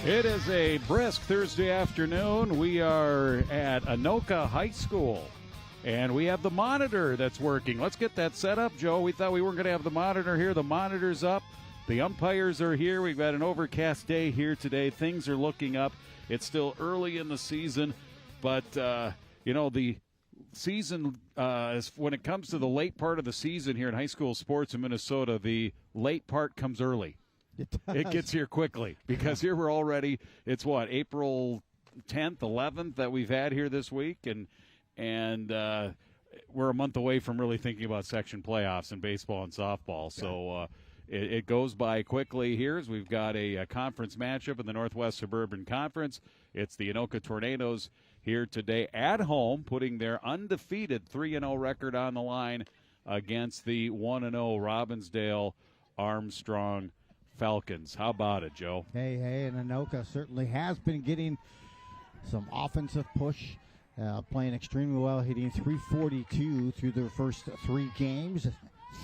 It is a brisk Thursday afternoon. We are at Anoka High School, and we have the monitor that's working. Let's get that set up, Joe. We thought we weren't going to have the monitor here. The monitor's up. The umpires are here. We've got an overcast day here today. Things are looking up. It's still early in the season, but, the season, when it comes to the late part of the season here in high school sports in Minnesota, the late part comes early. It gets here quickly because here we're already, it's April 10th, 11th that we've had here this week, and we're a month away from really thinking about section playoffs in baseball and softball. So it goes by quickly here as we've got a conference matchup in the Northwest Suburban Conference. It's the Anoka Tornadoes here today at home, putting their undefeated 3-0 record on the line against the 1-0 Robbinsdale Armstrong Falcons. How about it, Joe? Hey, and Anoka certainly has been getting some offensive push, playing extremely well, hitting .342 through their first 3 games,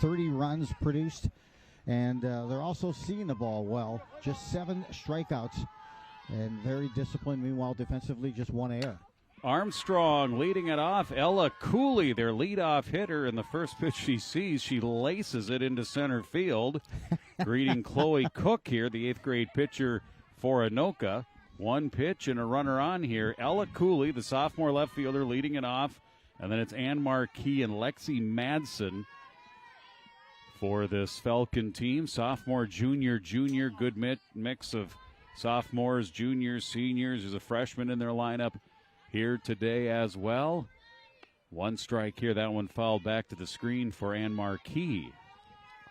30 runs produced, and they're also seeing the ball well, just 7 strikeouts, and very disciplined. Meanwhile, defensively, just 1 error. Armstrong leading it off. Ella Cooley, their leadoff hitter, and the first pitch she sees, she laces it into center field. Greeting Chloe Cook here, the 8th grade pitcher for Anoka. 1 pitch and a runner on here. Ella Cooley, the sophomore left fielder, leading it off. And then it's Ann Marquis and Lexi Madsen for this Falcon team. Sophomore, junior, good mix of sophomores, juniors, seniors. There's a freshman in their lineup here today as well. 1 strike here. That one fouled back to the screen for Ann Marquis.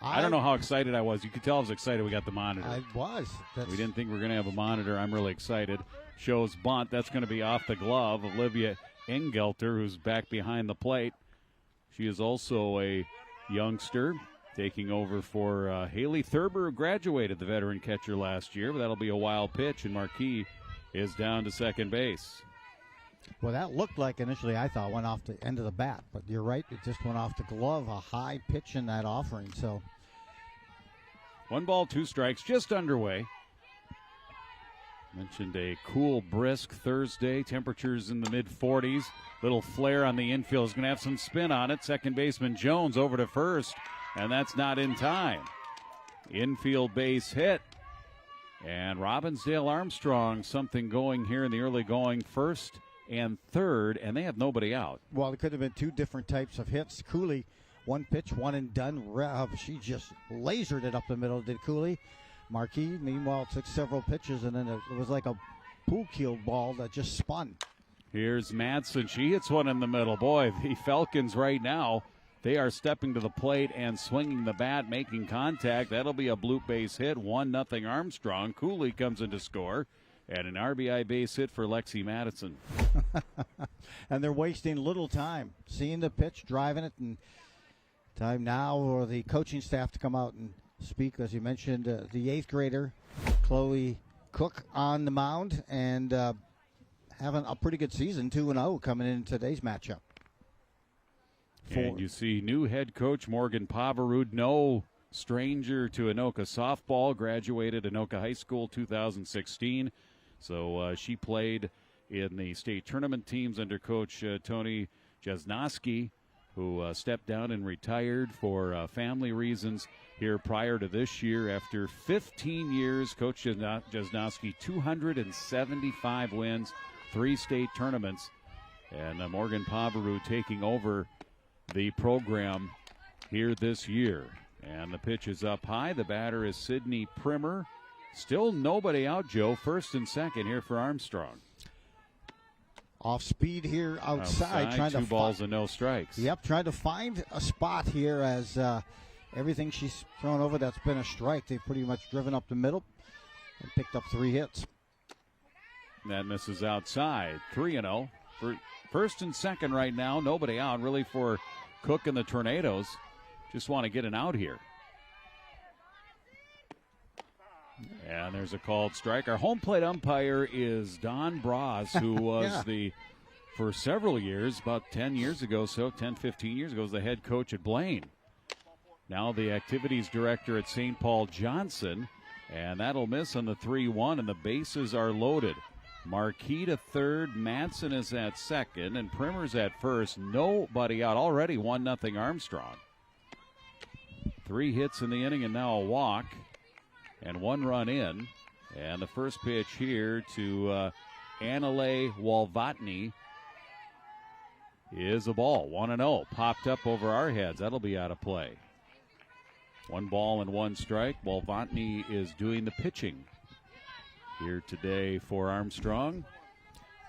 I don't know how excited I was. You could tell I was excited we got the monitor. I was. We didn't think we were going to have a monitor. I'm really excited. Shows bunt. That's going to be off the glove. Olivia Engelter, who's back behind the plate. She is also a youngster, taking over for Haley Thurber, who graduated, the veteran catcher last year. But that'll be a wild pitch, and Marquis is down to second base. Well, that looked like initially, I thought, went off the end of the bat. But you're right, it just went off the glove, a high pitch in that offering. So 1 ball, 2 strikes, just underway. Mentioned a cool, brisk Thursday. Temperatures in the mid-40s. Little flare on the infield is going to have some spin on it. Second baseman Jones over to first, and that's not in time. Infield base hit. And Robbinsdale Armstrong, something going here in the early going, first and third, and they have nobody out. Well, there could have been 2 different types of hits. Cooley, 1 pitch, 1 and done. She just lasered it up the middle, did Cooley. Marquis, meanwhile, took several pitches, and then it was like a pool cue ball that just spun. Here's Madsen. She hits one in the middle. Boy, the Falcons right now, they are stepping to the plate and swinging the bat, making contact. That'll be a bloop base hit, 1-0 Armstrong. Cooley comes in to score. And an RBI base hit for Lexi Madsen. And they're wasting little time. Seeing the pitch, driving it, and time now for the coaching staff to come out and speak. As you mentioned, the 8th grader, Chloe Cook, on the mound, and having a pretty good season, 2-0 coming in today's matchup. And you see new head coach Morgan Pavarud, no stranger to Anoka softball, graduated Anoka High School 2016. So she played in the state tournament teams under Coach Tony Jasnoski, who stepped down and retired for family reasons here prior to this year. After 15 years, Coach Jasnoski, 275 wins, 3 state tournaments. And Morgan Pavarud taking over the program here this year. And the pitch is up high. The batter is Sydney Primer. Still nobody out, Joe. First and second here for Armstrong. Off speed here outside. Trying 2 balls and no strikes. Yep, trying to find a spot here as everything she's thrown over that's been a strike. They've pretty much driven up the middle and picked up 3 hits. That misses outside. 3-0. For first and second right now. Nobody out really for Cook and the Tornadoes. Just want to get an out here. And there's a called strike. Our home plate umpire is Don Bras, who was for several years, about 10 years ago, 15 years ago, was the head coach at Blaine. Now the activities director at St. Paul Johnson. And that'll miss on the 3-1, and the bases are loaded. Marquis to third, Madsen is at second, and Primmer's at first. Nobody out. Already 1-0 Armstrong. 3 hits in the inning and now a walk, and 1 run in. And the first pitch here to Anale Walvatny is a ball. 1-0. Popped up over our heads. That'll be out of play. 1 ball and 1 strike. Walvatny is doing the pitching here today for Armstrong.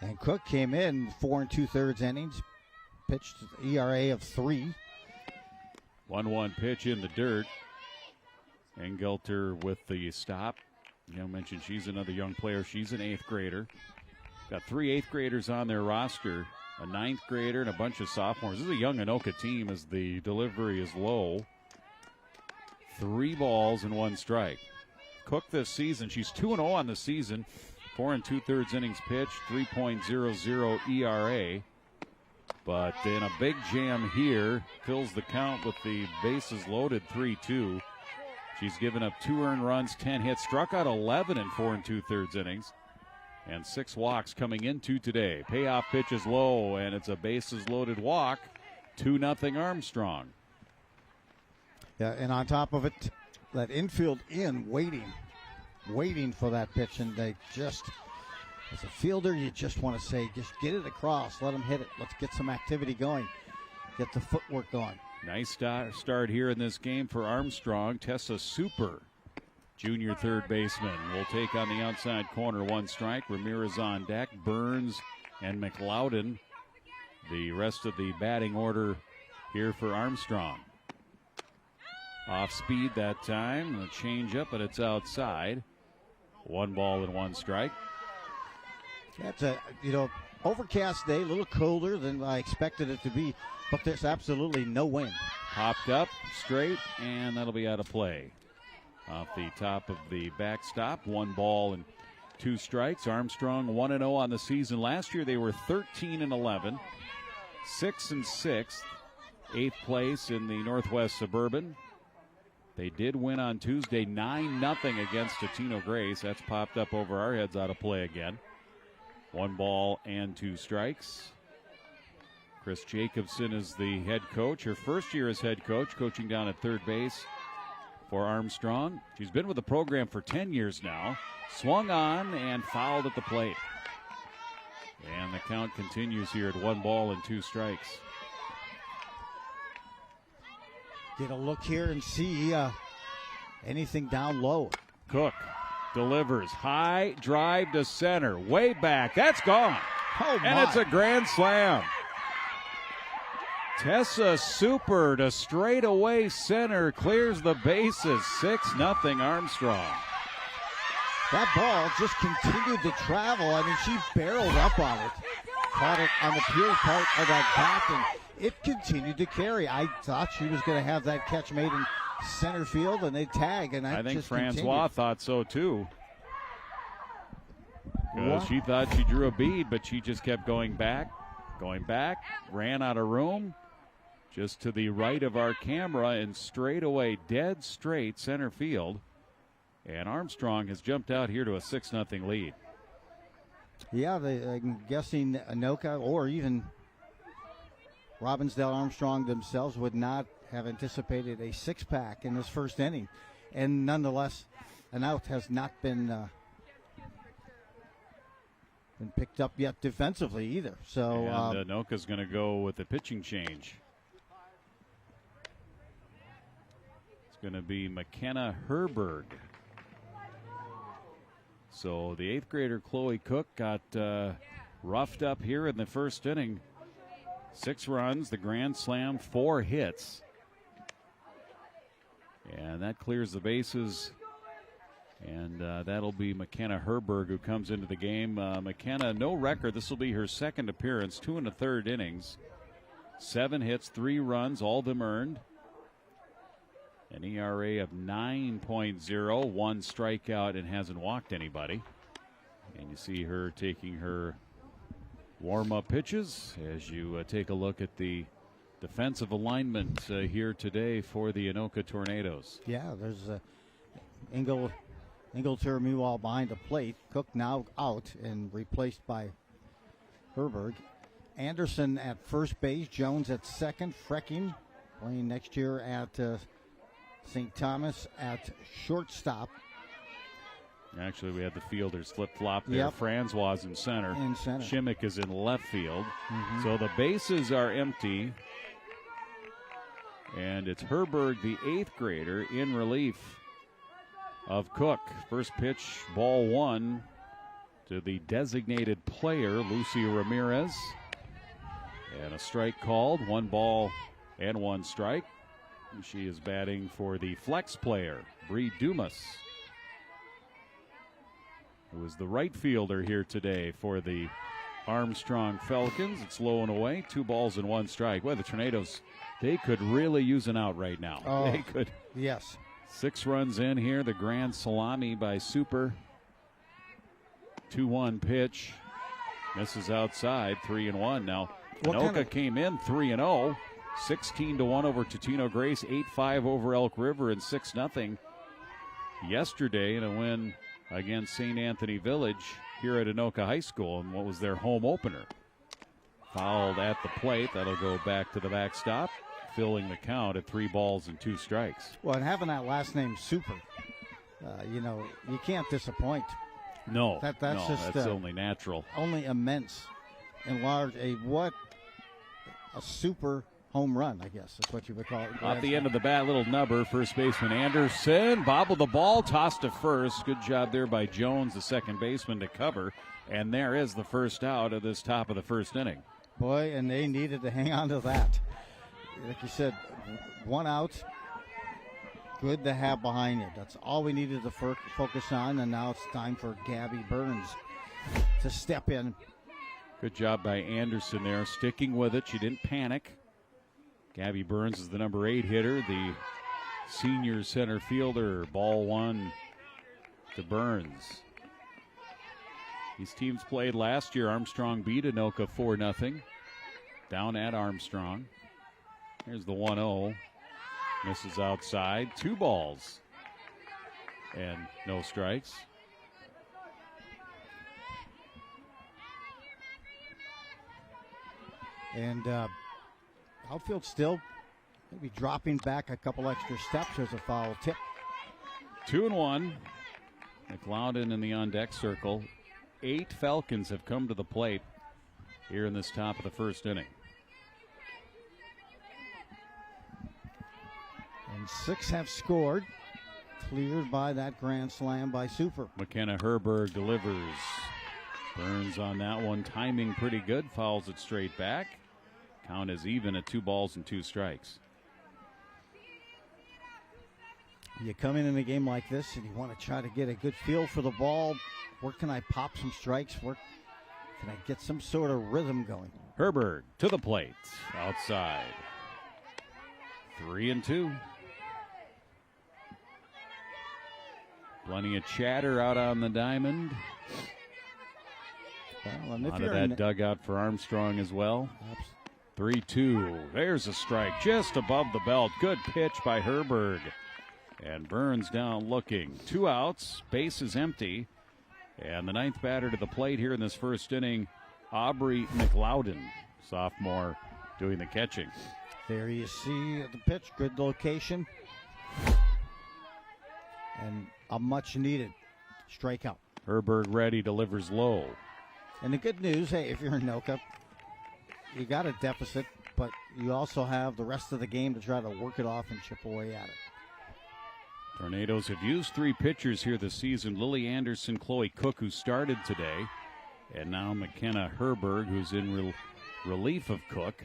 And Cook came in 4 2/3 innings, pitched ERA of 3. 1-1 pitch in the dirt. Engelter with the stop. Mentioned she's another young player. She's an 8th grader. Got 3 8th graders on their roster, a 9th grader and a bunch of sophomores. This is a young Anoka team as the delivery is low. 3 balls and 1 strike. Cook this season, she's 2-0 on the season. 4 2/3 innings pitched, 3.00 ERA. But in a big jam here, fills the count with the bases loaded 3-2. She's given up 2 earned runs, 10 hits, struck out 11 in 4 2/3 innings, and 6 walks coming into today. Payoff pitch is low, and it's a bases loaded walk. 2-0 Armstrong. Yeah, and on top of it, that infield waiting for that pitch, and they just, as a fielder, you just want to say, just get it across, let them hit it. Let's get some activity going, get the footwork going. Nice start here in this game for Armstrong. Tessa Super, junior third baseman, will take on the outside corner. 1 strike. Ramirez on deck. Burns and McLeodin, the rest of the batting order here for Armstrong. Off speed that time. The change up, but it's outside. 1 ball and 1 strike. That's a overcast day, a little colder than I expected it to be, but there's absolutely no wind. Popped up straight, and that'll be out of play. Off the top of the backstop, 1 ball and 2 strikes. Armstrong 1-0 on the season. Last year they were 13-11, 6-6, 8th place in the Northwest Suburban. They did win on Tuesday 9-0 against Totino Grace. That's popped up over our heads, out of play again. 1 ball and 2 strikes. Chris Jacobson is the head coach. Her first year as head coach, coaching down at third base for Armstrong. She's been with the program for 10 years now. Swung on and fouled at the plate. And the count continues here at 1 ball and 2 strikes. Get a look here and see anything down low. Cook delivers. High drive to center. Way back. That's gone. Oh, my. And it's a grand slam. Tessa Super to straightaway center. Clears the bases. 6-0 Armstrong. That ball just continued to travel. I mean, she barreled up on it. Caught it on the pure part of that bat, and it continued to carry. I thought she was going to have that catch made in center field, and they tag, and I think just Francois continued. thought so too. She thought she drew a bead, but she just kept going back, ran out of room, just to the right of our camera, and straight away, dead straight center field. And Armstrong has jumped out here to a 6-0 lead. Yeah, I'm guessing Anoka or even Robbinsdale Armstrong themselves would not have anticipated a 6-pack in this first inning. And nonetheless, an out has not been picked up yet defensively either. So and Anoka's going to go with the pitching change. It's going to be McKenna Herberg. So the 8th grader Chloe Cook got roughed up here in the first inning. 6 runs, the grand slam, 4 hits. And that clears the bases. And that'll be McKenna Herberg who comes into the game. McKenna, no record. This will be her second appearance, 2 1/3 innings. 7 hits, 3 runs, all of them earned. An ERA of 9.0, 1 strikeout, and hasn't walked anybody. And you see her taking her warm-up pitches as you take a look at the defensive alignment here today for the Anoka Tornadoes. Yeah, there's Engel Ingleter, meanwhile, behind the plate. Cook now out and replaced by Herberg. Anderson at first base. Jones at second. Frecking playing next year at St. Thomas at shortstop. Actually, we had the fielders flip-flop there. Yep. Francois in center. In center. Shimmick is in left field. So the bases are empty. And it's Herberg, the 8th grader, in relief of Cook. First pitch, ball 1 to the designated player, Lucia Ramirez. And a strike called. 1 ball and 1 strike. And she is batting for the flex player, Bree Dumas, who is the right fielder here today for the Armstrong Falcons. It's low and away, 2 balls and 1 strike. Well, the Tornadoes, they could really use an out right now. Oh, they could. Yes. 6 runs in here. The grand salami by Super. 2-1 pitch. Misses outside, 3-1. Now, Anoka came in 3-0. 16-1 over Totino Grace, 8-5 over Elk River, and 6-0 yesterday in a win against St. Anthony Village here at Anoka High School, and what was their home opener. Fouled at the plate. That'll go back to the backstop, filling the count at 3 balls and 2 strikes. Well, and having that last name Super, you can't disappoint. No, that's just that's only natural. Only immense and large. A super home run, I guess is what you would call it. Off the end of the bat, little nubber. First baseman Anderson bobbled the ball, tossed to first. Good job there by Jones, the second baseman, to cover. And there is the first out of this top of the first inning. Boy, and they needed to hang on to that. Like you said, 1 out. Good to have behind you. That's all we needed to focus on, and now it's time for Gabby Burns to step in. Good job by Anderson there, sticking with it. She didn't panic. Gabby Burns is the number 8 hitter, the senior center fielder. Ball 1 to Burns. These teams played last year. Armstrong beat Anoka 4-0 down at Armstrong. Here's the 1-0. Misses outside. 2 balls and no strikes. And outfield still maybe dropping back a couple extra steps. There's a foul tip. 2-1. McLeodin in the on-deck circle. 8 Falcons have come to the plate here in this top of the first inning. And 6 have scored. Cleared by that grand slam by Super. McKenna Herberg delivers. Burns on that one. Timing pretty good. Fouls it straight back. Count is even at 2 balls and 2 strikes. You come in a game like this and you want to try to get a good feel for the ball. Where can I pop some strikes? Where can I get some sort of rhythm going? Herberg to the plate. Outside. 3-2. Plenty of chatter out on the diamond. Well, and if Out you're of that dugout for Armstrong as well. 3-2. There's a strike just above the belt. Good pitch by Herberg. And Burns down looking. 2 outs. Base is empty. And the 9th batter to the plate here in this first inning, Aubrey McLeodin, sophomore, doing the catching. There you see the pitch. Good location. And a much-needed strikeout. Herberg ready, delivers low. And the good news, hey, if you're in Anoka, you got a deficit, but you also have the rest of the game to try to work it off and chip away at it. Tornadoes have used 3 pitchers here this season. Lily Anderson, Chloe Cook, who started today, and now McKenna Herberg, who's in relief of Cook.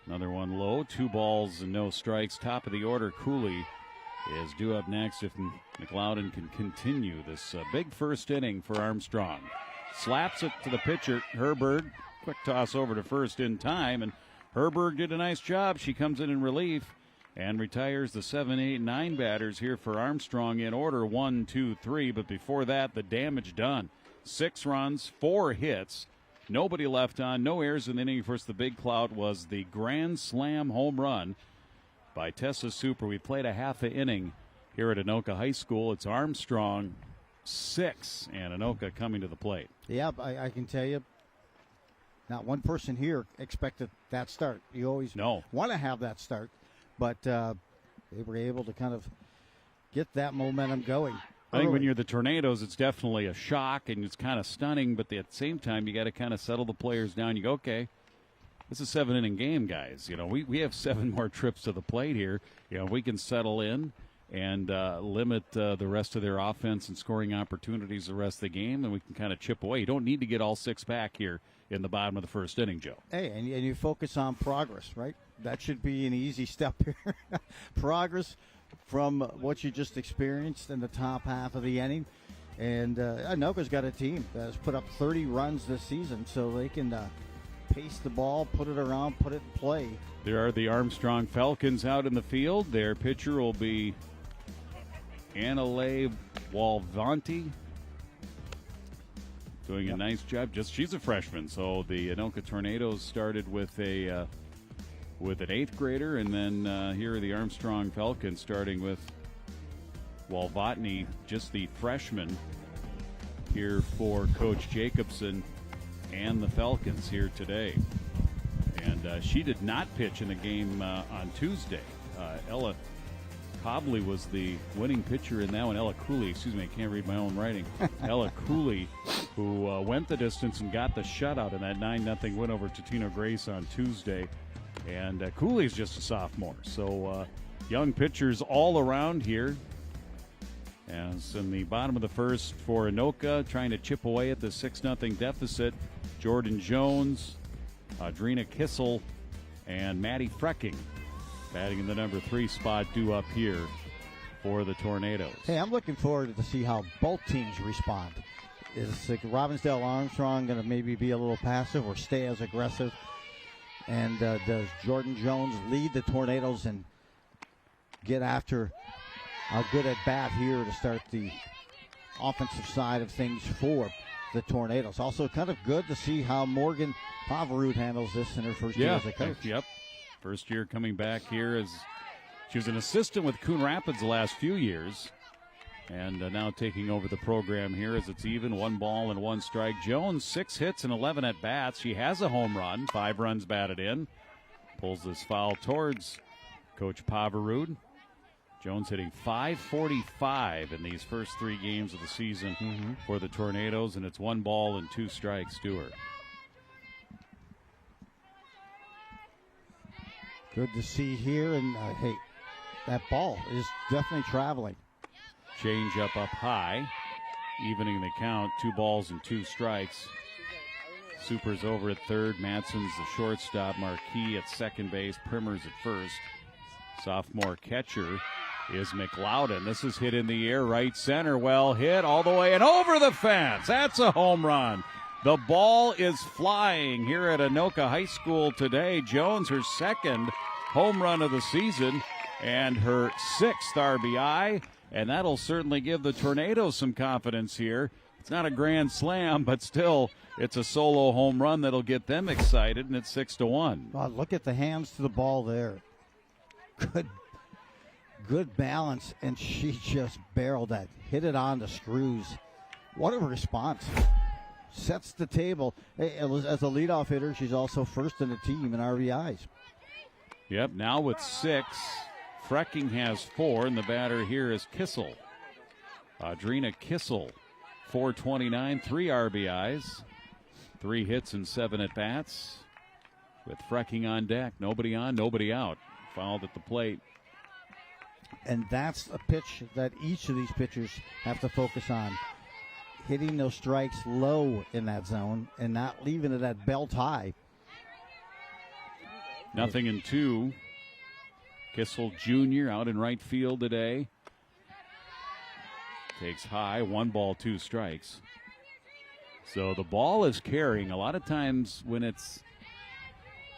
Another one low, 2 balls and no strikes. Top of the order, Cooley is due up next if McLeodin can continue this big first inning for Armstrong. Slaps it to the pitcher, Herberg. Quick toss over to first in time, and Herberg did a nice job. She comes in relief and retires the 7, 8, 9 batters here for Armstrong in order 1, 2, 3. But before that, the damage done. 6 runs, 4 hits, nobody left on, no errors in the inning. Of course, the big clout was the grand slam home run by Tessa Super. We played a half an inning here at Anoka High School. It's Armstrong 6, and Anoka coming to the plate. Yeah, I can tell you, not one person here expected that start. You always want to have that start, but they were able to kind of get that momentum going. I think when you're the Tornadoes, it's definitely a shock, and it's kind of stunning, but at the same time, you got to kind of settle the players down. You go, okay, this is a 7-inning game, guys. We have 7 more trips to the plate here. We can settle in and limit the rest of their offense and scoring opportunities the rest of the game, and we can kind of chip away. You don't need to get all 6 back here in the bottom of the first inning, Joe. Hey, and you focus on progress, right? That should be an easy step here. Progress from what you just experienced in the top half of the inning. And Anoka's got a team that has put up 30 runs this season, so they can pace the ball, put it around, put it in play. There are the Armstrong Falcons out in the field. Their pitcher will be Anale Walvanti, doing a nice job. She's a freshman, so the Anoka Tornadoes started with an 8th grader, and then here are the Armstrong Falcons starting with Walvatney, just the freshman, here for Coach Jacobson and the Falcons here today. And she did not pitch in the game on Tuesday. Ella Cobley was the winning pitcher in that one. Ella Cooley, excuse me, I can't read my own writing. Ella Cooley, who went the distance and got the shutout in that 9-0 win over Totino Grace on Tuesday. And Cooley's just a sophomore. So young pitchers all around here. As in the bottom of the first for Anoka, trying to chip away at the 6-0 deficit, Jordan Jones, Adrina Kissel, and Maddie Frecking batting in the number 3 spot due up here for the Tornadoes. Hey, I'm looking forward to see how both teams respond. Is Robbinsdale Armstrong going to maybe be a little passive or stay as aggressive? And does Jordan Jones lead the Tornadoes and get after a good at bat here to start the offensive side of things for the Tornadoes? Also, kind of good to see how Morgan Pavarud handles this in her first year as a coach. Yep. First year coming back here as she was an assistant with Coon Rapids the last few years. And now taking over the program here as it's even, 1 ball and 1 strike. Jones, 6 hits and 11 at bats. She has a home run, 5 runs batted in. Pulls this foul towards Coach Pavarud. Jones hitting .545 in these first 3 games of the season for the Tornadoes, and it's 1 ball and 2 strikes to her. Good to see here, and hey, that ball is definitely traveling. Change up high, evening the count, 2 balls and 2 strikes. Super's over at third, Madsen's the shortstop, Marquis at second base, Primers at first. Sophomore catcher is McLeodin. This is hit in the air, right center, well hit all the way and over the fence. That's a home run. The ball is flying here at Anoka High School today. Jones, her 2nd home run of the season and her 6th RBI. And that'll certainly give the Tornadoes some confidence here. It's not a grand slam, but still, it's a solo home run that'll get them excited, and it's 6-1. Wow, look at the hands to the ball there. Good balance, and she just barreled that. Hit it on the screws. What a response. Sets the table. Hey, as a leadoff hitter, she's also first in the team in RBIs. Yep, now with 6. Frecking has 4, and the batter here is Kissel. Adrina Kissel, 429, 3 RBIs, 3 hits and 7 at-bats. With Frecking on deck, nobody on, nobody out. Fouled at the plate. And that's a pitch that each of these pitchers have to focus on. Hitting those strikes low in that zone and not leaving it at belt high. 0-2. Kissel Jr. out in right field today. Takes high, 1 ball, 2 strikes. So the ball is carrying. A lot of times when it's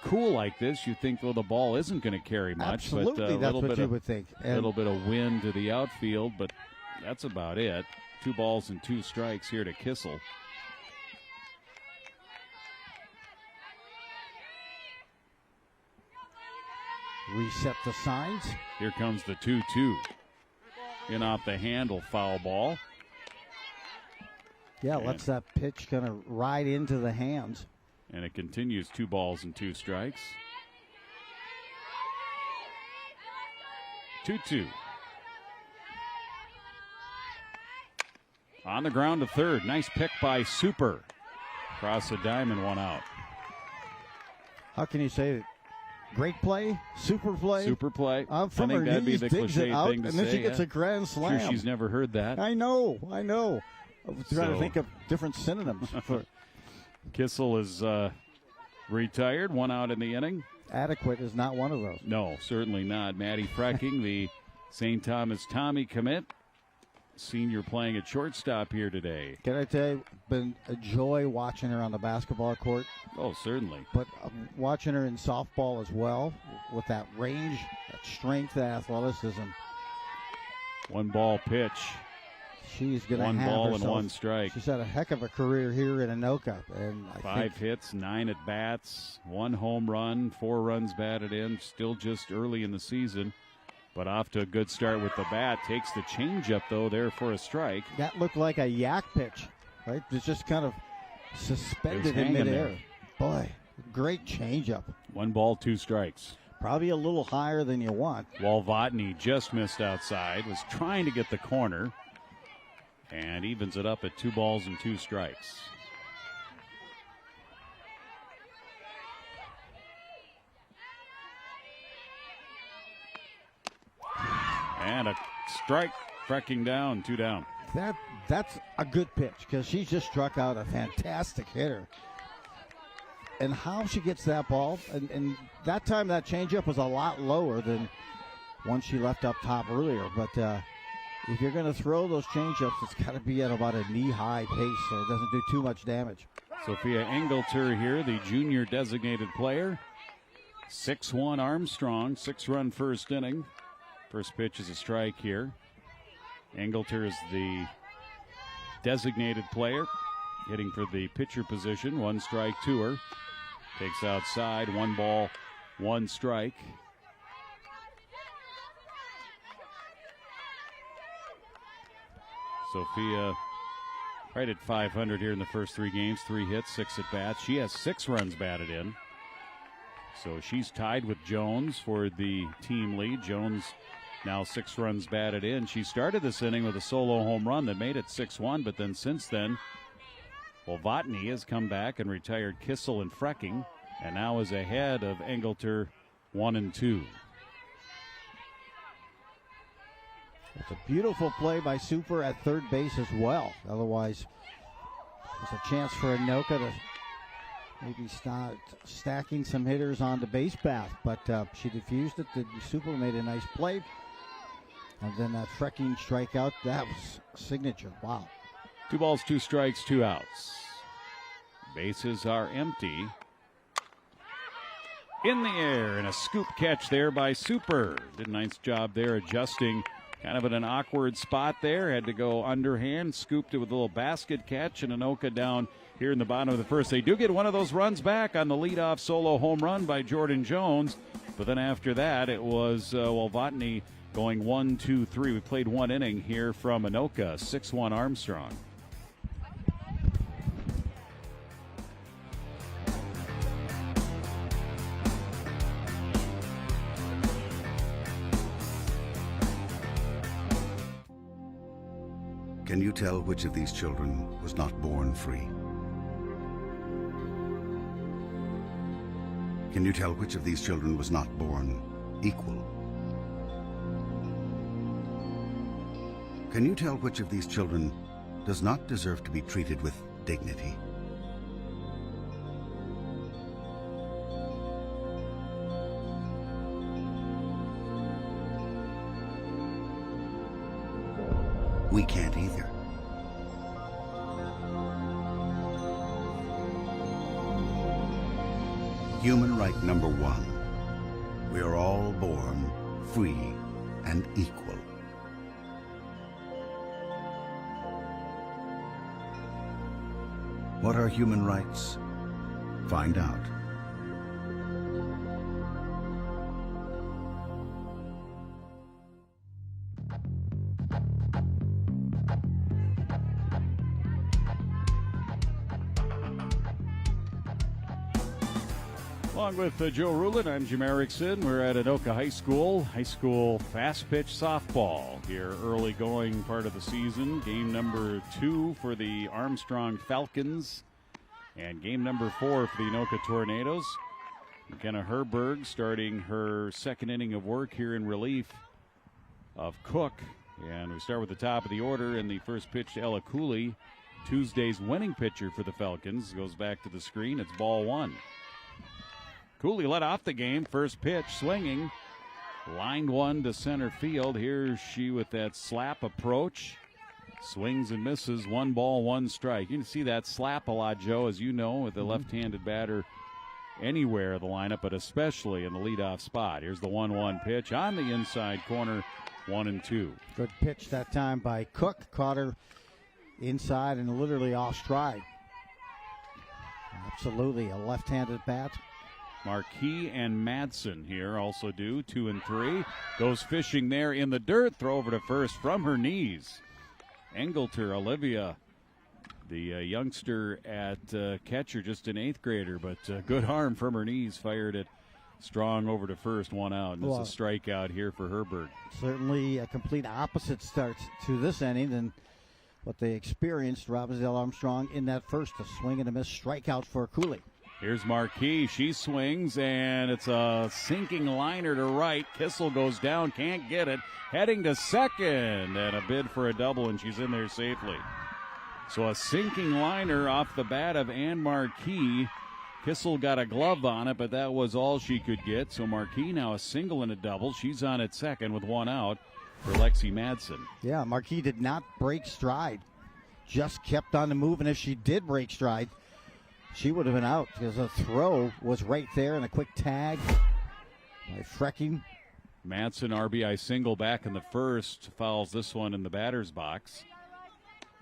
cool like this, you think, well, the ball isn't going to carry much. Absolutely, but that's what you would think. A little bit of wind to the outfield, but that's about it. 2 balls and 2 strikes here to Kissel. Reset the signs. Here comes the 2-2. in off the handle, foul ball. Yeah, lets that pitch kind of ride into the hands. And it continues 2 balls and 2 strikes. 2-2. On the ground to third. Nice pick by Super. Across the diamond, 1 out. How can you say it? Great play? Super play? Super play. I'm from I think her that'd be knees, the digs it cliche out, thing to and then say. she gets a grand slam. Sure, she's never heard that. I know. I was trying to think of different synonyms for Kissel is retired, 1 out in the inning. adequate is not one of those. No, certainly not. Maddie Frecking, the St. Thomas Tommy commit, senior playing at shortstop here today. Can I tell you, been a joy watching her on the basketball court. Oh, certainly. But watching her in softball as well, with that range, that strength, that athleticism. 1 ball pitch. She's going to have 1 ball herself, and 1 strike. She's had a heck of a career here in Anoka. And 5 hits, 9 at bats, 1 home run, 4 runs batted in. Still just early in the season, but off to a good start with the bat. Takes the changeup, though, there for a strike. That looked like a yak pitch, right? It's just kind of suspended in midair. There. Boy, great changeup. 1 ball, 2 strikes. Probably a little higher than you want. Walvatney just missed outside, was trying to get the corner, and evens it up at 2 balls and 2 strikes. And a strike, Frecking down, 2 down. That's a good pitch because she's just struck out a fantastic hitter. And how she gets that ball, and that time that changeup was a lot lower than one she left up top earlier. But if you're going to throw those changeups, it's got to be at about a knee-high pace so it doesn't do too much damage. Sophia Engelter here, the junior designated player. 6-1 Armstrong, 6-run first inning. First pitch is a strike here. Engelter is the designated player, hitting for the pitcher position. 1 strike to her. Takes outside, 1 ball, 1 strike. Sophia right at 500 here in the first 3 games. 3 hits, 6 at bats. She has 6 runs batted in. So she's tied with Jones for the team lead. Jones now 6 runs batted in. She started this inning with a solo home run that made it 6-1, but then since then, Walvatney has come back and retired Kissel and Frecking, and now is ahead of Engelter 1-2. It's a beautiful play by Super at third base as well. Otherwise, there's a chance for Anoka to maybe start stacking some hitters on the base path, but she diffused it. The Super made a nice play. And then that Frecking strikeout, that was signature. Wow. 2 balls, 2 strikes, 2 outs. Bases are empty. In the air, and a scoop catch there by Super. Did a nice job there adjusting kind of at an awkward spot there. Had to go underhand, scooped it with a little basket catch, and Anoka down here in the bottom of the first. They do get one of those runs back on the leadoff solo home run by Jordan Jones. But then after that, it was Walvatney going 1, 2, 3. We played 1 inning here from Anoka, 6-1 Armstrong. Can you tell which of these children was not born free? Can you tell which of these children was not born equal? Can you tell which of these children does not deserve to be treated with dignity? We can't either. Human right number 1. We are all born free and equal. What are human rights? Find out. Along with Joe Rulin, I'm Jim Erickson. We're at Anoka High School fast pitch softball here, early going part of the season. Game number 2 for the Armstrong Falcons and game number 4 for the Anoka Tornadoes. McKenna Herberg starting her second inning of work here in relief of Cook. And we start with the top of the order, and the first pitch to Ella Cooley, Tuesday's winning pitcher for the Falcons, goes back to the screen. It's ball 1. Cooley led off the game. First pitch, swinging. Lined one to center field. Here's she with that slap approach. Swings and misses. 1 ball, 1 strike. You can see that slap a lot, Joe, as you know, with the left-handed batter anywhere in the lineup, but especially in the leadoff spot. Here's the 1-1 pitch on the inside corner, 1-2. Good pitch that time by Cook. Caught her inside and literally off stride. Absolutely a left-handed bat. Marquis and Madsen here also do 2 and 3. Goes fishing there in the dirt. Throw over to first from her knees. Engelter, Olivia, the youngster at catcher, just an 8th grader, but good arm from her knees. Fired it strong over to first, 1 out. And it's a strikeout here for Herberg. Certainly a complete opposite start to this inning than what they experienced, Robbinsdale Armstrong, in that first. A swing and a miss strikeout for Cooley. Here's Marquis. She swings, and it's a sinking liner to right. Kissel goes down, can't get it. Heading to second, and a bid for a double, and she's in there safely. So a sinking liner off the bat of Ann Marquis. Kissel got a glove on it, but that was all she could get. So Marquis now a single and a double. She's on at second with 1 out for Lexi Madsen. Yeah, Marquis did not break stride. Just kept on the move, and if she did break stride, she would have been out because the throw was right there and a quick tag by Frecking. Madsen RBI single back in the first, fouls this one in the batter's box.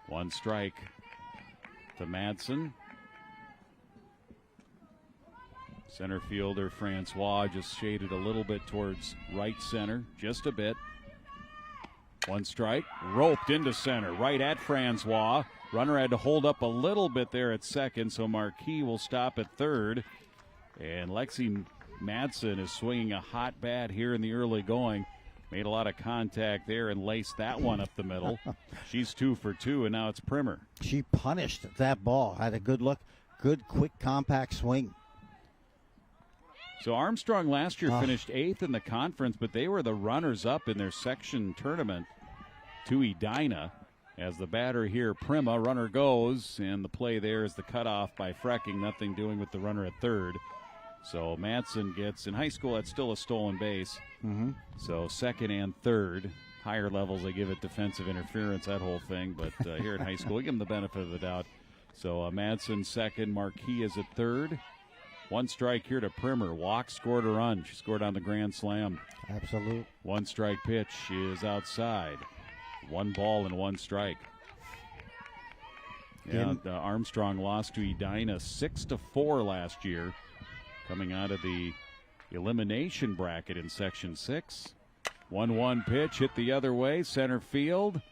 1 strike to Madsen. Center fielder Francois just shaded a little bit towards right center, just a bit. 1 strike, roped into center, right at Francois. Runner had to hold up a little bit there at second, so Marquis will stop at third. And Lexi Madsen is swinging a hot bat here in the early going. Made a lot of contact there and laced that one up the middle. She's 2 for 2, and now it's Primer. She punished that ball. Had a good look, good, quick, compact swing. So Armstrong last year finished 8th in the conference, but they were the runners-up in their section tournament to Edina. As the batter here, Prima, runner goes, and the play there is the cutoff by Frecking, nothing doing with the runner at third. So Madsen gets, in high school, that's still a stolen base. So second and third. Higher levels, they give it defensive interference, that whole thing. But here in high school, we give them the benefit of the doubt. So Madsen second, Marquis is at third. 1 strike here to Primer. Walk, scored a run. She scored on the grand slam. Absolute. 1 strike pitch is outside. 1 ball and 1 strike. Yeah, Armstrong lost to Edina 6-4 last year, coming out of the elimination bracket in Section 6. 1-1 pitch hit the other way, center field.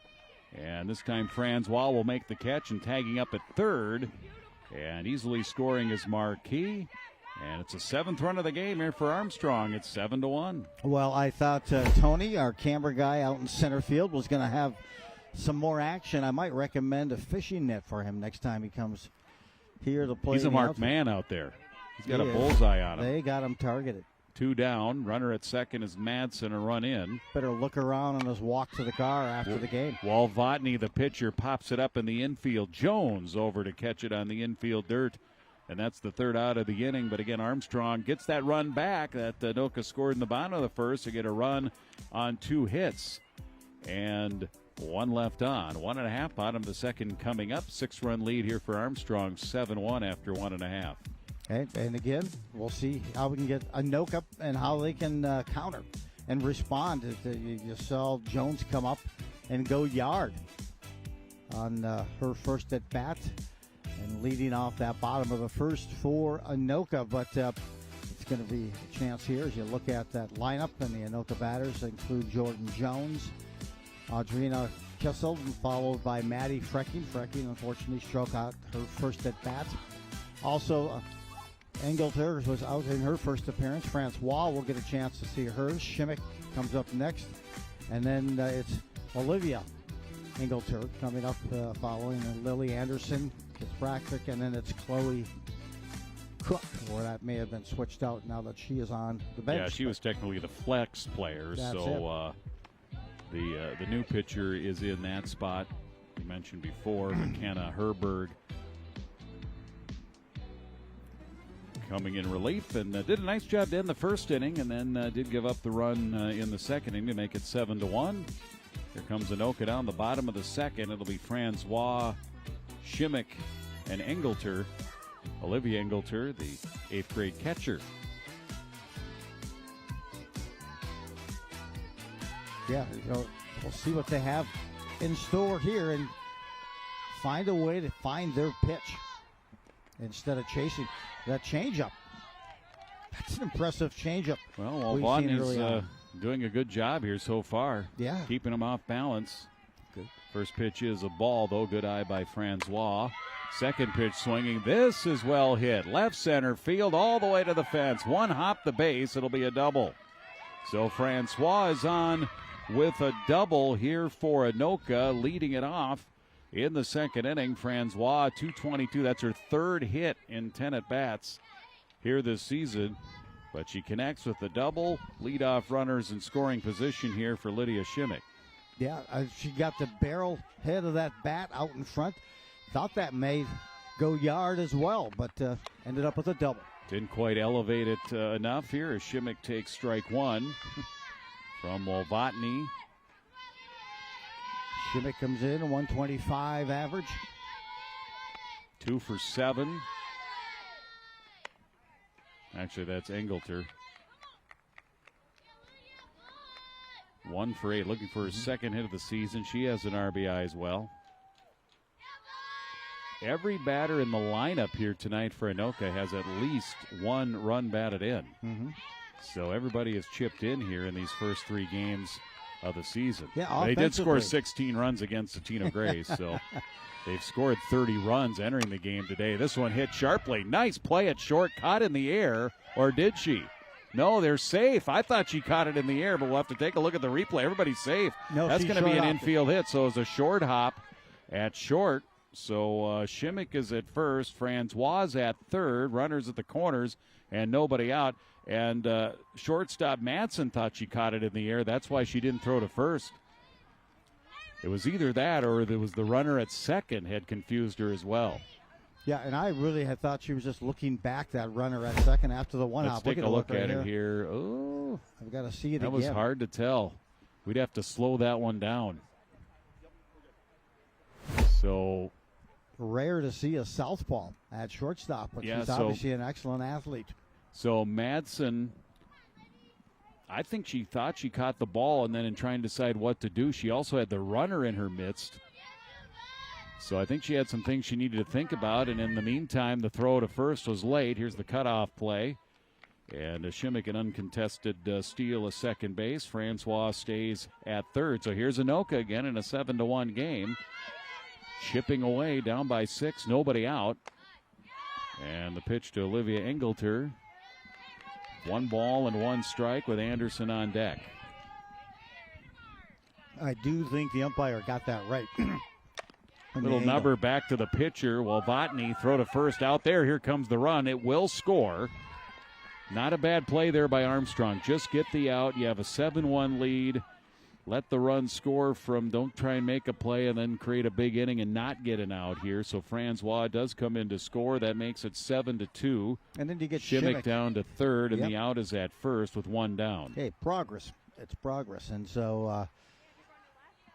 And this time Francois will make the catch and tagging up at third. And easily scoring is Marquis. And it's a 7th run of the game here for Armstrong. It's 7-1. Well, I thought Tony, our camera guy out in center field, was going to have some more action. I might recommend a fishing net for him next time he comes here to play. He's a marked man out there. He's got a bullseye on him. They got him targeted. 2 down. Runner at second is Madsen, a run in. Better look around on his walk to the car after the game. Walvotny, the pitcher, pops it up in the infield. Jones over to catch it on the infield dirt. And that's the 3rd out of the inning. But again, Armstrong gets that run back that Anoka scored in the bottom of the first to get a run on 2 hits. And 1 left on. 1.5 bottom of the second coming up. 6-run lead here for Armstrong. 7-1 after 1.5. Okay, and again, we'll see how we can get Anoka and how they can counter and respond. You saw Jones come up and go yard on her first at bat. And leading off that bottom of the first for Anoka. But it's going to be a chance here as you look at that lineup. And the Anoka batters include Jordan Jones, Audrina Kissel, followed by Maddie Frecking. Frecking, unfortunately, struck out her first at bat. Also, Engelter was out in her first appearance. Francois will get a chance to see hers. Shimmick comes up next. And then it's Olivia Engelter coming up following. And Lily Anderson gets Brackvick. And then it's Chloe Cook, or that may have been switched out now that she is on the bench. Yeah, she was technically the flex player. So the new pitcher is in that spot. You mentioned before, McKenna Herberg coming in relief, and did a nice job to end the first inning, and then did give up the run in the second inning to make it 7-1. Here comes Anoka down the bottom of the second. It'll be Francois, Shimmick, and Engelter. Olivia Engelter, the 8th grade catcher. Yeah, we'll see what they have in store here and find a way to find their pitch instead of chasing that changeup. That's an impressive changeup. Well, Vaughn's doing a good job here so far. Yeah. Keeping him off balance. Good. First pitch is a ball, though. Good eye by Francois. Second pitch swinging. This is well hit. Left center field all the way to the fence. One hop the base. It'll be a double. So Francois is on with a double here for Anoka, leading it off in the second inning. Francois, 222. That's her third hit in 10 at-bats here this season. But she connects with the double. Leadoff runners in scoring position here for Lydia Shimmick. Yeah, she got the barrel head of that bat out in front. Thought that may go yard as well, but ended up with a double. Didn't quite elevate it enough here as Shimmick takes strike one from Mulvatny. Shimmick comes in, a 125 average. 2 for 7. Actually, that's Engelter. 1 for 8, looking for her second hit of the season. She has an RBI as well. Every batter in the lineup here tonight for Anoka has at least one run batted in. So everybody has chipped in here in these first 3 games of the season. Yeah, they did score 16 runs against the Tino Grays, so they've scored 30 runs entering the game today. This one hit sharply. Nice play at short, caught in the air, or did she? No, they're safe. I thought she caught it in the air, but we'll have to take a look at the replay. Everybody's safe. No, that's going to be an infield hit, so it's a short hop at short. So Shimmick is at first, Francois at third, runners at the corners, and nobody out. And shortstop Madsen thought she caught it in the air. That's why she didn't throw to first. It was either that or there was the runner at second had confused her as well. Yeah, and I really had thought she was just looking back, that runner at second after the one hop. Let's take a look at it here. Oh, I've got to see it again. That was hard to tell. We'd have to slow that one down. So rare to see a southpaw at shortstop, but she's obviously an excellent athlete. So Madsen, I think she thought she caught the ball, and then in trying to decide what to do, she also had the runner in her midst. So I think she had some things she needed to think about, and in the meantime, the throw to first was late. Here's the cutoff play. And Shimmick an uncontested steal at second base. Francois stays at third. So here's Anoka again in a 7-1 game. Chipping away, down by 6, nobody out. And the pitch to Olivia Engelter. 1 ball and 1 strike with Anderson on deck. I do think the umpire got that right. Little number back to the pitcher. While Votny throw to first out there. Here comes the run. It will score. Not a bad play there by Armstrong. Just get the out. You have a 7-1 lead. Let the run score from don't try and make a play and then create a big inning and not get an out here. So Francois does come in to score. That makes it 7-2. And then you get Shimmick down to third, and the out is at first with 1 down. Hey, progress. It's progress. And so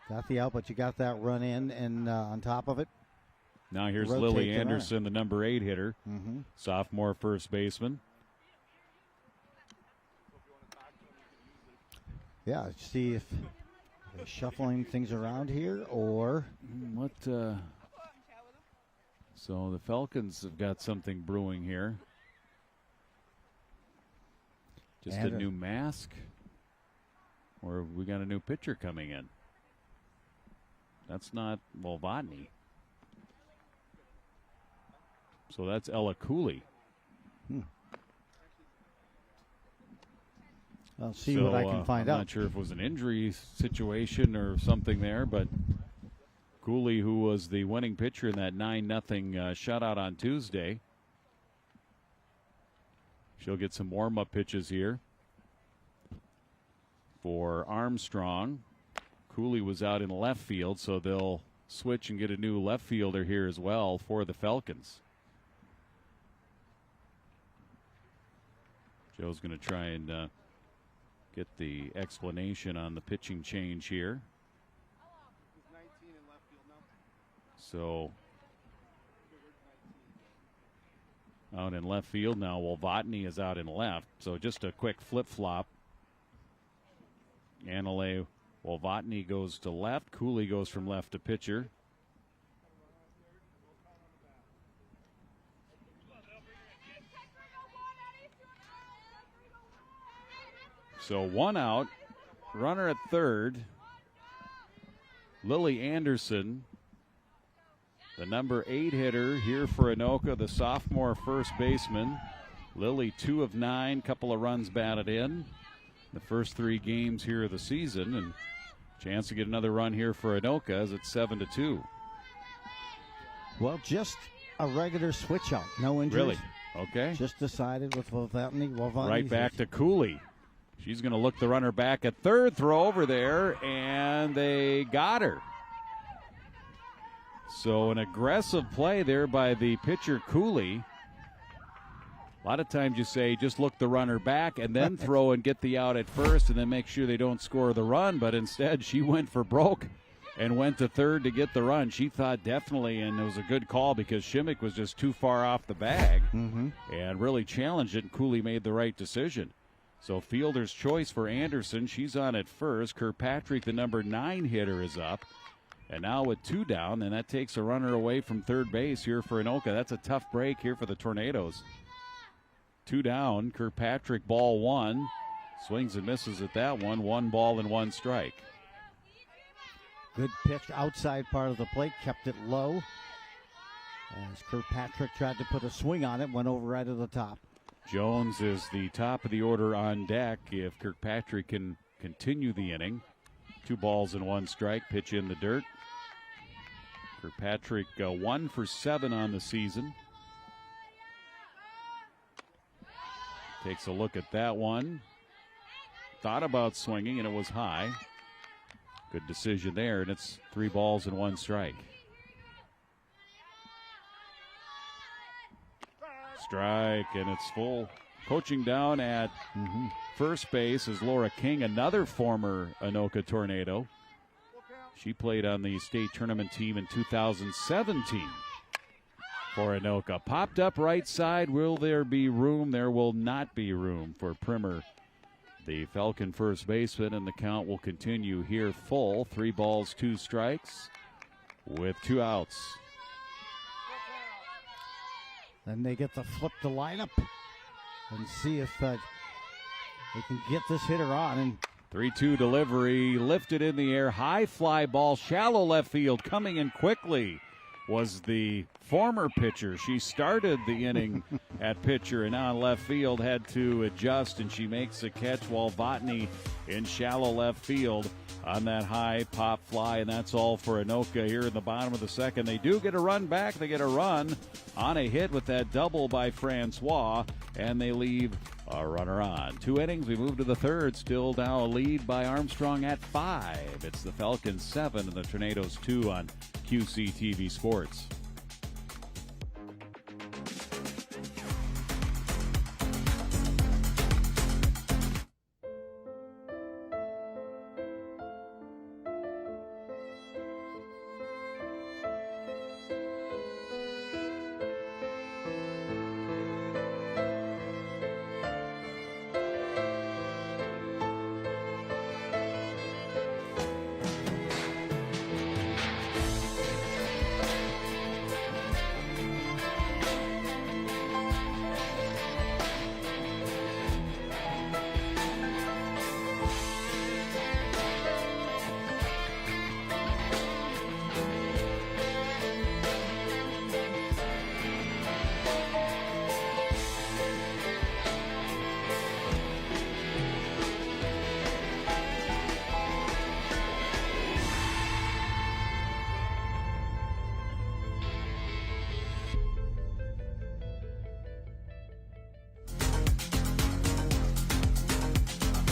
got the out, but you got that run in, and on top of it. Now here's Lily Anderson, the number 8 hitter. Sophomore first baseman. Yeah, see if they're shuffling things around here or what. So the Falcons have got something brewing here. Just a new mask, or we got a new pitcher coming in. That's not Mulvatny. So that's Ella Cooley. I'll see what I can find out. I'm not sure if it was an injury situation or something there, but Cooley, who was the winning pitcher in that 9-0 shutout on Tuesday, she'll get some warm-up pitches here for Armstrong. Cooley was out in left field, so they'll switch and get a new left fielder here as well for the Falcons. Joe's going to try and get the explanation on the pitching change here. So out in left field now, Wolvatny is out in left. So just a quick flip-flop. Anale Wolvatny goes to left. Cooley goes from left to pitcher. So one out, runner at third. Lily Anderson, the number 8 hitter here for Anoka, the sophomore first baseman. Lily 2 of 9, couple of runs batted in the first 3 games here of the season, and chance to get another run here for Anoka as it's 7-2. Well, just a regular switch out, no injuries. Really? Okay. Just decided with Wolvatny. Right back to Cooley. She's going to look the runner back at third, throw over there, and they got her. So an aggressive play there by the pitcher, Cooley. A lot of times you say just look the runner back and then throw and get the out at first and then make sure they don't score the run. But instead she went for broke and went to third to get the run. She thought definitely, and it was a good call because Shimmick was just too far off the bag and really challenged it, and Cooley made the right decision. So fielder's choice for Anderson. She's on at first. Kirkpatrick, the number 9 hitter, is up. And now with 2 down, and that takes a runner away from third base here for Anoka. That's a tough break here for the Tornadoes. 2 down. Kirkpatrick, ball 1. Swings and misses at that one. 1 ball and 1 strike. Good pitch outside part of the plate. Kept it low. As Kirkpatrick tried to put a swing on it, went over right to the top. Jones is the top of the order on deck if Kirkpatrick can continue the inning. 2 balls and 1 strike. Pitch in the dirt. Kirkpatrick 1 for 7 on the season. Takes a look at that one. Thought about swinging, and it was high. Good decision there, and it's 3 balls and 1 strike. Strike, and it's full. Coaching down at first base is Laura King, another former Anoka Tornado. She played on the state tournament team in 2017 for Anoka. Popped up right side. Will there be room? There will not be room for Primer, the Falcon first baseman, and the count will continue here full. 3 balls, 2 strikes with 2 outs. Then they get to flip the lineup and see if they can get this hitter on. And 3-2 delivery, lifted in the air, high fly ball, shallow left field. Coming in quickly was the former pitcher. She started the inning at pitcher and now in left field had to adjust, and she makes a catch while Wolvatny in shallow left field on that high pop fly, and that's all for Anoka here in the bottom of the second. They do get a run back. They get a run on a hit with that double by Francois, and they leave a runner on. 2 innings. We move to the third. Still now a lead by Armstrong at 5. It's the Falcons 7 and the Tornadoes 2 on QCTV Sports.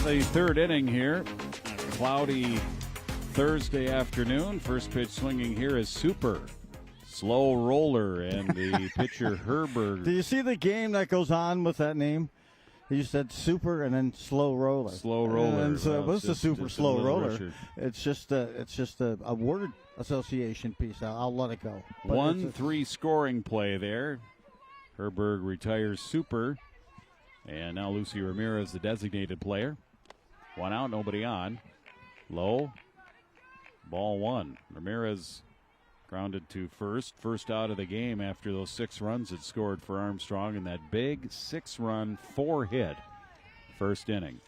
the third inning here. A cloudy Thursday afternoon. First pitch swinging here is Super. Slow roller, and the pitcher Herberg. Do you see the game that goes on with that name? You said Super and then Slow Roller. Slow roller. And so what's the Super Slow Roller? Richard. It's just a word association piece. I'll let it go. 1-3 scoring play there. Herberg retires Super. And now Lucy Ramirez, the designated player. One out, nobody on. Low. Ball one. Ramirez grounded to first. First out of the game after those 6 runs it scored for Armstrong in that big 6-run, 4-hit first inning.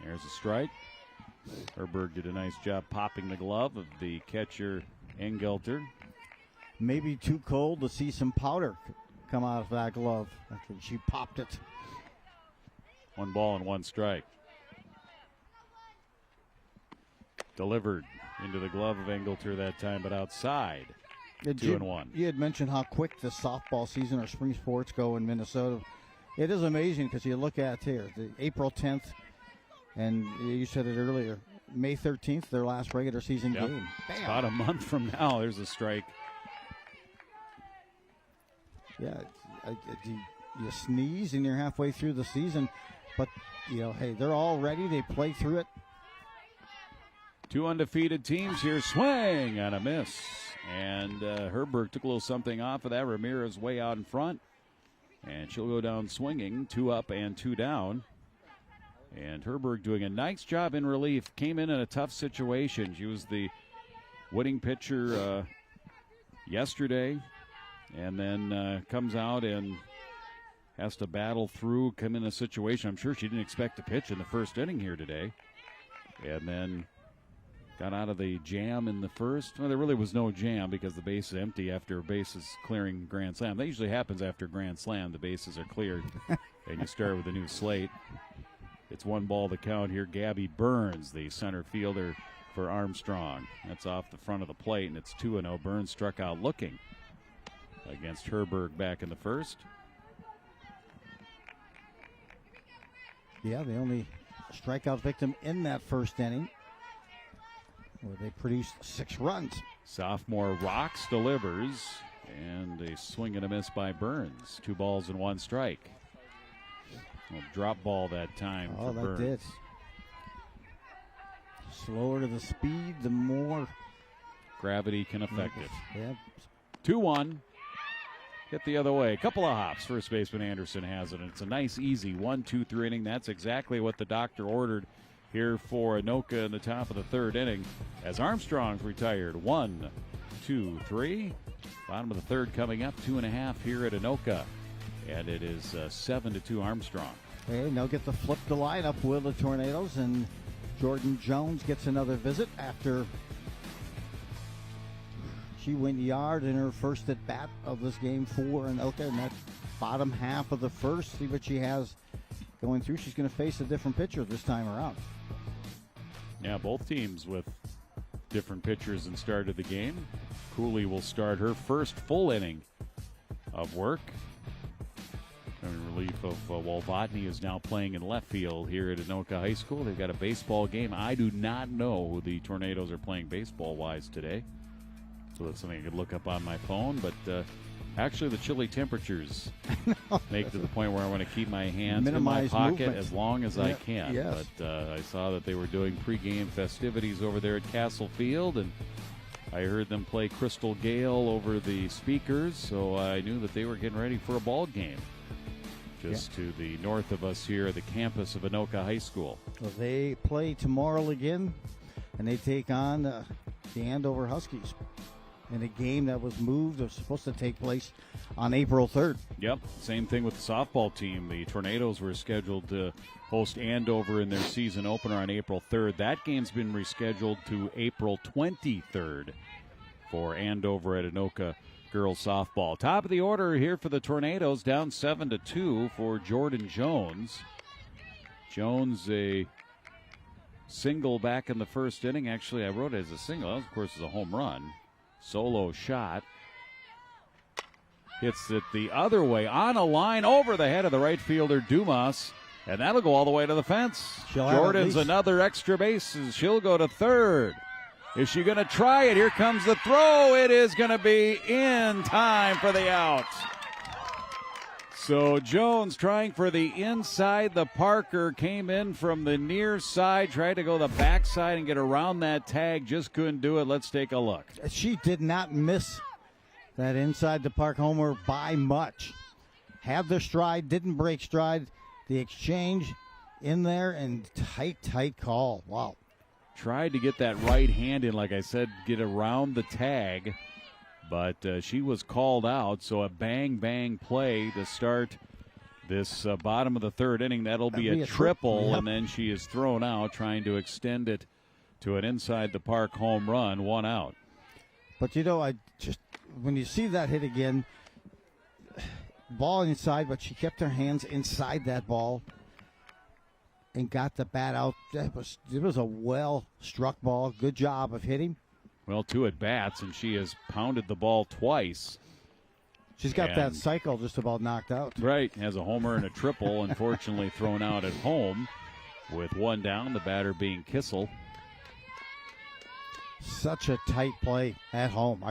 There's a strike. Herberg did a nice job popping the glove of the catcher Engelter. Maybe too cold to see some powder come out of that glove after she popped it. 1 ball and 1 strike. Delivered into the glove of Engelter that time, but outside. 2-1. You had mentioned how quick the softball season or spring sports go in Minnesota. It is amazing because you look at here, the April 10th, and you said it earlier, May 13th, their last regular season game. Bam. About a month from now, there's a strike. Yeah, you sneeze and you're halfway through the season, but, hey, they're all ready. They play through it. 2 undefeated teams here. Swing and a miss. And Herberg took a little something off of that. Ramirez way out in front. And she'll go down swinging. 2 up and 2 down. And Herberg doing a nice job in relief. Came in a tough situation. She was the winning pitcher yesterday. And then comes out and has to battle through, come in a situation. I'm sure she didn't expect to pitch in the first inning here today. And then got out of the jam in the first. Well, there really was no jam because the base is empty after a bases clearing grand slam. That usually happens after grand slam. The bases are cleared, and you start with a new slate. It's 1 ball to count here. Gabby Burns, the center fielder for Armstrong. That's off the front of the plate, and it's 2-0. Burns struck out looking against Herberg back in the first. Yeah, the only strikeout victim in that first inning, where they produced 6 runs. Sophomore Rocks delivers, and a swing and a miss by Burns. 2 balls and 1 strike. A drop ball that time for Burns. Oh, that did. Slower to the speed, the more gravity can affect it. Yeah. 2-1. Hit the other way. A couple of hops. First baseman Anderson has it. And it's a nice, easy 1-2-3 inning. That's exactly what the doctor ordered here for Anoka in the top of the third inning as Armstrong's retired. 1, 2, 3. Bottom of the third coming up. 2.5 here at Anoka. And it is 7-2 Armstrong. Hey, now get to flip the lineup with the Tornadoes, and Jordan Jones gets another visit after she went yard in her first at bat of this game for Anoka in that bottom half of the first. See what she has going through. She's going to face a different pitcher this time around. Yeah, both teams with different pitchers and started the game. Cooley will start her first full inning of work. In relief of Walbotny is now playing in left field here at Anoka High School. They've got a baseball game. I do not know who the Tornadoes are playing baseball-wise today. So that's something I could look up on my phone. But actually the chilly temperatures make to the point where I want to keep my hands in my pocket movement as long as I can. Yes. But I saw that they were doing pregame festivities over there at Castle Field, and I heard them play Crystal Gale over the speakers, so I knew that they were getting ready for a ball game. Just to the north of us here at the campus of Anoka High School. Well, they play tomorrow again, and they take on the Andover Huskies in a game that was moved. It was supposed to take place on April 3rd. Yep, same thing with the softball team. The Tornadoes were scheduled to host Andover in their season opener on April 3rd. That game's been rescheduled to April 23rd for Andover at Anoka girls softball. Top of the order here for the Tornadoes, down 7-2 for Jordan Jones. Jones, a single back in the first inning. Actually, I wrote it as a single. That, of course, is a home run. Solo shot. Hits it the other way on a line over the head of the right fielder Dumas. And that'll go all the way to the fence. Jordan's another extra base. She'll go to third. Is she going to try it? Here comes the throw. It is going to be in time for the out. So Jones trying for the inside. The Parker came in from the near side, tried to go the backside and get around that tag. Just couldn't do it. Let's take a look. She did not miss that inside the park homer by much. Had the stride, didn't break stride. The exchange in there and tight call. Wow. Tried to get that right hand in, like I said, get around the tag, but she was called out. So a bang play to start this bottom of the third inning. That'll be a triple, yep. And then she is thrown out, trying to extend it to an inside the park home run, 1 out. But when you see that hit again, ball inside, but she kept her hands inside that ball and got the bat out. It was a well-struck ball. Good job of hitting. Well, 2 at bats, and she has pounded the ball twice. She's got that cycle just about knocked out. Right, has a homer and a triple, unfortunately thrown out at home with 1 down, the batter being Kissel. Such a tight play at home.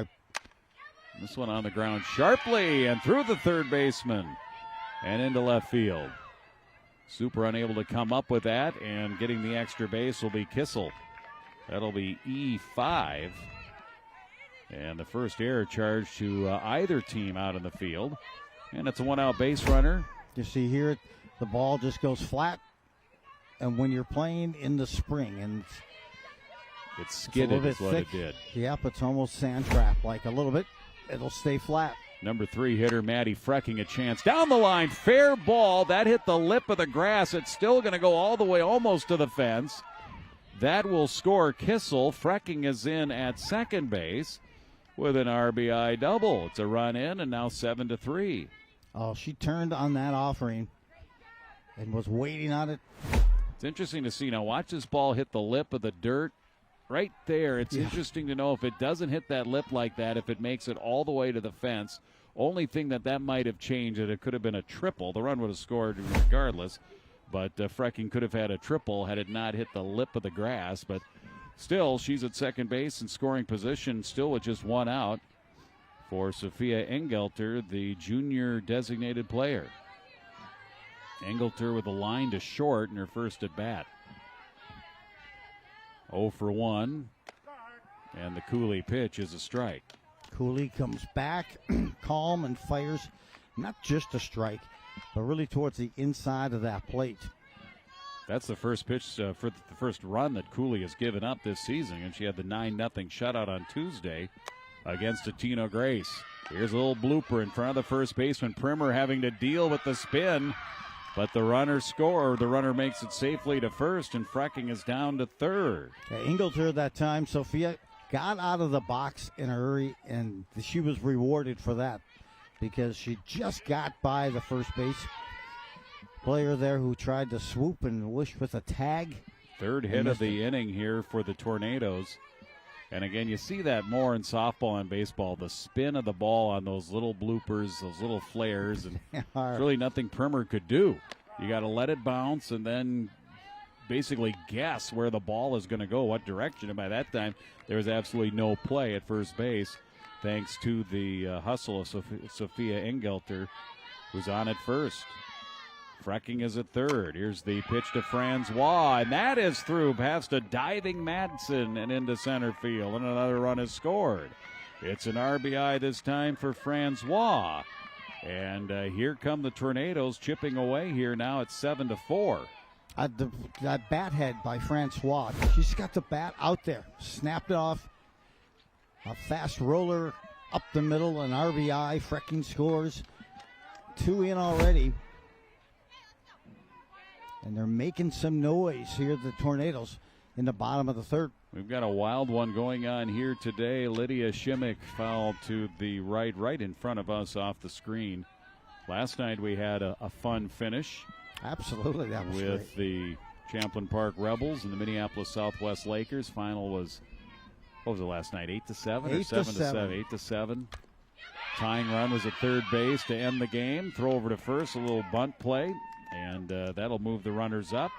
This one on the ground sharply and through the third baseman and into left field. Super unable to come up with that, and getting the extra base will be Kissel. That'll be E5. And the first error charge to either team out in the field. And it's a 1-out base runner. You see here, the ball just goes flat. And when you're playing in the spring, and it's skidded is what it did. Yep, it's almost sand trap, like a little bit. It'll stay flat. Number 3 hitter Maddie Frecking a chance. Down the line, fair ball. That hit the lip of the grass. It's still going to go all the way almost to the fence. That will score Kissel. Frecking is in at second base with an RBI double. It's a run in, and now 7-3. Oh, she turned on that offering and was waiting on it. It's interesting to see. Now watch this ball hit the lip of the dirt. Right there, it's interesting to know if it doesn't hit that lip like that, if it makes it all the way to the fence. Only thing that might have changed, that it could have been a triple. The run would have scored regardless, but Frecking could have had a triple had it not hit the lip of the grass. But still, she's at second base in scoring position, still with just 1 out for Sophia Engelter, the junior designated player. Engelter with a line to short in her first at bat. 0 for 1, and the Cooley pitch is a strike. Cooley comes back calm and fires not just a strike, but really towards the inside of that plate. That's the first pitch for the first run that Cooley has given up this season, and she had the 9-0 shutout on Tuesday against Tino Grace. Here's a little blooper in front of the first baseman. Primer having to deal with the spin. But the runner makes it safely to first, and Frecking is down to third. Engelter that time, Sophia got out of the box in a hurry, and she was rewarded for that because she just got by the first base player there who tried to swoop and wish with a tag. Third hit of the inning here for the Tornadoes. And again, you see that more in softball and baseball, the spin of the ball on those little bloopers, those little flares, and there's really nothing Primer could do. You got to let it bounce and then basically guess where the ball is going to go, what direction. And by that time, there was absolutely no play at first base, thanks to the hustle of Sophia Engelter, who's on at first. Frecking is at third. Here's the pitch to Francois, and that is through past a diving Madsen and into center field, and another run is scored. It's an RBI this time for Francois, and here come the Tornadoes chipping away here now at 7-4. That bat head by Francois, she's got the bat out there, snapped it off, a fast roller up the middle, an RBI. Frecking scores, 2 in already. And they're making some noise here, the Tornadoes, in the bottom of the third. We've got a wild one going on here today. Lydia Shimmick fouled to the right in front of us off the screen. Last night we had a fun finish. Absolutely, that was with great. The Champlain Park Rebels and the Minneapolis Southwest Lakers. Final was, what was it last night, 8-7 or 7-7? 8-7. Tying run was at third base to end the game. Throw over to first, a little bunt play. And that'll move the runners up.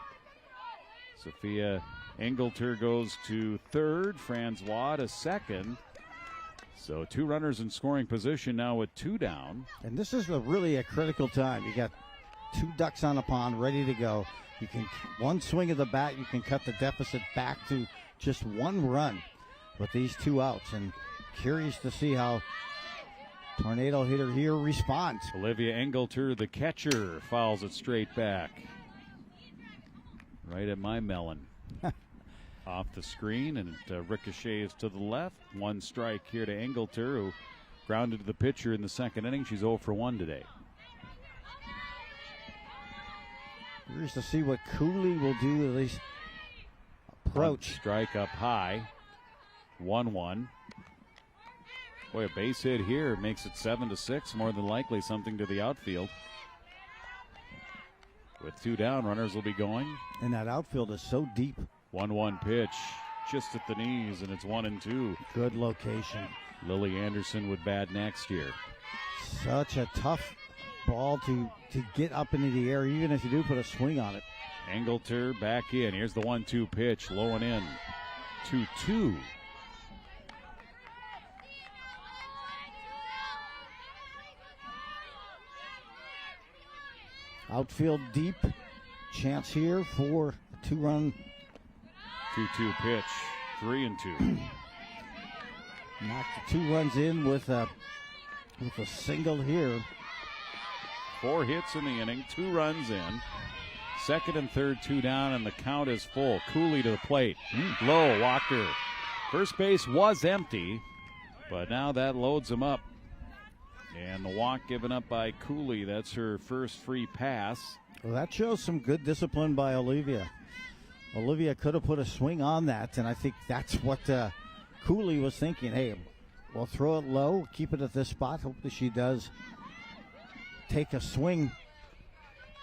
Sophia Engelter goes to third. Francois to second. So 2 runners in scoring position now with 2 down. And this is really a critical time. You got 2 ducks on the pond ready to go. You can, one swing of the bat, you can cut the deficit back to just 1 run with these 2 outs. And curious to see how tornado hitter here responds. Olivia Engelter, the catcher, fouls it straight back. Right at my melon. Off the screen, and it ricochets to the left. 1 strike here to Engelter, who grounded to the pitcher in the second inning. She's 0 for 1 today. Curious to see what Cooley will do, at least approach. 1 strike up high. 1-1. Boy, a base hit here makes it 7-6. More than likely something to the outfield. With 2 down, runners will be going. And that outfield is so deep. 1-1 pitch, just at the knees, and it's 1-2. Good location. Lily Anderson would bat next year. Such a tough ball to get up into the air, even if you do put a swing on it. Engelter back in. Here's the 1-2 pitch, low and in. 2-2. Outfield deep. Chance here for a 2-run. 2-2 pitch, 3-2. Knocked the 2 runs in with a single here. 4 hits in the inning, 2 runs in. Second and third, 2 down, and the count is full. Cooley to the plate. Low, Walker. First base was empty, but now that loads him up. And the walk given up by Cooley. That's her first free pass. Well, that shows some good discipline by Olivia. Olivia could have put a swing on that, and I think that's what Cooley was thinking. Hey, we'll throw it low, keep it at this spot. Hopefully she does take a swing.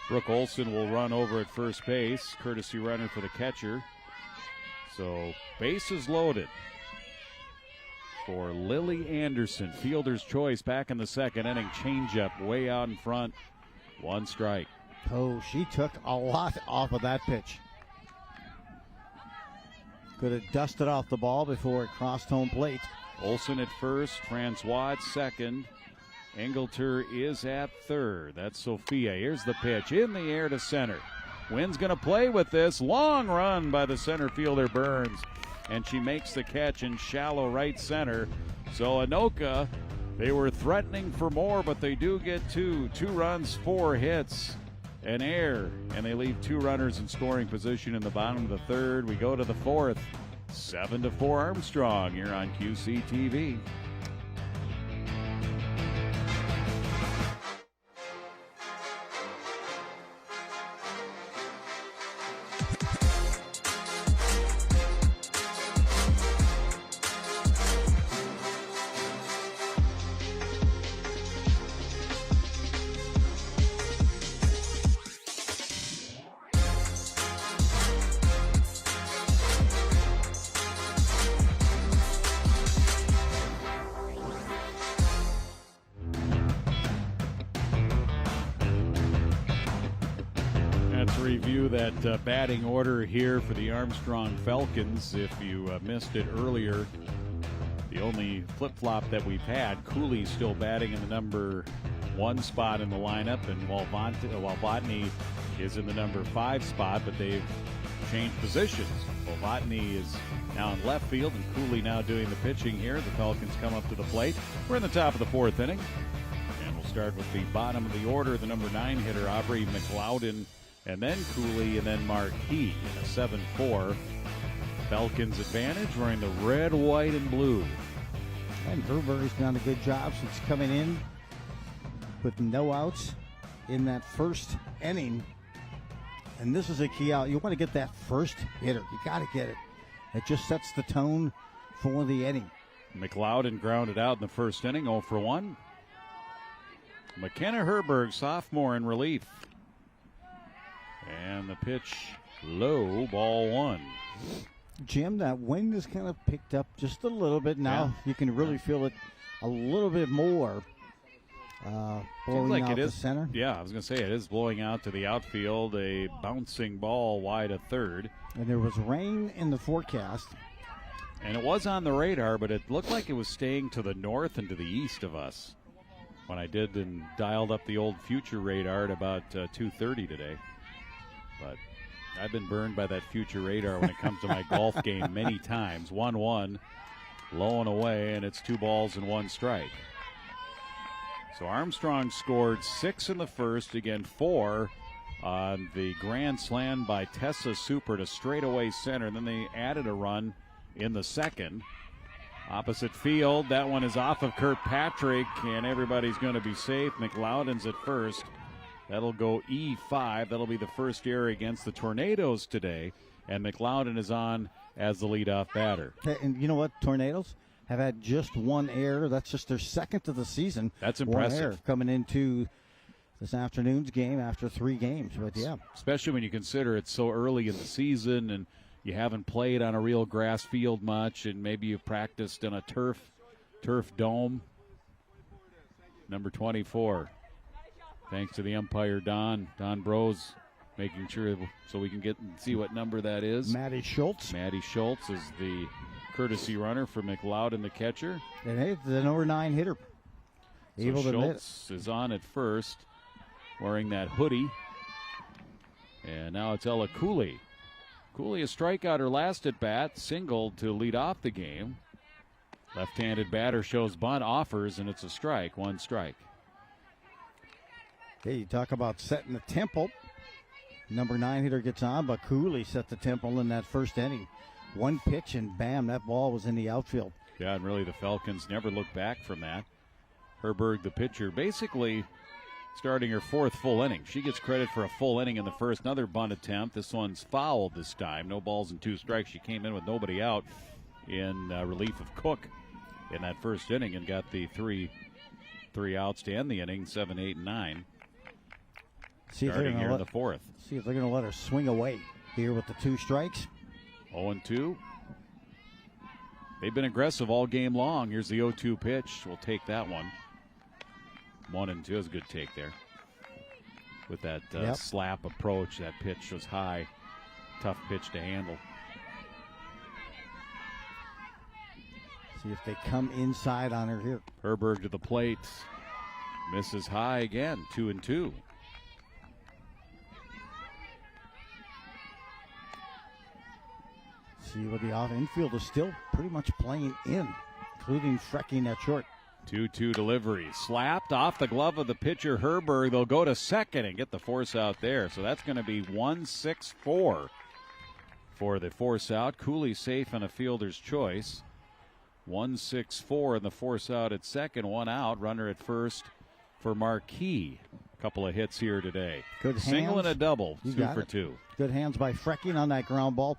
Brooke Olson will run over at first base, courtesy runner for the catcher. So bases loaded for Lily Anderson. Fielder's choice back in the second inning. Changeup way out in front. 1 strike. Oh, she took a lot off of that pitch. Could have dusted off the ball before it crossed home plate. Olson at first, Francois at second. Engelter is at third. That's Sophia. Here's the pitch in the air to center. Wynn's going to play with this. Long run by the center fielder Burns. And she makes the catch in shallow right center. So Anoka, they were threatening for more, but they do get 2. 2 runs, 4 hits, an error. And they leave 2 runners in scoring position in the bottom of the third. We go to the fourth. 7-4 Armstrong here on QCTV. Review that batting order here for the Armstrong Falcons. If you missed it earlier, the only flip-flop that we've had, Cooley still batting in the number 1 spot in the lineup, and while Botany is in the number 5 spot, but they've changed positions. Well, Botany is now in left field, and Cooley now doing the pitching here. The Falcons come up to the plate. We're in the top of the 4th inning, and we'll start with the bottom of the order, the number 9 hitter, Aubrey McLeod, and then Cooley, and then Marquis in a 7-4. Falcons advantage, wearing the red, white, and blue. And Herberger's done a good job since coming in with no outs in that first inning. And this is a key out. You want to get that first hitter. You got to get it. It just sets the tone for the inning. McLeod grounded out in the first inning, 0 for 1. McKenna Herberg, sophomore, in relief. And the pitch low, ball 1. Jim, that wind has kind of picked up just a little bit now. Yeah. You can really feel it a little bit more Blowing like out it the is, center. Yeah, I was going to say it is blowing out to the outfield. A bouncing ball wide of third. And there was rain in the forecast. And it was on the radar, but it looked like it was staying to the north and to the east of us when I did and dialed up the old future radar at about 2:30 today. But I've been burned by that future radar when it comes to my golf game many times. 1-1, low and away, and it's 2 balls and 1 strike. So Armstrong scored 6 in the first, again 4 on the grand slam by Tessa Super to straightaway center. And then they added a run in the second. Opposite field, that one is off of Kirkpatrick, and everybody's going to be safe. McLeod's at first. That'll go E5. That'll be the first error against the Tornadoes today, and McLeod is on as the leadoff batter. And you know what? Tornadoes have had just 1 error. That's just their second of the season. That's impressive. 1 error coming into this afternoon's game after 3 games. But yeah, especially when you consider it's so early in the season and you haven't played on a real grass field much, and maybe you've practiced in a turf dome. Number 24. Thanks to the umpire, Don Brose, making sure so we can get and see what number that is. Maddie Schultz. Maddie Schultz is the courtesy runner for McLeod and the catcher. And hey, the number 9 hitter. So Able to Schultz is on at first, wearing that hoodie. And now it's Ella Cooley. Cooley, a strikeout her last at bat, singled to lead off the game. Left-handed batter shows bunt, offers, and it's a strike, 1 strike. Hey, you talk about setting the tempo. Number 9 hitter gets on, but Cooley set the tempo in that first inning. 1 pitch, and bam, that ball was in the outfield. Yeah, and really the Falcons never looked back from that. Herberg, the pitcher, basically starting her 4th full inning. She gets credit for a full inning in the first. Another bunt attempt. This one's fouled this time. No balls and 2 strikes. She came in with nobody out in relief of Cook in that first inning and got the three outs to end the inning, 7, 8, and 9. Starting here in the 4th. See if they're going to let her swing away here with the 2 strikes. 0-2. They've been aggressive all game long. Here's the 0-2 pitch. We'll take that one. 1-2 is a good take there. With that slap approach, that pitch was high. Tough pitch to handle. See if they come inside on her here. Herberg to the plate. Misses high again. 2-2. See what the infield is still pretty much playing in, including Frecking at short. 2-2 delivery. Slapped off the glove of the pitcher, Herberg. They'll go to second and get the force out there. So that's going to be 1-6-4 for the force out. Cooley safe on a fielder's choice. 1-6-4 in the force out at second. 1 out. Runner at first for Marquis. Couple of hits here today. Good hands. Single and a double. You 2 for 2. Good hands by Frecking on that ground ball.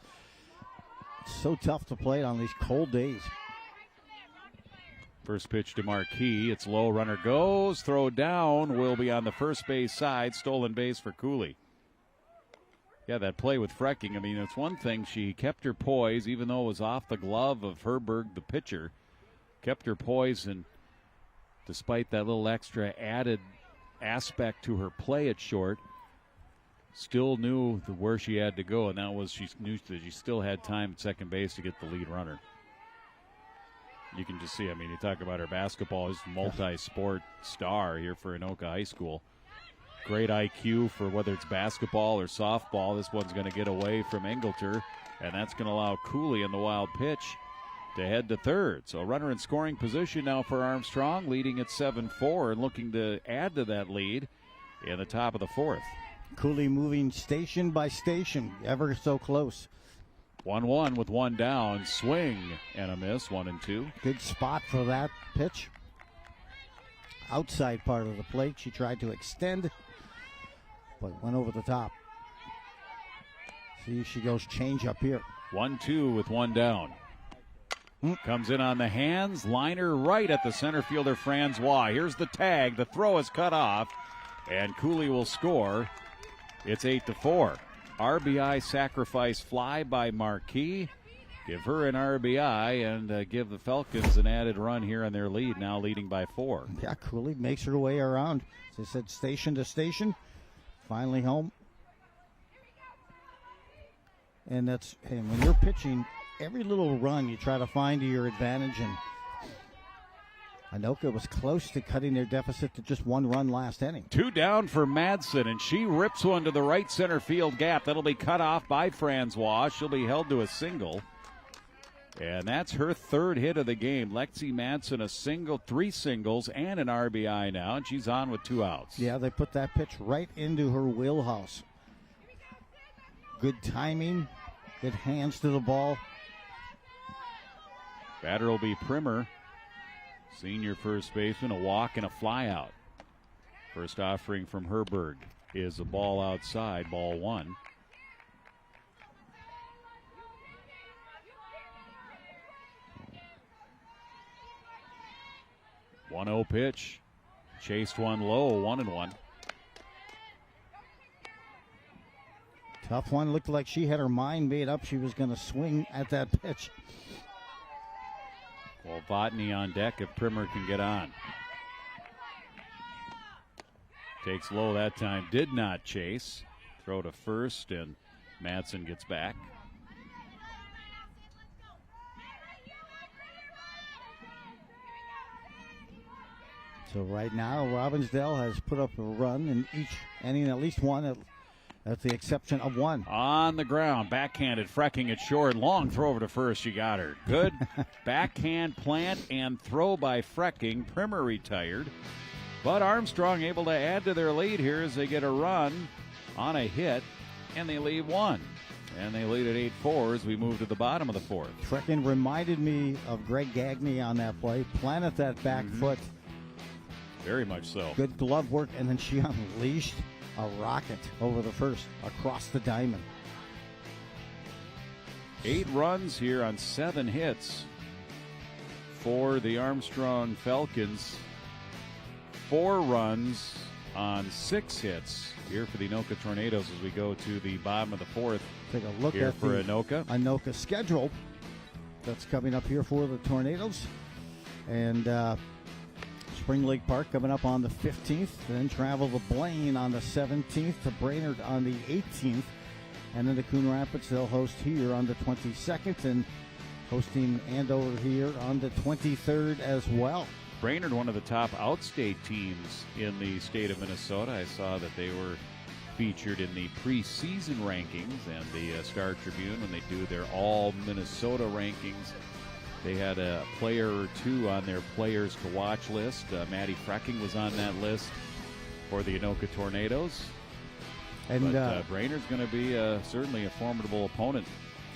It's so tough to play on these cold days. First pitch to Marquis. It's low. Runner goes. Throw down. Will be on the first base side. Stolen base for Cooley. Yeah, that play with Frecking. I mean, it's one thing. She kept her poise, even though it was off the glove of Herberg, the pitcher. Kept her poise, and despite that little extra added aspect to her play at short, still knew where she had to go, and that was she knew that she still had time at second base to get the lead runner. You can just see, I mean, you talk about her basketball, is multi-sport star here for Anoka High School. Great IQ for whether it's basketball or softball. This one's going to get away from Engleter, and that's going to allow Cooley in the wild pitch to head to third. So runner in scoring position now for Armstrong, leading at 7-4 and looking to add to that lead in the top of the 4th. Cooley moving station by station, ever so close. 1-1 with 1 down. Swing and a miss, 1-2. Good spot for that pitch. Outside part of the plate. She tried to extend, but went over the top. See, she goes change up here. 1-2 with 1 down. Comes in on the hands. Liner right at the center fielder, Francois. Here's the tag. The throw is cut off, and Cooley will score. It's 8-4. RBI sacrifice fly by Marquis. give her an RBI and give the Falcons an added run here on their lead, now leading by 4. Yeah, Cooley makes her way around. As I said, station to station. Finally home. And when you're pitching, every little run you try to find to your advantage. And Anoka was close to cutting their deficit to just 1 run last inning. 2 down for Madsen, and she rips one to the right center field gap. That'll be cut off by Francois. She'll be held to a single. And that's her 3rd hit of the game. Lexi Madsen, a single, 3 singles, and an RBI now, and she's on with 2 outs. Yeah, they put that pitch right into her wheelhouse. Good timing, good hands to the ball. Batter will be Primer, senior first baseman, a walk and a fly out. First offering from Herberg is a ball outside, ball 1. One-0 pitch. Chased one low, 1-1. Tough one. Looked like she had her mind made up. She was going to swing at that pitch. Well, Botany on deck if Primer can get on. Takes low that time. Did not chase. Throw to first, and Madsen gets back. So right now, Robbinsdale has put up a run in each inning, at least one, at the exception of one. On the ground, backhanded, Frecking it short. Long throw over to first. She got her. Good backhand plant and throw by Frecking. Primer retired. But Armstrong able to add to their lead here as they get a run on a hit, and they leave 1. And they lead at 8-4 as we move to the bottom of the 4th. Frecking reminded me of Greg Gagne on that play. Planted that back foot. Very much so. Good glove work, and then she unleashed a rocket over the first, across the diamond. 8 runs here on 7 hits for the Armstrong Falcons. 4 runs on 6 hits here for the Anoka Tornadoes as we go to the bottom of the 4th. Take a look here at for the Anoka schedule that's coming up here for the Tornadoes. And Spring Lake Park coming up on the 15th, then travel to Blaine on the 17th, to Brainerd on the 18th, and then to Coon Rapids they'll host here on the 22nd, and hosting Andover here on the 23rd as well. Brainerd, one of the top outstate teams in the state of Minnesota. I saw that they were featured in the preseason rankings and the Star Tribune when they do their all Minnesota rankings. They had a player or 2 on their players to watch list. Maddie Frecking was on that list for the Anoka Tornadoes. And Brainerd's going to be certainly a formidable opponent.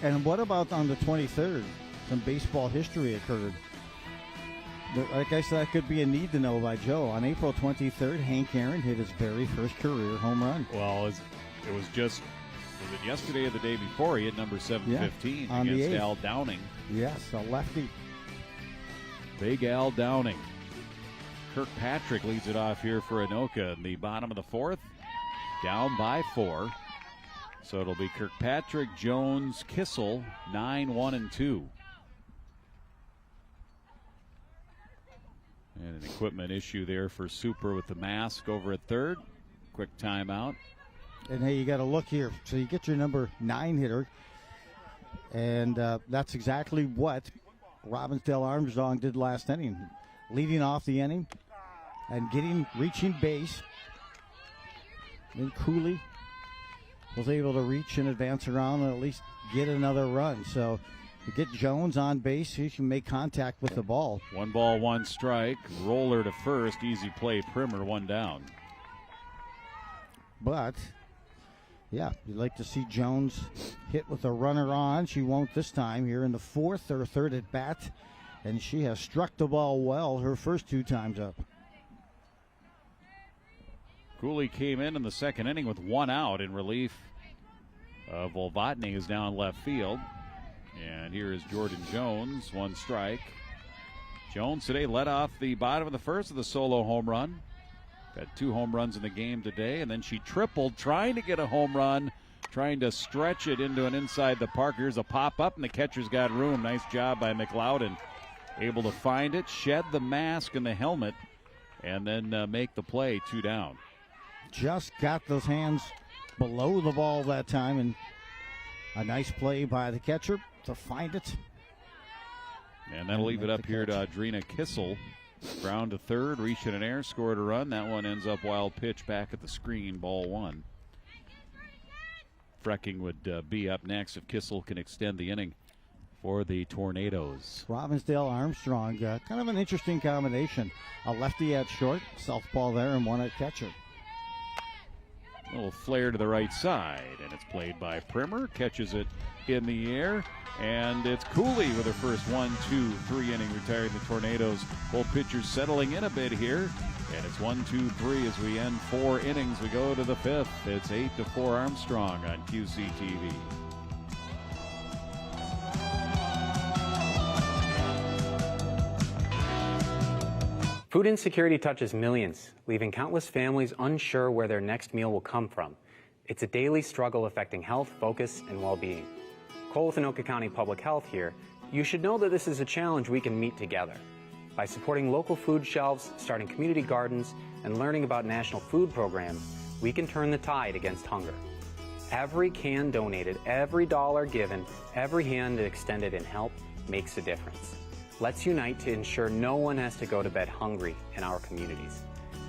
And what about on the 23rd? Some baseball history occurred. Like I said, that could be a need to know by Joe. On April 23rd, Hank Aaron hit his very first career home run. Well, it was just, was it yesterday or the day before? He hit number 715 against Al Downing. Yes, a lefty. Big Al Downing. Kirkpatrick leads it off here for Anoka in the bottom of the 4th. Down by 4. So it'll be Kirkpatrick, Jones, Kissel, 9, 1, and 2. And an equipment issue there for Super with the mask over at third. Quick timeout. And hey, you got to look here. So you get your number 9 hitter. And that's exactly what Robbinsdale Armstrong did last inning. Leading off the inning and reaching base. And Cooley was able to reach and advance around and at least get another run. So to get Jones on base, he can make contact with the ball. 1 ball, 1 strike. Roller to first. Easy play. Primer, 1 down. But, yeah, you'd like to see Jones hit with a runner on. She won't this time here in the 4th or 3rd at bat. And she has struck the ball well her first 2 times up. Cooley came in the 2nd inning with 1 out in relief of Volvatny, who's down left field. And here is Jordan Jones, 1 strike. Jones today led off the bottom of the 1st with a solo home run. Got 2 home runs in the game today, and then she tripled trying to get a home run trying to stretch it into an inside the park. Here's a pop-up, and the catcher's got room. Nice job by McLeodin. Able to find it, shed the mask and the helmet, and then make the play. 2 down. Just got those hands below the ball that time, and a nice play by the catcher to find it. And that'll leave it up here to Audrina Kissel. Ground to third, reached in an air, scored a run. That one ends up wild pitch back at the screen, ball 1. Frecking would be up next if Kissel can extend the inning for the Tornadoes. Robbinsdale Armstrong, kind of an interesting combination. A lefty at short, southpaw there, and one at catcher. A little flare to the right side, and it's played by Primer. Catches it in the air, and it's Cooley with her first 1-2-3 inning retiring the Tornadoes. Both pitchers settling in a bit here, and it's 1-2-3 as we end 4 innings. We go to the 5th. It's 8-4 Armstrong on QCTV. Food insecurity touches millions, leaving countless families unsure where their next meal will come from. It's a daily struggle affecting health, focus, and well-being. Cole with Anoka County Public Health here. You should know that this is a challenge we can meet together. By supporting local food shelves, starting community gardens, and learning about national food programs, we can turn the tide against hunger. Every can donated, every dollar given, every hand extended in help makes a difference. Let's unite to ensure no one has to go to bed hungry in our communities.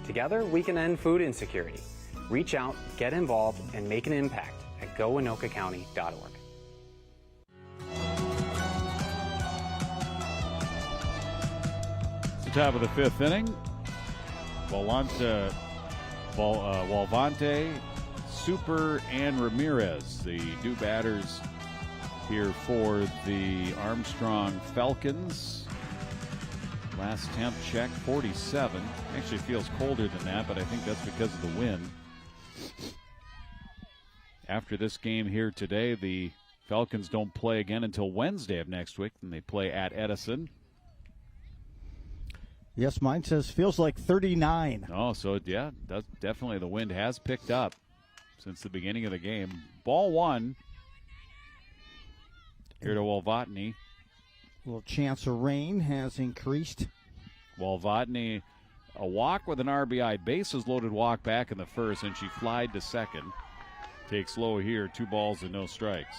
Together, we can end food insecurity. Reach out, get involved, and make an impact at goanokacounty.org. It's the top of the 5th inning. Valvante, Super, and Ramirez, the new batters here for the Armstrong Falcons. Last temp check, 47. Actually feels colder than that, but I think that's because of the wind. After this game here today, the Falcons don't play again until Wednesday of next week, and they play at Edison. Yes, mine says feels like 39. Oh, so yeah, that's definitely the wind has picked up since the beginning of the game. Ball 1 here to Walvatny. A little chance of rain has increased. Walvatny, a walk with an RBI, bases loaded walk back in the first, and she flied to second. Takes low here, 2 balls and no strikes.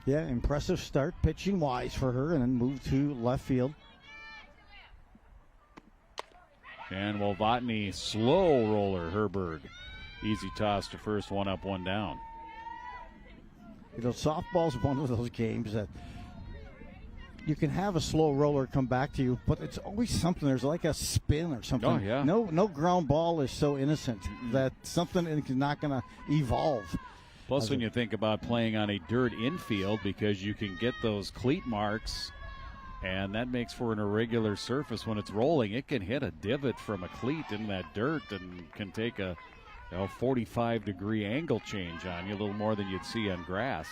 Yeah, impressive start, pitching wise for her, and then move to left field. And Walvatny, slow roller, Herberg. Easy toss to first, 1 up, 1 down. You know, softball's one of those games that you can have a slow roller come back to you, but it's always something. There's like a spin or something. Oh, yeah. No ground ball is so innocent that something is not going to evolve. Plus, when you think about playing on a dirt infield, because you can get those cleat marks, and that makes for an irregular surface when it's rolling. It can hit a divot from a cleat in that dirt and can take a 45-degree angle change on you, a little more than you'd see on grass.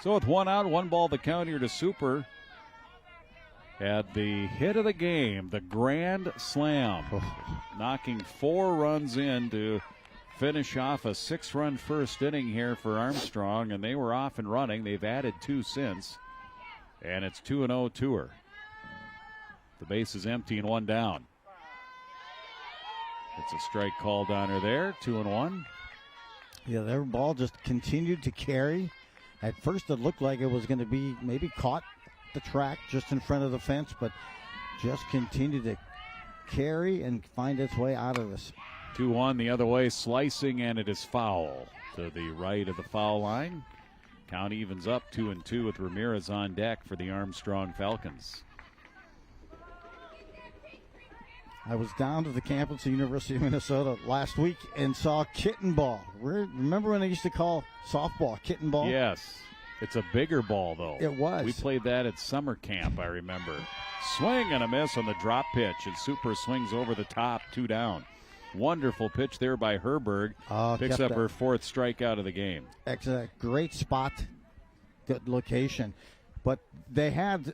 So with 1 out, 1 ball, the count here to Super. Had the hit of the game, the grand slam, knocking 4 runs in to finish off a 6-run first inning here for Armstrong, and they were off and running. They've added 2 since, and it's 2-0 to her. The base is empty and 1 down. It's a strike called on her there, 2-1. Yeah, their ball just continued to carry. At first it looked like it was going to be maybe caught the track just in front of the fence, but just continued to carry and find its way out of this. 2-1 the other way, slicing, and it is foul to the right of the foul line. Count evens up 2-2 with Ramirez on deck for the Armstrong Falcons. I was down to the campus at the University of Minnesota last week and saw kitten ball. Remember when they used to call softball kitten ball? Yes. It's a bigger ball, though. It was. We played that at summer camp, I remember. Swing and a miss on the drop pitch, and Super swings over the top, 2 down. Wonderful pitch there by Herberg. Picks up her 4th strikeout of the game. Excellent. Great spot. Good location. But they had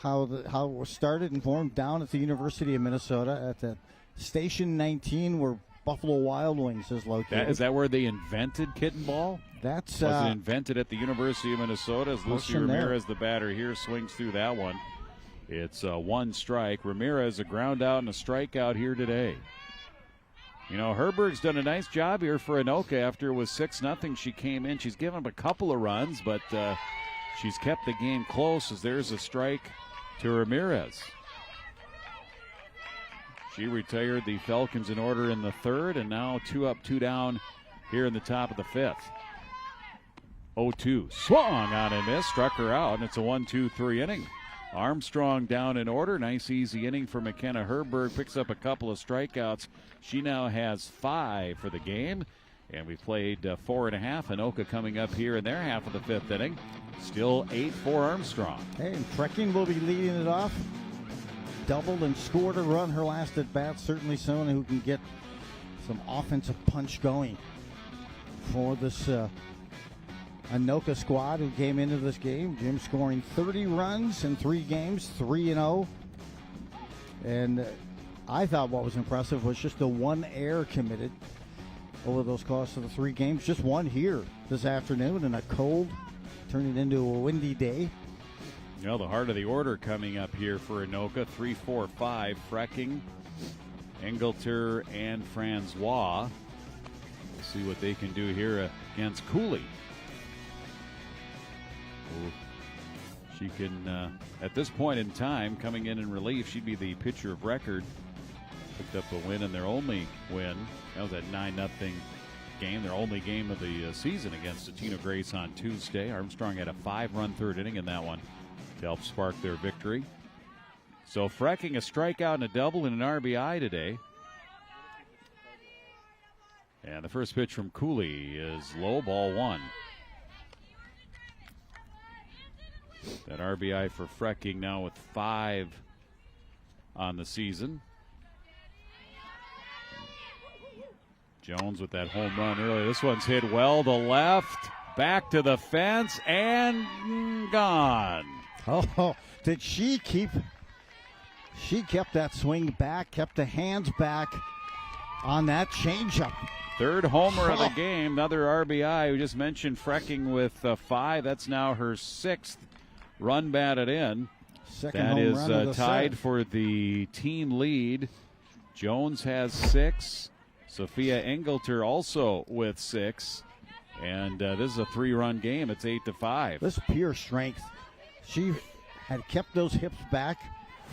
how it was started and formed down at the University of Minnesota at the Station 19 where Buffalo Wild Wings is located. Is that where they invented kitten ball? Was it invented at the University of Minnesota? As Lucy Ramirez, the batter here, swings through that one. It's one strike. Ramirez, a ground out and a strikeout here today. You know, Herberg's done a nice job here for Anoka. After it was 6-0, she came in. She's given up a couple of runs, but she's kept the game close as there's a strike to Ramirez. She retired the Falcons in order in the third, and now 2 up, 2 down here in the top of the fifth. 0-2. Swung on and missed, struck her out, and it's a 1-2-3 inning. Armstrong down in order. Nice, easy inning for McKenna Herberg. Picks up a couple of strikeouts. She now has 5 for the game. And we played 4.5. Anoka coming up here in their half of the fifth inning. Still 8 for Armstrong. Hey, and Frecking will be leading it off. Doubled and scored a run her last at bat. Certainly someone who can get some offensive punch going for this Anoka squad who came into this game. Jim scoring 30 runs in 3 games, 3-0. And I thought what was impressive was just the 1 error committed over those course of the 3 games. Just one here this afternoon in a cold, turning into a windy day. You know, the heart of the order coming up here for Anoka. 3, 4, 5. Frecking, Engelter, and Francois. We'll see what they can do here against Cooley. She can, at this point in time, coming in relief, she'd be the pitcher of record. Picked up a win in their only win. That was that 9-0 game, their only game of the season against Atina Grace on Tuesday. Armstrong had a 5-run third inning in that one to help spark their victory. So Frecking, a strikeout and a double and an RBI today. And the first pitch from Cooley is low, ball 1. That RBI for Frecking now with 5 on the season. Jones with that home run earlier. This one's hit well to left, back to the fence, and gone. Oh, did she keep? She kept that swing back, kept the hands back on that changeup. Third homer of the game, another RBI. We just mentioned Frecking with 5. That's now her 6th run batted in. Second that home is run of the tied set. for the team lead. Jones has 6. Sophia Engelter also with 6. And this is a 3-run game. It's 8-5. This is pure strength. She had kept those hips back.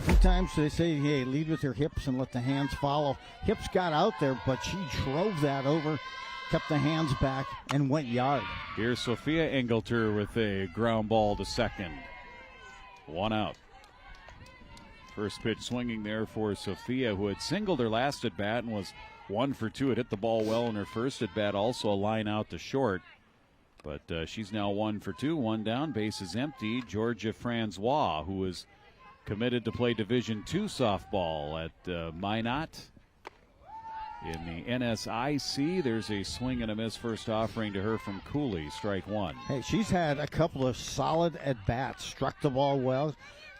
Sometimes they say, hey, lead with your hips and let the hands follow. Hips got out there, but she drove that over, kept the hands back, and went yard. Here's Sophia Engelter with a ground ball to second. 1 out. First pitch swinging there for Sophia, who had singled her last at bat and was 1 for 2. It hit the ball well in her first at bat, also a line out to short. But she's now 1 for 2, 1 down, base is empty. Georgia Francois, who is committed to play Division II softball at Minot. In the NSIC, there's a swing and a miss first offering to her from Cooley, strike 1. Hey, she's had a couple of solid at-bats, struck the ball well,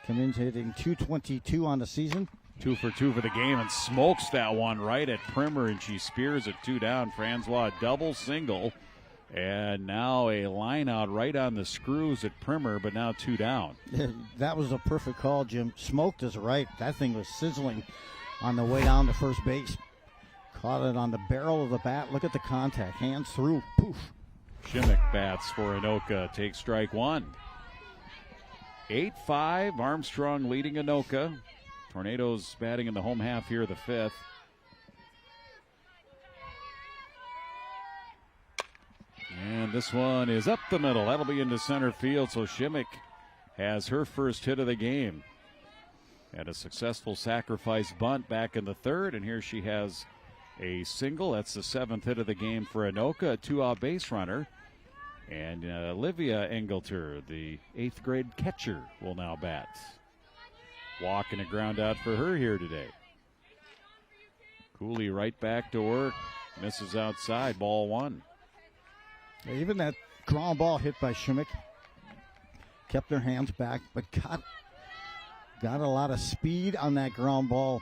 come in hitting .222 on the season. 2 for 2 for the game and smokes that one right at Primer, and she spears it 2 down. Francois double single, and now a line out right on the screws at Primer, but now 2 down. That was a perfect call, Jim. Smoked is right. That thing was sizzling on the way down to first base. Caught it on the barrel of the bat. Look at the contact. Hands through. Poof. Shimmick bats for Anoka. Takes strike 1. 8-5. Armstrong leading Anoka. Tornadoes batting in the home half here of the 5th. And this one is up the middle. That'll be into center field, so Shimmick has her first hit of the game. Had a successful sacrifice bunt back in the 3rd, and here she has a single. That's the 7th hit of the game for Anoka, a 2-out base runner. And Olivia Engelter, the 8th grade catcher, will now bat. Walk and a ground out for her here today. Cooley right back to work. Misses outside, ball 1. Even that ground ball hit by Shimmick kept their hands back, but got a lot of speed on that ground ball.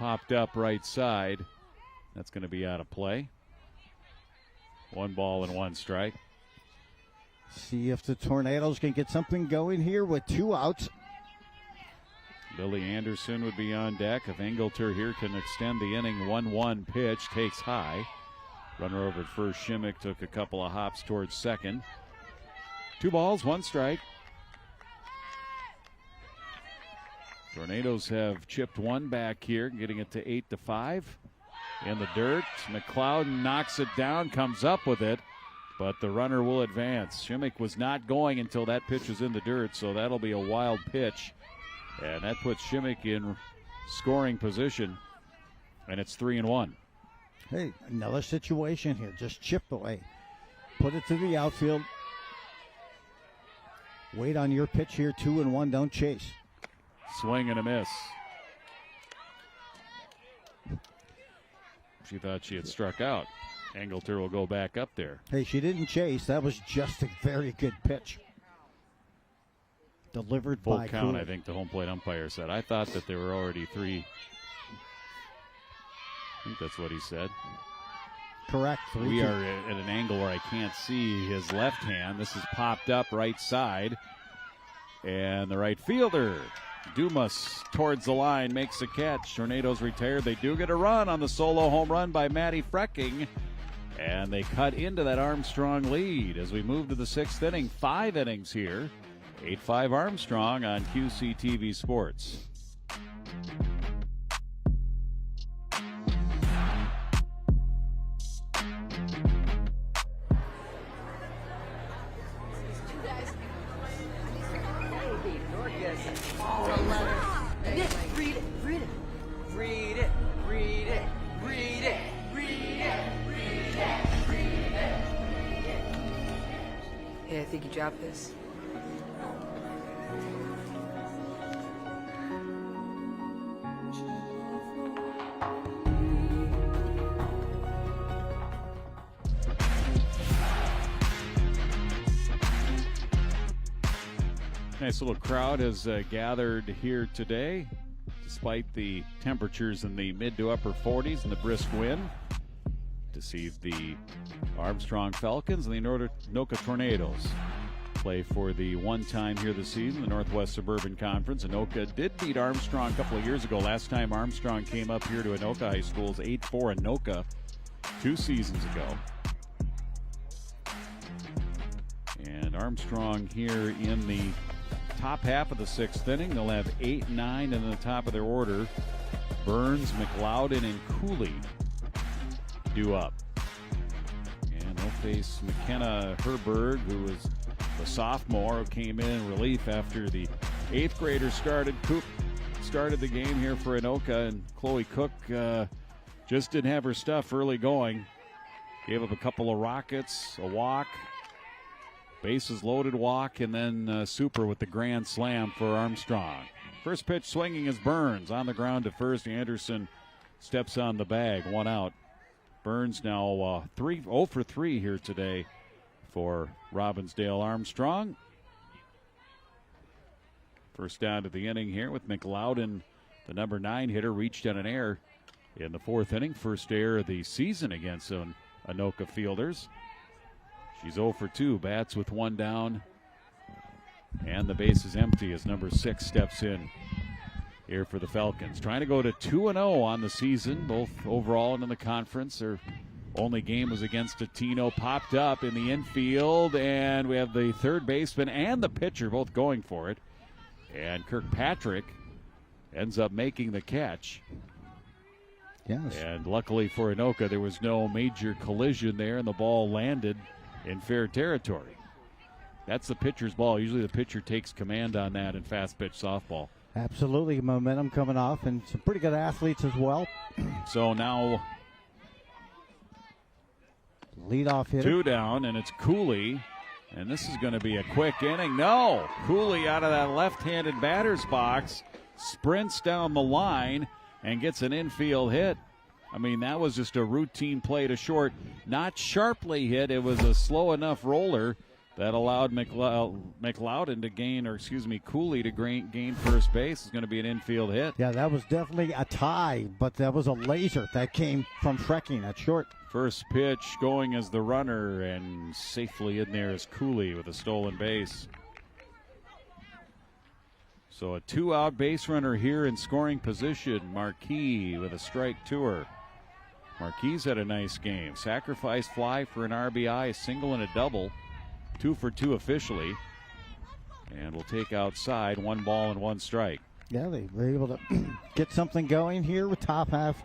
popped up right side. That's going to be out of play. 1 ball and 1 strike. See if the Tornadoes can get something going here with 2 outs. Billy Anderson would be on deck. If Engelter here can extend the inning, 1-1 pitch, takes high. Runner over at first, Shimmick took a couple of hops towards second. 2 balls, 1 strike. Tornadoes have chipped 1 back here, getting it to 8-5. In the dirt, McLeod knocks it down, comes up with it, but the runner will advance. Shimmick was not going until that pitch was in the dirt, so that'll be a wild pitch. And that puts Shimmick in scoring position, and it's 3-1. Hey, another situation here. Just chip away. Put it to the outfield. Wait on your pitch here, 2-1. Don't chase. Swing and a miss. She thought she had struck out. Engelter will go back up there. Hey, she didn't chase. That was just a very good pitch. Delivered full by count, Cooley. I think the home plate umpire said. I thought that there were already 3. I think that's what he said. Correct. We are at an angle where I can't see his left hand. This is popped up right side. And the right fielder, Dumas, towards the line, makes a catch. Tornadoes retired. They do get a run on the solo home run by Maddie Frecking. And they cut into that Armstrong lead as we move to the 6th inning. 5 innings here. 8-5 Armstrong on QCTV Sports. Yeah, I think you dropped this. Nice little crowd has gathered here today, despite the temperatures in the mid to upper 40s and the brisk wind, to see the Armstrong Falcons and the Anoka Tornadoes play for the 1 time here this season, the Northwest Suburban Conference. Anoka did beat Armstrong a couple of years ago. Last time Armstrong came up here to Anoka High School's 8-4 Anoka 2 seasons ago. And Armstrong here in the top half of the 6th inning. They'll have 8, 9 in the top of their order. Burns, McLeod, and Cooley due up. And they'll face McKenna Herberg, who was the sophomore who came in relief after the 8th grader started. Coop started the game here for Anoka, and Chloe Cook just didn't have her stuff early going. Gave up a couple of rockets, a walk, bases loaded walk, and then super with the grand slam for Armstrong. First pitch swinging is Burns on the ground to first. Anderson steps on the bag, 1 out. Burns now 0 for 3 here today for Robbinsdale Armstrong. First down to the inning here with McLeod, the number 9 hitter, reached on an error in the 4th inning. First error of the season against Anoka fielders. She's 0 for 2, bats with 1 down, and the base is empty as number 6 steps in here for the Falcons. Trying to go to 2-0 on the season, both overall and in the conference. Their only game was against Totino. Popped up in the infield, and we have the third baseman and the pitcher both going for it. And Kirkpatrick ends up making the catch. Yes. And luckily for Anoka, there was no major collision there, and the ball landed in fair territory. That's the pitcher's ball. Usually the pitcher takes command on that in fast pitch softball. Absolutely, momentum coming off, and some pretty good athletes as well. So now leadoff hitter. 2 down, and it's Cooley. And this is going to be a quick inning. No! Cooley out of that left-handed batter's box, sprints down the line, and gets an infield hit. I mean, that was just a routine play to short. Not sharply hit. It was a slow enough roller That allowed McLeod to gain, Cooley to gain first base. Is going to be an infield hit. Yeah, that was definitely a tie, but that was a laser that came from Frecking at short. First pitch going as the runner, and safely in there is Cooley with a stolen base. So a 2-out base runner here in scoring position. Marquis with a strike to her. Marquis had a nice game. Sacrifice fly for an RBI, a single and a double. 2 for 2 officially. And we'll take outside, 1 ball and 1 strike. Yeah, they were able to get something going here with top half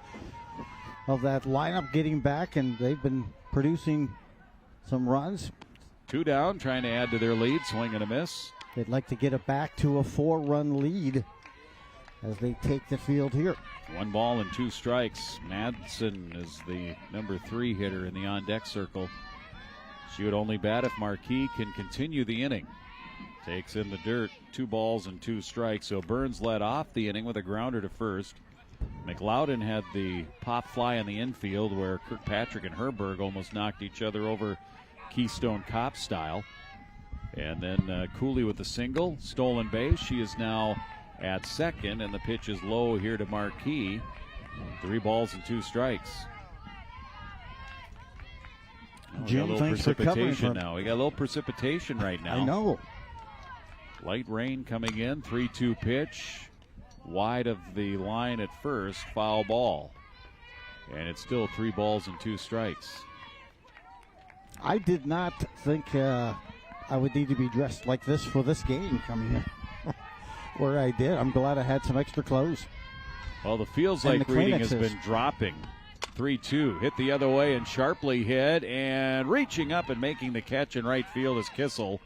of that lineup getting back, and they've been producing some runs. 2 down, trying to add to their lead, swing and a miss. They'd like to get it back to a 4-run lead as they take the field here. 1 ball and 2 strikes. Madsen is the number 3 hitter in the on-deck circle. She would only bat if Marquis can continue the inning. Takes in the dirt, 2 balls and 2 strikes. So Burns led off the inning with a grounder to first. McLeod had the pop fly in the infield where Kirkpatrick and Herberg almost knocked each other over Keystone Cop style. And then Cooley with the single, stolen base. She is now at second, and the pitch is low here to Marquis. 3 balls and 2 strikes. Jim, thanks for covering for now. We got a little precipitation right now. I know. Light rain coming in. 3-2 pitch. Wide of the line at first. Foul ball. And it's still 3 balls and 2 strikes. I did not think I would need to be dressed like this for this game coming in. Where I did. I'm glad I had some extra clothes. Well, the feels like reading has been dropping. 3-2, hit the other way and sharply hit, and reaching up and making the catch in right field is Kissel.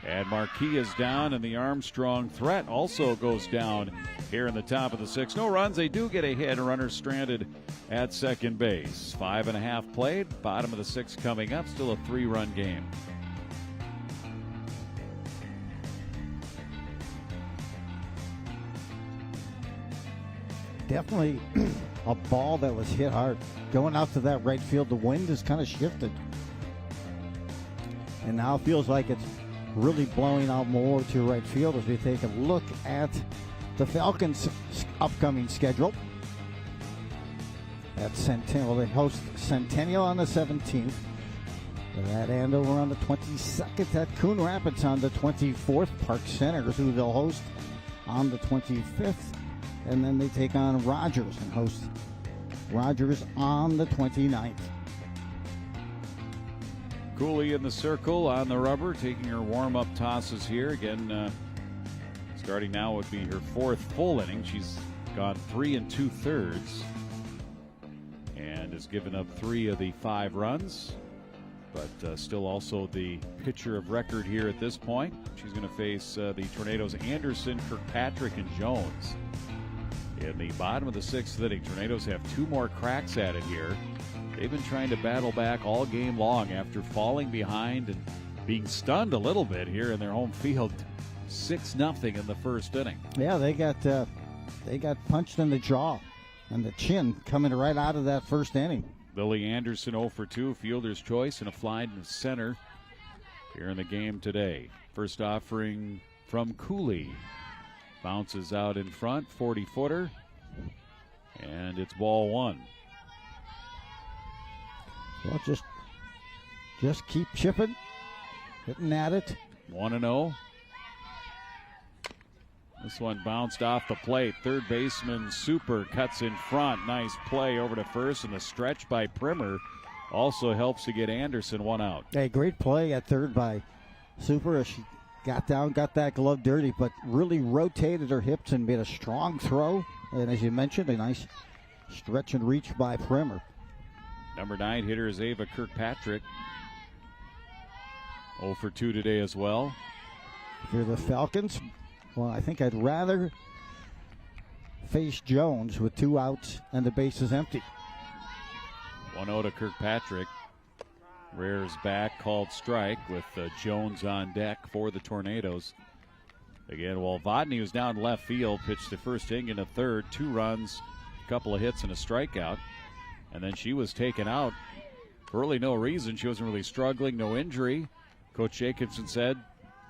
And Marquis is down, and the Armstrong threat also goes down here in the top of the 6th. No runs, they do get a hit, a runner stranded at second base. 5.5 played, bottom of the 6th coming up, still a 3-run game. Definitely a ball that was hit hard. Going out to that right field, the wind has kind of shifted. And now it feels like it's really blowing out more to right field as we take a look at the Falcons' upcoming schedule. At Centennial, they host Centennial on the 17th. At Andover on the 22nd. At Coon Rapids on the 24th. Park Centers, who they'll host on the 25th. And then they take on Rogers and host Rogers on the 29th. Cooley in the circle on the rubber, taking her warm-up tosses here. Again, starting now would be her 4th full inning. She's gone 3 2/3 and has given up 3 of the 5 runs, but still also the pitcher of record here at this point. She's going to face the Tornadoes' Anderson, Kirkpatrick, and Jones. In the bottom of the 6th inning, Tornadoes have 2 more cracks at it here. They've been trying to battle back all game long after falling behind and being stunned a little bit here in their home field. 6-0 in the 1st inning. Yeah, they got punched in the jaw and the chin coming right out of that 1st inning. Lily Anderson 0 for 2, fielder's choice, and a fly in the center here in the game today. First offering from Cooley. Bounces out in front, 40-footer, and it's ball 1. Well, just keep chipping, hitting at it. 1-0. This one bounced off the plate. Third baseman Super cuts in front. Nice play over to first, and the stretch by Primer also helps to get Anderson 1 out. Hey, great play at third by Super. She got down, got that glove dirty, but really rotated her hips and made a strong throw. And as you mentioned, a nice stretch and reach by Primer. Number 9 hitter is Ava Kirkpatrick. 0 for 2 today as well. If you're the Falcons, well, I think I'd rather face Jones with 2 outs and the base is empty. 1-0 to Kirkpatrick. Rears back, called strike with Jones on deck for the Tornadoes. Again, while Vodney was down left field, pitched the first inning and a third, 2 runs, a couple of hits and a strikeout. And then she was taken out for really no reason. She wasn't really struggling, no injury. Coach Jacobson said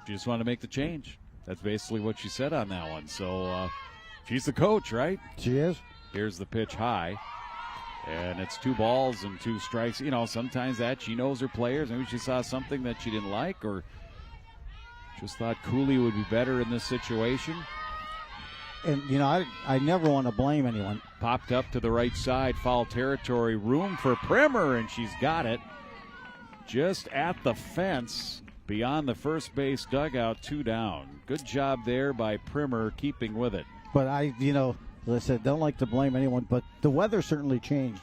she just wanted to make the change. That's basically what she said on that one. So she's the coach, right? She is. Here's the pitch high. And it's 2 balls and 2 strikes. You know, sometimes that she knows her players. Maybe she saw something that she didn't like or just thought Cooley would be better in this situation. And, you know, I never want to blame anyone. Popped up to the right side, foul territory, room for Primer, and she's got it. Just at the fence, beyond the first base dugout, 2 down. Good job there by Primer keeping with it. But as I said, don't like to blame anyone, but the weather certainly changed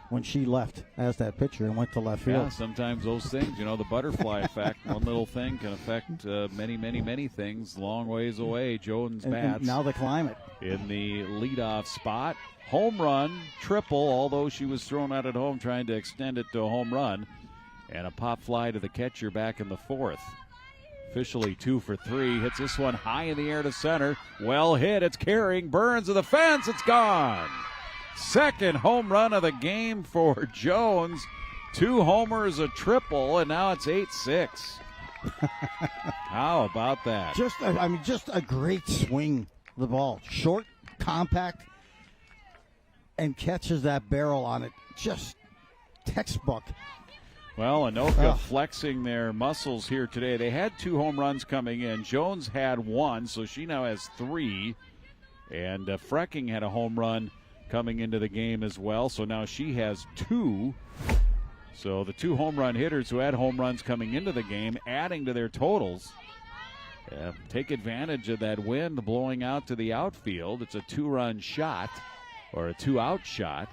when she left as that pitcher and went to left field. Yeah, sometimes those things, the butterfly effect, one little thing can affect many, many, many things long ways away. Jones bats. And now the climate. In the leadoff spot. Home run, triple, although she was thrown out at home trying to extend it to a home run. And a pop fly to the catcher back in the 4th. Officially 2 for 3. Hits this one high in the air to center. Well hit. It's carrying. Burns to the fence. It's gone. Second home run of the game for Jones. 2 homers, a triple, and now it's 8-6. How about that? Just a great swing of the ball. Short, compact, and catches that barrel on it. Just textbook. Well, Anoka flexing their muscles here today. They had 2 home runs coming in. Jones had 1, so she now has 3. And Frecking had a home run coming into the game as well, so now she has 2. So the 2 home run hitters who had home runs coming into the game, adding to their totals, take advantage of that wind blowing out to the outfield. It's a 2-run shot, or a 2-out shot.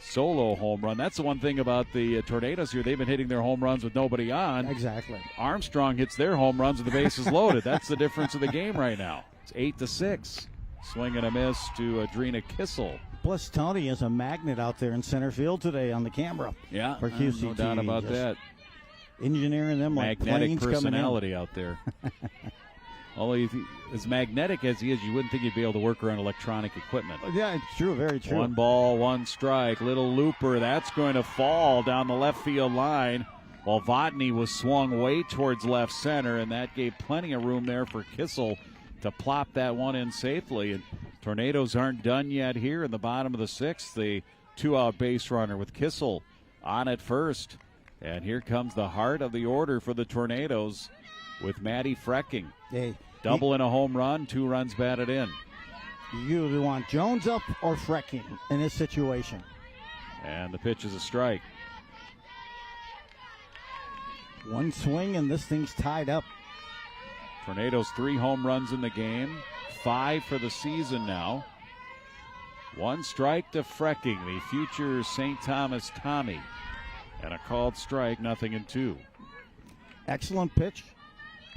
Solo home run. That's the one thing about the Tornadoes here. They've been hitting their home runs with nobody on. Exactly. Armstrong hits their home runs with the bases loaded. That's the difference of the game right now. It's 8-6. Swing and a miss to Adrina Kissel. Plus, Tony is a magnet out there in center field today on the camera. Yeah, for QCTV. No doubt about that. Engineering them like magnetic planes personality out there. Although as magnetic as he is, you wouldn't think he'd be able to work around electronic equipment. Yeah, it's true, very true. 1 ball, 1 strike. Little looper, that's going to fall down the left field line. While Vodney was swung way towards left center, and that gave plenty of room there for Kissel to plop that one in safely. And Tornadoes aren't done yet here in the bottom of the 6th. The 2-out base runner with Kissel on at first. And here comes the heart of the order for the Tornadoes with Maddie Frecking. Hey, double and a home run, 2 runs batted in. You either want Jones up or Frecking in this situation. And the pitch is a strike. 1 swing and this thing's tied up. Tornadoes 3 home runs in the game, 5 for the season now. 1 strike to Frecking, the future St. Thomas Tommy. And a called strike, 0-2. Excellent pitch.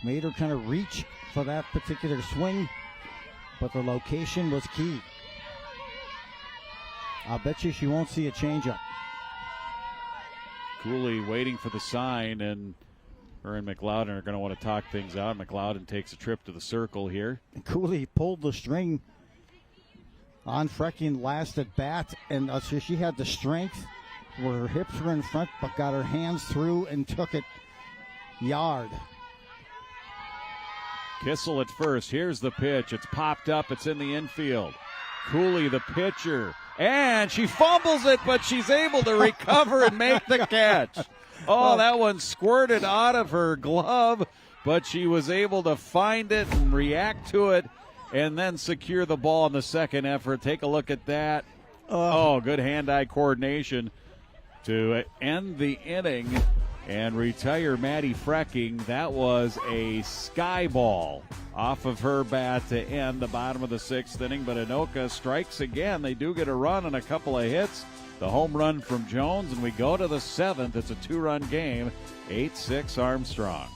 Made her kind of reach for that particular swing, but the location was key. I'll bet you she won't see a changeup. Cooley waiting for the sign, and her and McLeod are going to want to talk things out. McLeod takes a trip to the circle here. Cooley pulled the string on Frecking last at bat, and so she had the strength where her hips were in front, but got her hands through and took it yard. Kissel at first. Here's the pitch. It's popped up. It's in the infield. Cooley, the pitcher. And she fumbles it, but she's able to recover and make the catch. Oh, that one squirted out of her glove, but she was able to find it and react to it and then secure the ball in the second effort. Take a look at that. Oh, good hand-eye coordination to end the inning and retire Maddie Frecking. That was a sky ball off of her bat to end the bottom of the 6th inning, but Anoka strikes again. They do get a run and a couple of hits. The home run from Jones, and we go to the 7th. It's a 2-run game, 8-6 Armstrong.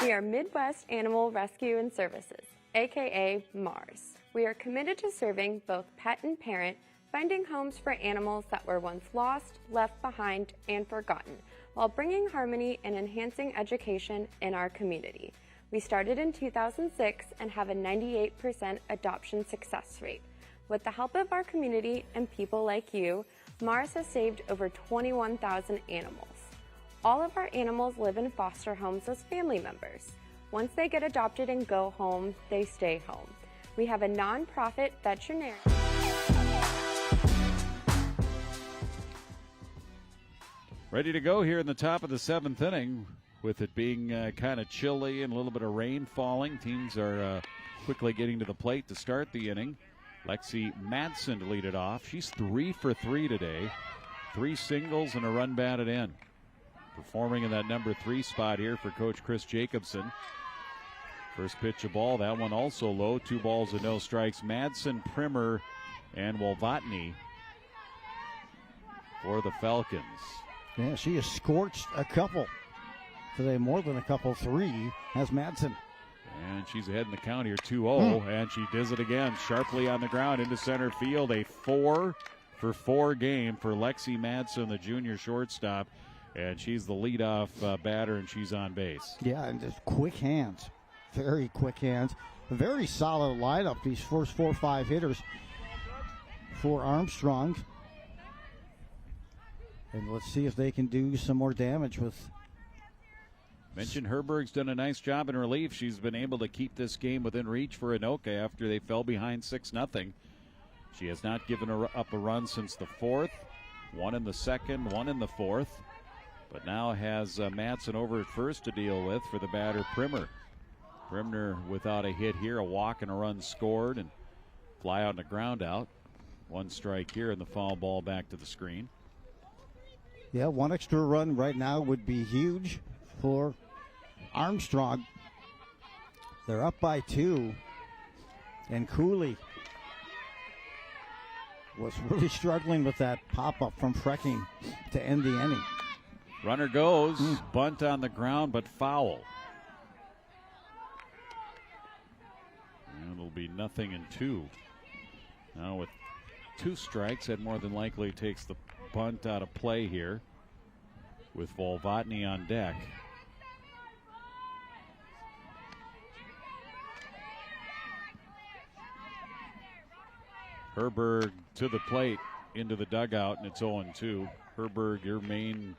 We are Midwest Animal Rescue and Services, aka MARS. We are committed to serving both pet and parent, finding homes for animals that were once lost, left behind, and forgotten, while bringing harmony and enhancing education in our community. We started in 2006 and have a 98% adoption success rate. With the help of our community and people like you, Mars has saved over 21,000 animals. All of our animals live in foster homes as family members. Once they get adopted and go home, they stay home. We have a nonprofit veterinarian. Ready to go here in the top of the 7th inning. With it being kind of chilly and a little bit of rain falling, teams are quickly getting to the plate to start the inning. Lexi Madsen to lead it off. She's 3 for 3 today. 3 singles and a run batted in. Performing in that number 3 spot here for Coach Chris Jacobson. First pitch of ball, that one also low. 2 balls and no strikes. Madsen, Primer, and Wolvatny for the Falcons. Yeah, she has scorched a couple today, more than a couple. 3 has Madsen. And she's ahead in the count here, 2-0, and she does it again, sharply on the ground into center field. A 4 for 4 game for Lexi Madsen, the junior shortstop, and she's the leadoff batter, and she's on base. Yeah, and just quick hands, very quick hands. A very solid lineup, these first 4 or 5 hitters for Armstrong. And let's see if they can do some more damage with... Mentioned Herberg's done a nice job in relief. She's been able to keep this game within reach for Anoka after they fell behind 6-0. She has not given up a run since the 4th. 1 in the 2nd, 1 in the 4th. But now has Madsen over at first to deal with for the batter Primer. Primer without a hit here, a walk and a run scored, and fly out and a ground out. 1 strike here, and the foul ball back to the screen. Yeah, 1 extra run right now would be huge for Armstrong. They're up by 2, and Cooley was really struggling with that pop-up from Frecking to end the inning. Runner goes, bunt on the ground, but foul. And it'll be 0-2. Now with 2 strikes, that more than likely takes the bunt out of play here with Wolvatny on deck. Herberg to the plate, into the dugout, and it's 0-2. Herberg, your main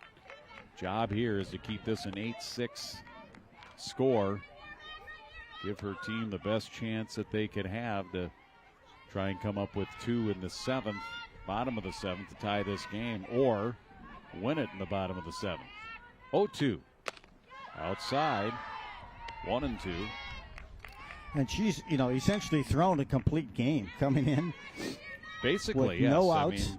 job here is to keep this an 8-6 score. Give her team the best chance that they could have to try and come up with 2 in the 7th, bottom of the 7th, to tie this game, or win it in the bottom of the 7th. 0-2. Outside, 1-2. And she's, essentially thrown a complete game coming in. Basically, with yes. no outs. I mean,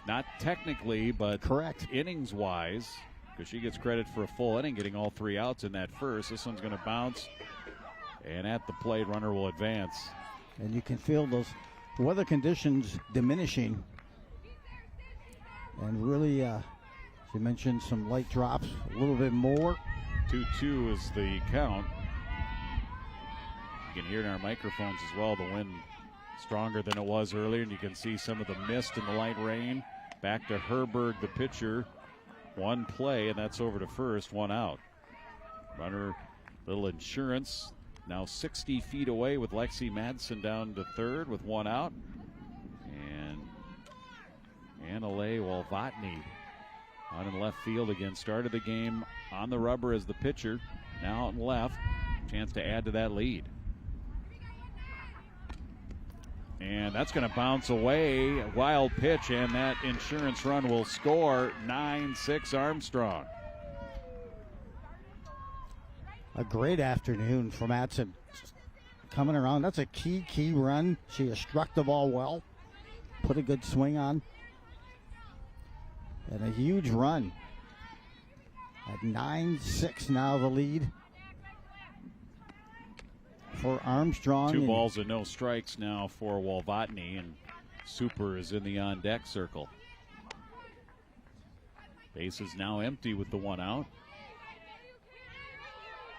not technically, but correct. Innings-wise, because she gets credit for a full inning, getting all 3 outs in that first. This one's going to bounce, and at the plate, runner will advance. And you can feel those weather conditions diminishing. And really, she mentioned some light drops, a little bit more. 2-2 is the count. You can hear it in our microphones as well. The wind stronger than it was earlier, and you can see some of the mist and the light rain. Back to Herberg, the pitcher. 1 play, and that's over to first, 1 out. Runner, little insurance. Now 60 feet away with Lexi Madsen down to third with 1 out. And Annalee Wolvatny out in left field again. Started the game on the rubber as the pitcher. Now out in left. Chance to add to that lead. And that's going to bounce away. A wild pitch, and that insurance run will score. 9-6 Armstrong. A great afternoon for Madsen. Coming around, that's a key run. She has struck the ball well, put a good swing on, and a huge run. At 9-6 now the lead for Armstrong. 2 balls and no strikes now for Wolvatny, and Super is in the on-deck circle. Base is now empty with the 1 out.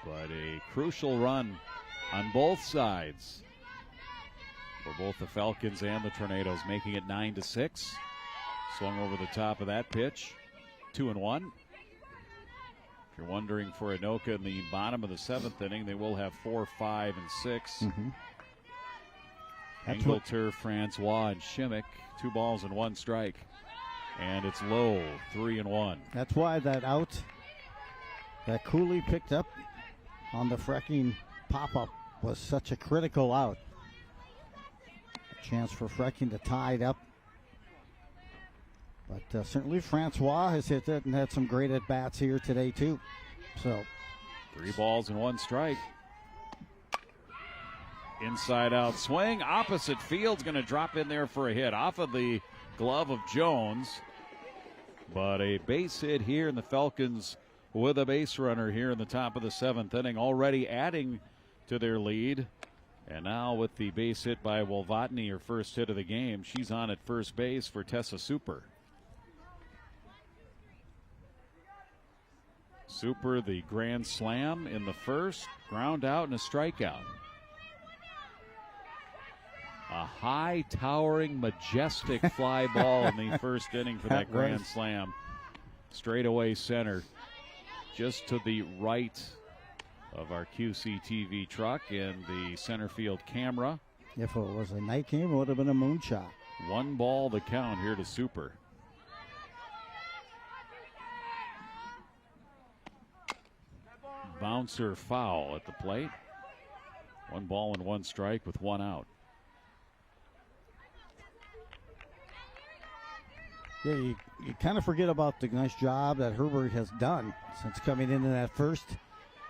But a crucial run on both sides for both the Falcons and the Tornadoes, making it 9-6. Swung over the top of that pitch. 2-1. If you're wondering for Anoka in the bottom of the 7th inning, they will have 4, 5, and 6. Mm-hmm. Engelter, Francois, and Shimmick. 2 balls and 1 strike. And it's low, 3-1. That's why that out that Cooley picked up on the Frecking pop-up was such a critical out. A chance for Frecking to tie it up. But certainly Francois has hit it and had some great at-bats here today, too. So 3 balls and 1 strike. Inside out swing. Opposite field's going to drop in there for a hit off of the glove of Jones. But a base hit here, and the Falcons with a base runner here in the top of the 7th inning, already adding to their lead. And now with the base hit by Wolvatny, her first hit of the game, she's on at first base for Tessa Super. Super, the grand slam in the first, ground out and a strikeout. A high, towering, majestic fly ball in the first inning for that grand slam. Straightaway center, just to the right of our QCTV truck and the center field camera. if it was a night game, it would have been a moonshot. 1 ball the count here to Super. Bouncer foul at the plate. 1 ball and 1 strike with 1 out. Yeah, you kind of forget about the nice job that Herbert has done since coming into that first.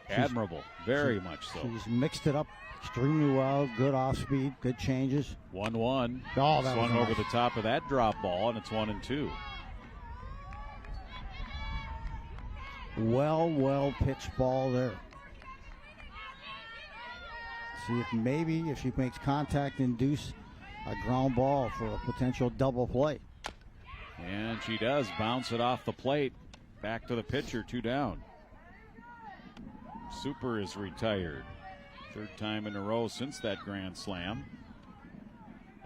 Admirable, very much so. He's mixed it up extremely well. Good off speed, good changes. 1-1. Oh, that swung was over nice. the top of that drop ball, and it's 1-2. Well pitched ball there. See if she makes contact, induce a ground ball for a potential double play. And she does bounce it off the plate. Back to the pitcher, 2 down. Super is retired. 3rd time in a row since that grand slam.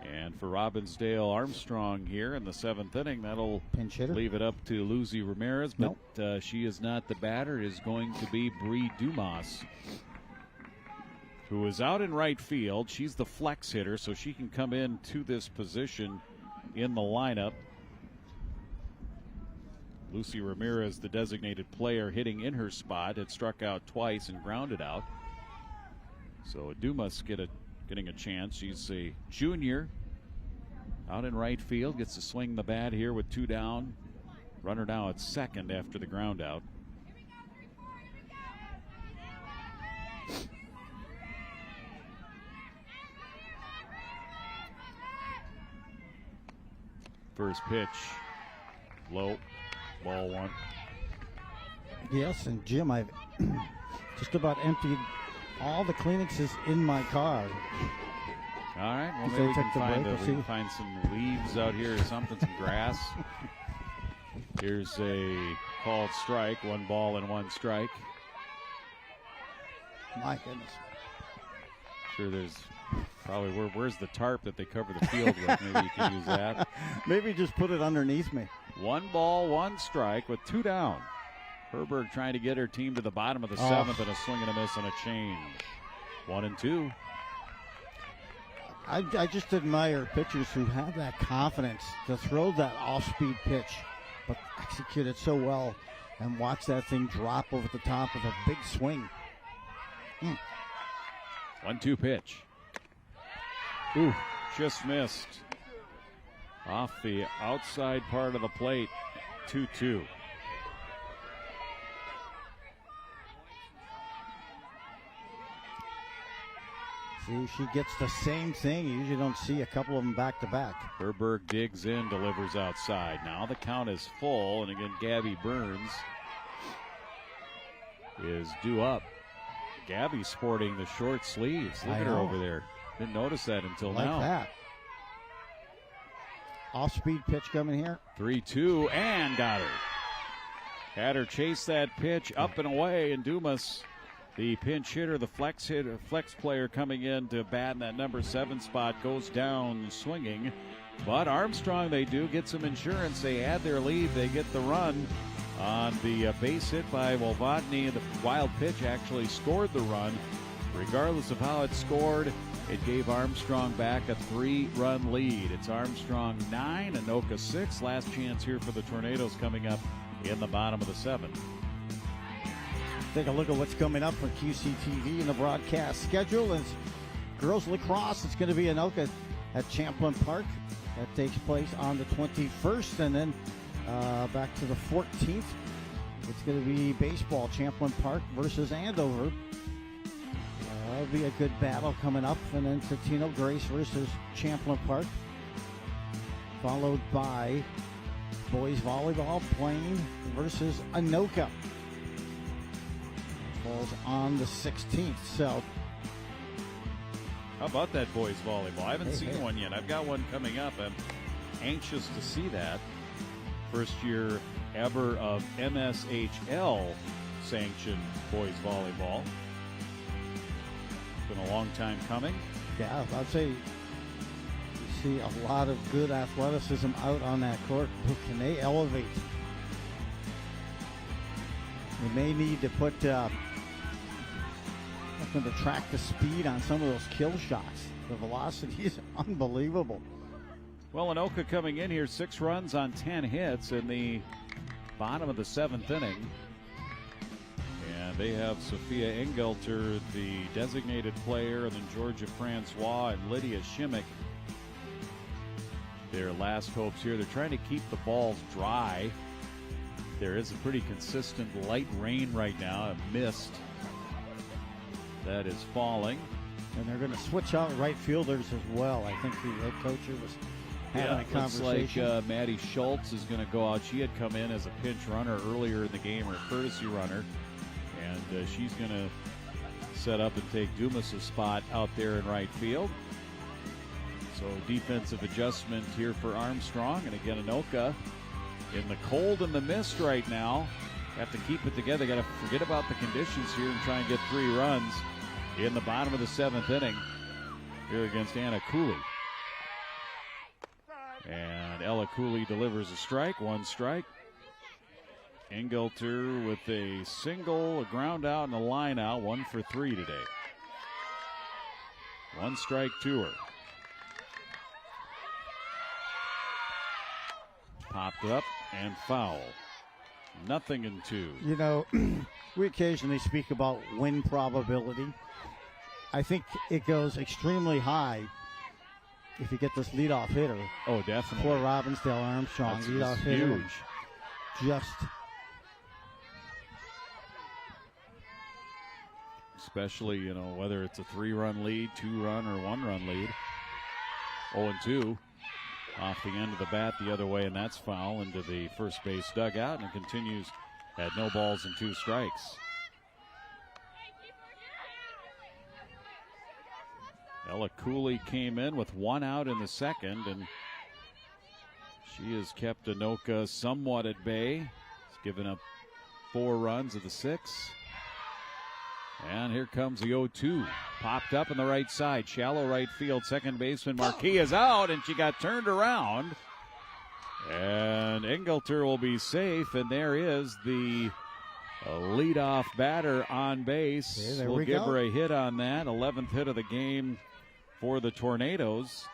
And for Robbinsdale Armstrong here in the 7th inning, that'll Pinch hitter. leave it up to Lucy Ramirez, but she is not the batter. It is going to be Bree Dumas, who is out in right field. She's the flex hitter, so she can come in to this position in the lineup. Lucy Ramirez, the designated player, hitting in her spot, had struck out twice and grounded out. So Dumas getting a chance. She's a junior out in right field, gets to swing the bat here with 2 down. Runner now at second after the ground out. First pitch, low, ball 1. Yes, and Jim, I've just about emptied all the Kleenexes in my car. All right, well, So maybe we we see. can find some leaves out here or something, some grass. Here's a called strike, 1 ball and 1 strike. My goodness. Sure, there's probably, where's the tarp that they cover the field with? Maybe you can use that. Maybe just put it underneath me. 1 ball, 1 strike with 2 down. Herberg trying to get her team to the bottom of the 7th, and a swing and a miss and a change. 1-2. I just admire pitchers who have that confidence to throw that off-speed pitch, but execute it so well and watch that thing drop over the top of a big swing. 1-2 pitch. Ooh, just missed. Off the outside part of the plate. 2-2. See, she gets the same thing. You usually don't see a couple of them back to back. Herberg digs in, delivers outside. Now the count is full, and again, Gabby Burns is due up. Gabby's sporting the short sleeves. Look at her over there. Didn't notice that until now. Like that. Off-speed pitch coming here. 3-2, and got her. Had her chase that pitch up and away, and Dumas, the pinch hitter, the flex player coming in to bat in that number 7 spot, goes down swinging. But Armstrong, they do get some insurance. They add their lead. They get the run on the base hit by Wolvatny. The wild pitch actually scored the run Regardless of how it scored, it gave Armstrong back a 3-run lead. It's Armstrong 9, Anoka 6. Last chance here for the Tornadoes coming up in the bottom of the 7th. Take a look at what's coming up for QCTV in the broadcast schedule. It's girls lacrosse. It's going to be Anoka at Champlin Park. That takes place on the 21st, and then back to the 14th. It's going to be baseball, Champlin Park versus Andover. That'll be a good battle coming up, and then Totino Grace versus Champlin Park, followed by boys volleyball, Plain versus Anoka. Falls on the 16th. So, how about that boys volleyball? I haven't seen one yet. I've got one coming up. I'm anxious to see that. First year ever of MSHL sanctioned boys volleyball. It's been a long time coming. Yeah, I'd say you see a lot of good athleticism out on that court. Can they elevate? They may need to put to track the speed on some of those kill shots. The velocity is unbelievable. Well, Anoka coming in here, 6 runs on 10 hits in the bottom of the 7th inning. And they have Sophia Engelter, the designated player, and then Georgia Francois and Lydia Shimmick, their last hopes here. They're trying to keep the balls dry. There is a pretty consistent light rain right now, a mist that is falling. And they're going to switch out right fielders as well. I think the head coach was having a conversation. Looks like Maddie Schultz is going to go out. She had come in as a pinch runner earlier in the game, or a courtesy runner. And she's going to set up and take Dumas' spot out there in right field. So defensive adjustment here for Armstrong. And again, Anoka in the cold and the mist right now. Have to keep it together. Got to forget about the conditions here and try and get 3 runs in the bottom of the 7th inning here against Anna Cooley. And Ella Cooley delivers a strike, 1 strike. Engelter with a single, a ground out, and a line out, 1 for 3 today. 1 strike to her. Popped up and foul. 0-2. You know, we occasionally speak about win probability. I think it goes extremely high if you get this leadoff hitter. Oh, definitely. Poor Robbinsdale Armstrong, That's leadoff hitter. Huge. Just. Especially, you know, whether it's a 3-run lead, 2-run, or 1-run lead. 0-2. Off the end of the bat the other way, and that's foul into the first base dugout, and it continues at no balls and 2 strikes. Ella Cooley came in with 1 out in the 2nd, and she has kept Anoka somewhat at bay. She's given up 4 runs of the 6. And here comes the 0-2. Popped up in the right side. Shallow right field. Second baseman Marquis is out, and she got turned around. And Engelter will be safe, and there is the leadoff batter on base. Okay, we'll give her a hit on that. 11th hit of the game for the Tornadoes.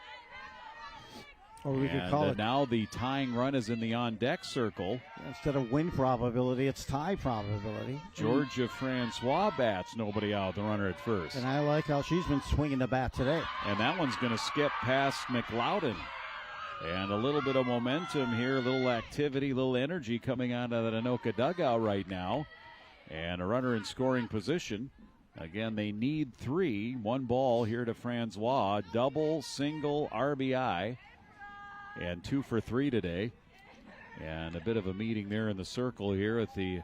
Or we could call it. Now the tying run is in the on-deck circle. Instead of win probability, it's tie probability. Georgia Francois bats, nobody out, the runner at first. And I like how she's been swinging the bat today. And that one's going to skip past McLeodin. And a little bit of momentum here, a little activity, a little energy coming out of that Anoka dugout right now. And a runner in scoring position. Again, they need 3. 1 ball here to Francois. Double, single, RBI. And 2 for 3 today. And a bit of a meeting there in the circle here at the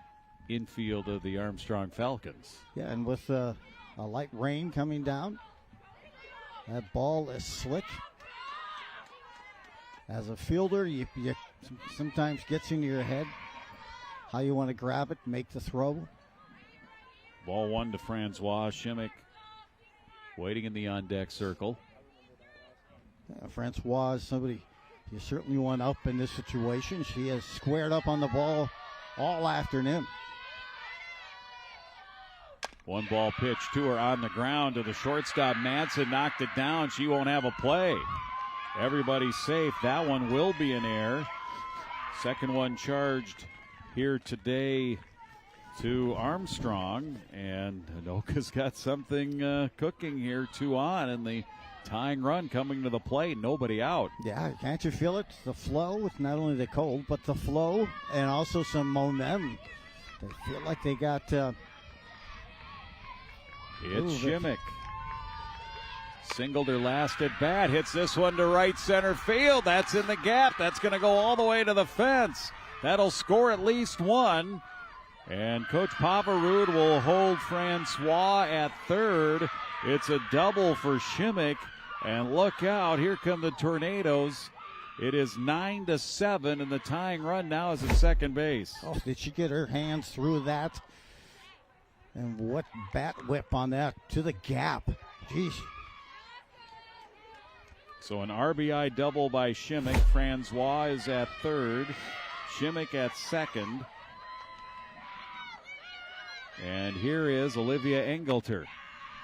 infield of the Armstrong Falcons. Yeah, and with a light rain coming down, that ball is slick. As a fielder, you sometimes gets into your head how you want to grab it, make the throw. Ball 1 to Francois. Shimmick waiting in the on-deck circle. Yeah, Francois is somebody you certainly want up in this situation. She has squared up on the ball all afternoon. One ball pitch to her on the ground to the shortstop. Madsen knocked it down. She won't have a play. Everybody's safe. That one will be an error. Second one charged here today to Armstrong. And Anoka's got something cooking here. 2 on, and the tying run coming to the plate. Nobody out. Yeah, can't you feel it? The flow, it's not only the cold, but the flow and also some momentum. They feel like they got... It's Shimmick. Singled her last at bat. Hits this one to right center field. That's in the gap. That's going to go all the way to the fence. That'll score at least one. And Coach Pavarud will hold Francois at third. It's a double for Shimmick. And look out. Here come the Tornadoes. It is 9-7, and the tying run now is at second base. Oh, did she get her hands through that? And what bat whip on that to the gap. Jeez. So an RBI double by Shimmick. Francois is at third. Shimmick at second. And here is Olivia Engelter.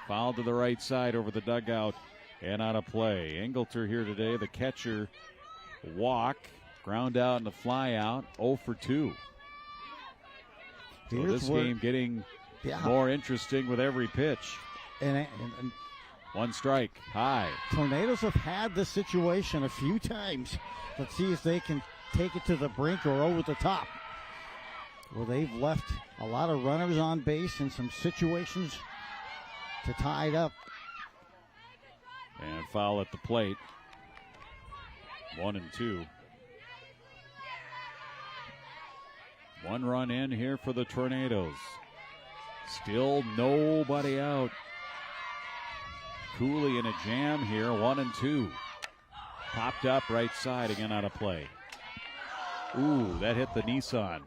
Fouled to the right side over the dugout and out of play. Engelter here today, the catcher. Walk, ground out and a fly out. 0 for 2. So this game getting more interesting with every pitch. And one strike, high. Tornadoes have had this situation a few times. Let's see if they can take it to the brink or over the top. Well, they've left a lot of runners on base in some situations to tie it up. And foul at the plate. 1-2. 1 run in here for the Tornadoes. Still nobody out. Cooley in a jam here. 1-2. Popped up right side, again out of play. Ooh, that hit the Nissan.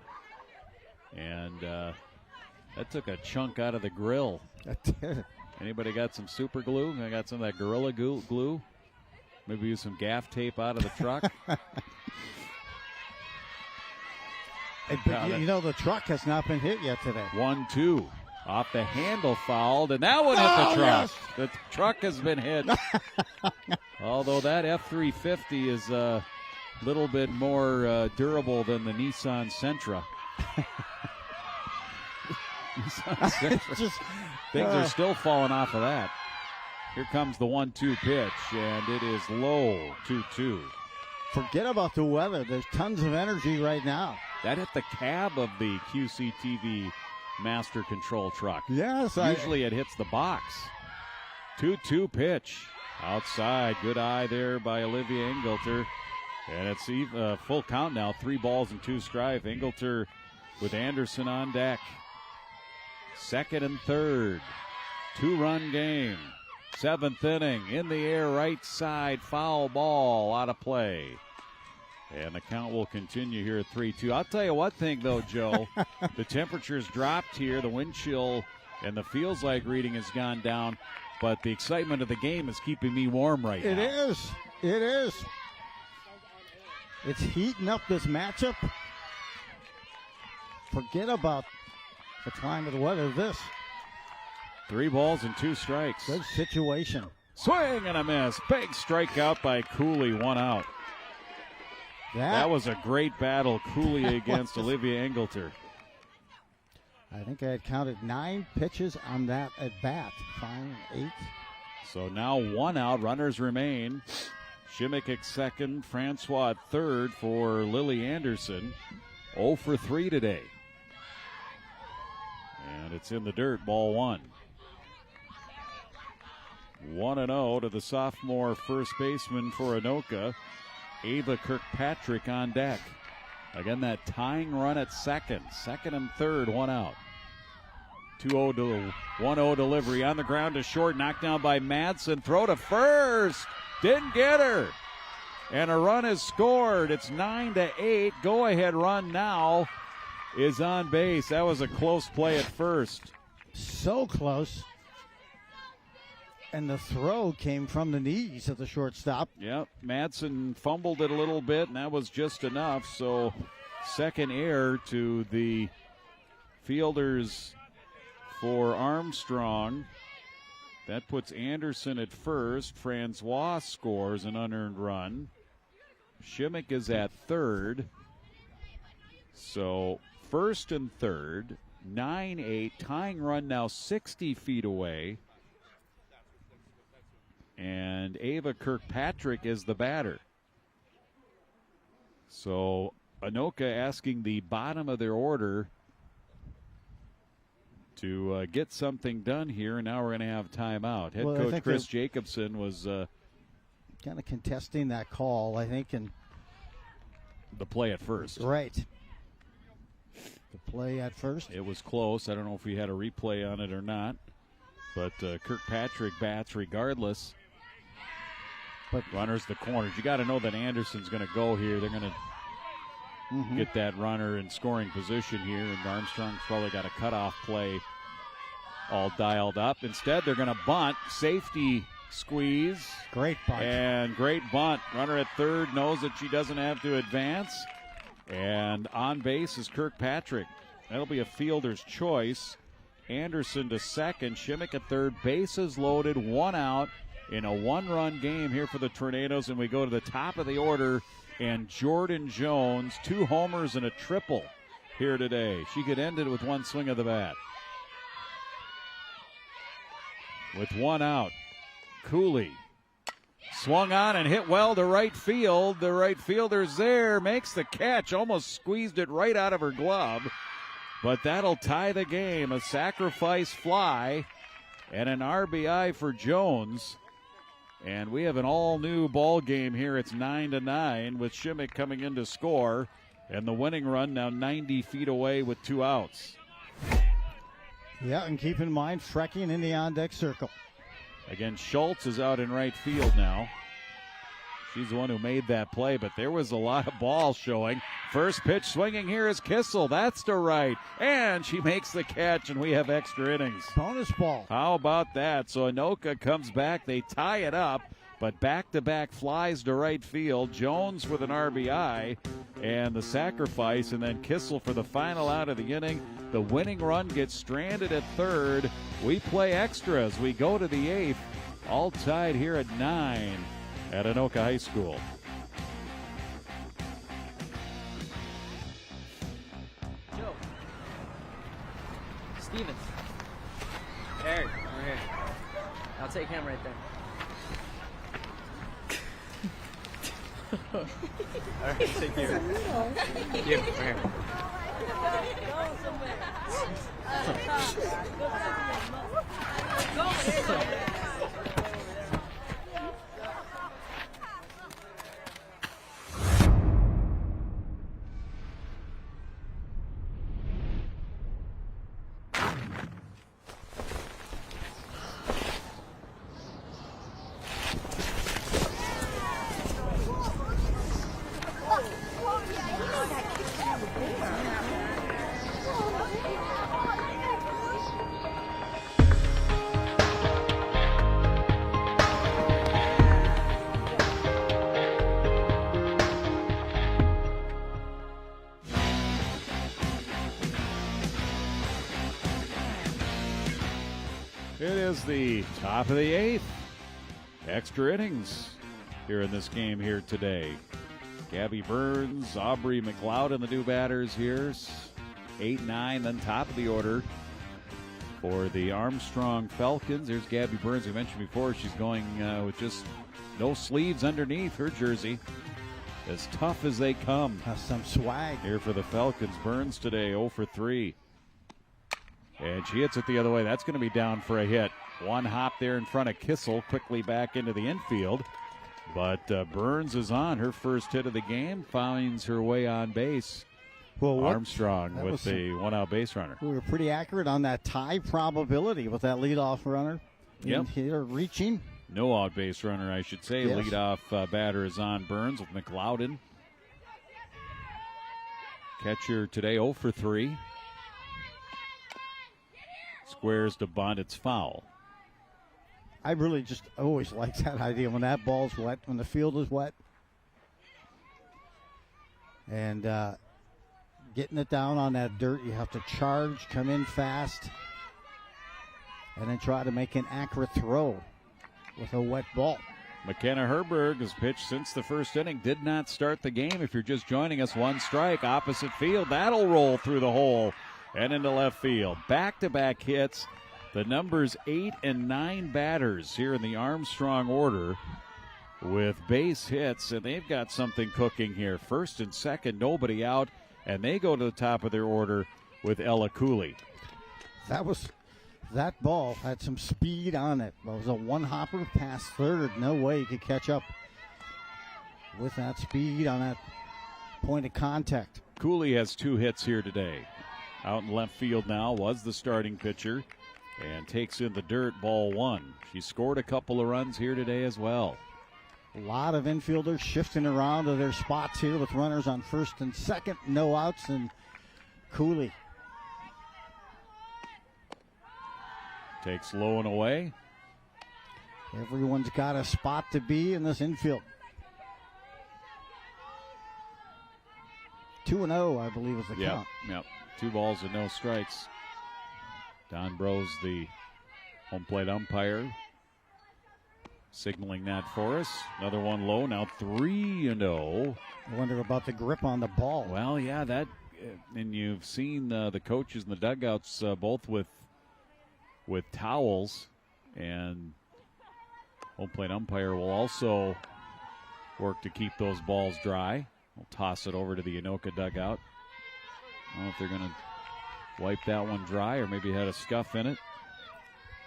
And that took a chunk out of the grill. Anybody got some super glue? I got some of that Gorilla glue. Maybe use some gaff tape out of the truck. You know, the truck has not been hit yet today. 1-2. Off the handle fouled, and that one hit the truck. Yes. The truck has been hit. Although that F-350 is a little bit more durable than the Nissan Sentra. Nissan Sentra. Things are still falling off of that. Here comes the 1-2 pitch, and it is low, 2-2. Forget about the weather. There's tons of energy right now. That hit the cab of the QCTV master control truck. Yes. Usually it hits the box. 2-2 pitch. Outside. Good eye there by Olivia Engelter. And it's full count now. 3 balls and 2 strikes. Engelter with Anderson on deck. Second and third. 2-run game. 7th inning. In the air, right side. Foul ball out of play. And the count will continue here at 3-2. I'll tell you one thing, though, Joe. The temperature's dropped here. The wind chill and the feels like reading has gone down. But the excitement of the game is keeping me warm right now. It is. It is. It's heating up this matchup. Forget about the climate of the weather. This. 3 balls and 2 strikes. Good situation. Swing and a miss. Big strikeout by Cooley. 1 out. That was a great battle, Cooley against Olivia Engelter. I think I had counted 9 pitches on that at bat. 5, 8. So now 1 out. Runners remain. Shimmick at second. Francois at third for Lily Anderson. 0 for 3 today. And it's in the dirt. Ball 1. 1-0 to the sophomore first baseman for Anoka. Ava Kirkpatrick on deck. Again, that tying run at second. Second and third, 1 out. 1-0 delivery on the ground to short. Knocked down by Madsen. Throw to first. Didn't get her. And a run is scored. It's 9-8. Go-ahead run now is on base. That was a close play at first. So close. And the throw came from the knees of the shortstop. Yep, Madsen fumbled it a little bit, and that was just enough. So second error to the fielders for Armstrong. That puts Anderson at first. Francois scores an unearned run. Shimmick is at third. So first and third, 9-8, tying run now 60 feet away. And Ava Kirkpatrick is the batter. So Anoka asking the bottom of their order to get something done here, and now we're going to have timeout. Head coach Chris Jacobson was kind of contesting that call, I think, and the play at first. Right. The play at first. It was close. I don't know if we had a replay on it or not, but Kirkpatrick bats regardless. But runners the corners. You got to know that Anderson's going to go here. They're going to get that runner in scoring position here, and Armstrong's probably got a cutoff play all dialed up. Instead, they're going to bunt. Safety squeeze. Great bunt. And great bunt. Runner at third knows that she doesn't have to advance. And on base is Kirkpatrick. That'll be a fielder's choice. Anderson to second. Shimmick at third. Bases loaded. 1 out in a 1-run game here for the Tornadoes. And we go to the top of the order. And Jordan Jones, 2 homers and a triple here today. She could end it with 1 swing of the bat. With 1 out, Cooley swung on and hit well to right field. The right fielder's there, makes the catch, almost squeezed it right out of her glove. But that'll tie the game. A sacrifice fly and an RBI for Jones. And we have an all-new ball game here. It's 9-9 with Shimmick coming in to score. And the winning run now 90 feet away with 2 outs. Yeah, and keep in mind, Frecking in the on-deck circle. Again, Schultz is out in right field now. She's the one who made that play, but there was a lot of ball showing. First pitch swinging here is Kissel. That's to right. And she makes the catch, and we have extra innings. Bonus ball. How about that? So Anoka comes back. They tie it up, but back-to-back flies to right field. Jones with an RBI and the sacrifice, and then Kissel for the final out of the inning. The winning run gets stranded at third. We play extra as we go to the 8th. All tied here at 9 at Anoka High School. Joe. Stevens. Eric, over here. I'll take him right there. All right, take care. You, over here. It is the top of the 8th. Extra innings here in this game here today. Gabby Burns, Aubrey McLeod and the new batters here. 8-9, then top of the order for the Armstrong Falcons. There's Gabby Burns. We mentioned before she's going with just no sleeves underneath her jersey. As tough as they come. Has some swag. Here for the Falcons. Burns today 0 for 3. And she hits it the other way. That's going to be down for a hit. 1 hop there in front of Kissel, quickly back into the infield. But Burns is on. Her first hit of the game, finds her way on base. Well, Armstrong with the 1-out base runner. We were pretty accurate on that tie probability with that leadoff runner. Yep. Here reaching. No out base runner, I should say. Yes. Leadoff batter is on Burns with McLeod. Catcher today 0 for 3. Squares to bunt. It's foul. I really just always like that idea when that ball's wet, when the field is wet. And getting it down on that dirt, you have to charge, come in fast. and then try to make an accurate throw with a wet ball. McKenna Herberg has pitched since the first inning, did not start the game. If you're just joining us, one strike, opposite field. That'll roll through the hole and into left field. Back-to-back hits. The numbers 8 and 9 batters here in the Armstrong order with base hits, and they've got something cooking here. First and second, nobody out, and they go to the top of their order with Ella Cooley. That ball had some speed on it. It was a one-hopper past third. No way you could catch up with that speed on that point of contact. Cooley has 2 hits here today. Out in left field now, was the starting pitcher, and takes in the dirt, ball 1. She scored a couple of runs here today as well. A lot of infielders shifting around to their spots here with runners on first and second. No outs, and Cooley takes low and away. Everyone's got a spot to be in this infield. 2-0, I believe, is the count. Yep. 2 balls and no strikes. Don Brose, the home plate umpire, signaling that for us. Another one low, now 3-0. I wonder about the grip on the ball. Well, yeah, that, and you've seen the coaches in the dugouts both with towels, and home plate umpire will also work to keep those balls dry. We'll toss it over to the Anoka dugout. I don't know if they're going to wipe that one dry or maybe had a scuff in it.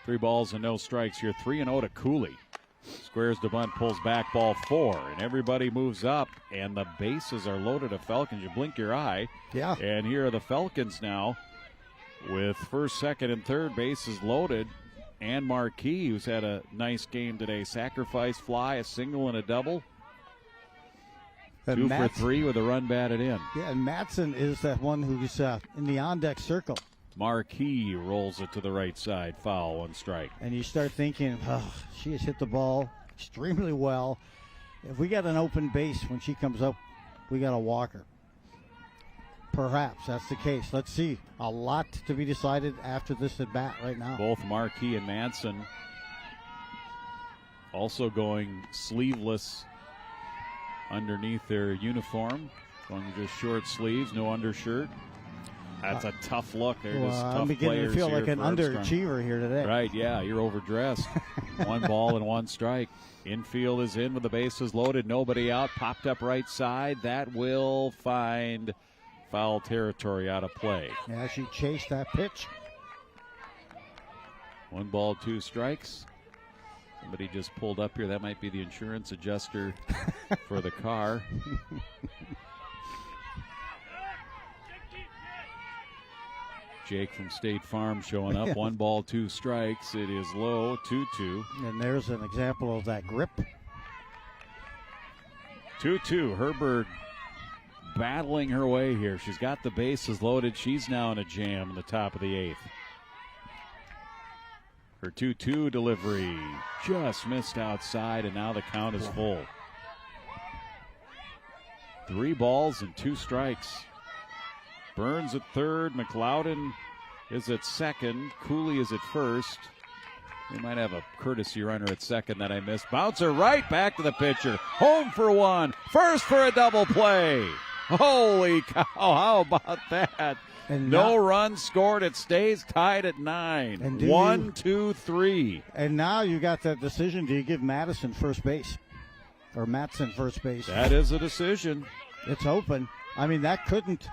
3 balls and no strikes here. 3-0 to Cooley. Squares the bunt, pulls back, ball 4, and everybody moves up, and the bases are loaded of Falcons. You blink your eye. Yeah. And here are the Falcons now with first, second, and third bases loaded. And Marquis, who's had a nice game today. Sacrifice fly, a single, and a double. 2 for 3 with a run batted in. Yeah, and Matson is that one who's in the on-deck circle. Marquis rolls it to the right side. Foul, 1 strike. And you start thinking, she has hit the ball extremely well. If we got an open base when she comes up, we got to walk her. Perhaps that's the case. Let's see. A lot to be decided after this at bat right now. Both Marquis and Matson also going sleeveless underneath their uniform. Going just short sleeves, no undershirt. That's a tough look. They're just tough I'm beginning to feel like an Armstrong. underachiever here today. Right, yeah, you're overdressed. 1 ball and 1 strike. Infield is in with the bases loaded, nobody out. Popped up right side. That will find foul territory out of play. Yeah, she chased that pitch. 1 ball, 2 strikes. Somebody just pulled up here. That might be the insurance adjuster for the car. Jake from State Farm showing up. 1 ball, 2 strikes. It is low, 2-2. And there's an example of that grip. 2-2. Herberg battling her way here. She's got the bases loaded. She's now in a jam in the top of the 8th. Her 2-2 delivery just missed outside, and now the count is full. 3 balls and 2 strikes. Burns at third. McLeodon is at second. Cooley is at first. We might have a courtesy runner at second that I missed. Bouncer right back to the pitcher. Home for 1. First for a double play. Holy cow, how about that? And no runs scored. It stays tied at 9. And 1, 2, 3. And now you got that decision. Do you give Madison first base? Or Matson first base? That is a decision. It's open. I mean, that couldn't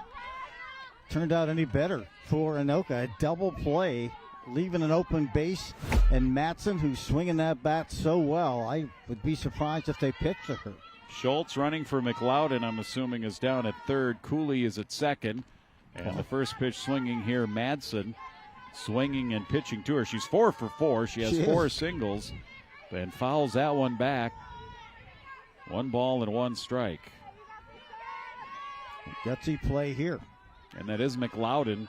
turned out any better for Anoka. A double play, leaving an open base. And Matson, who's swinging that bat so well, I would be surprised if they pitched to her. Schultz running for McLeodon, I'm assuming, is down at third. Cooley is at second. And the first pitch swinging here, Madsen swinging and pitching to her. She's 4 for 4. She has 4 singles and fouls that one back. 1 ball and 1 strike. Gutsy play here. And that is McLeodon,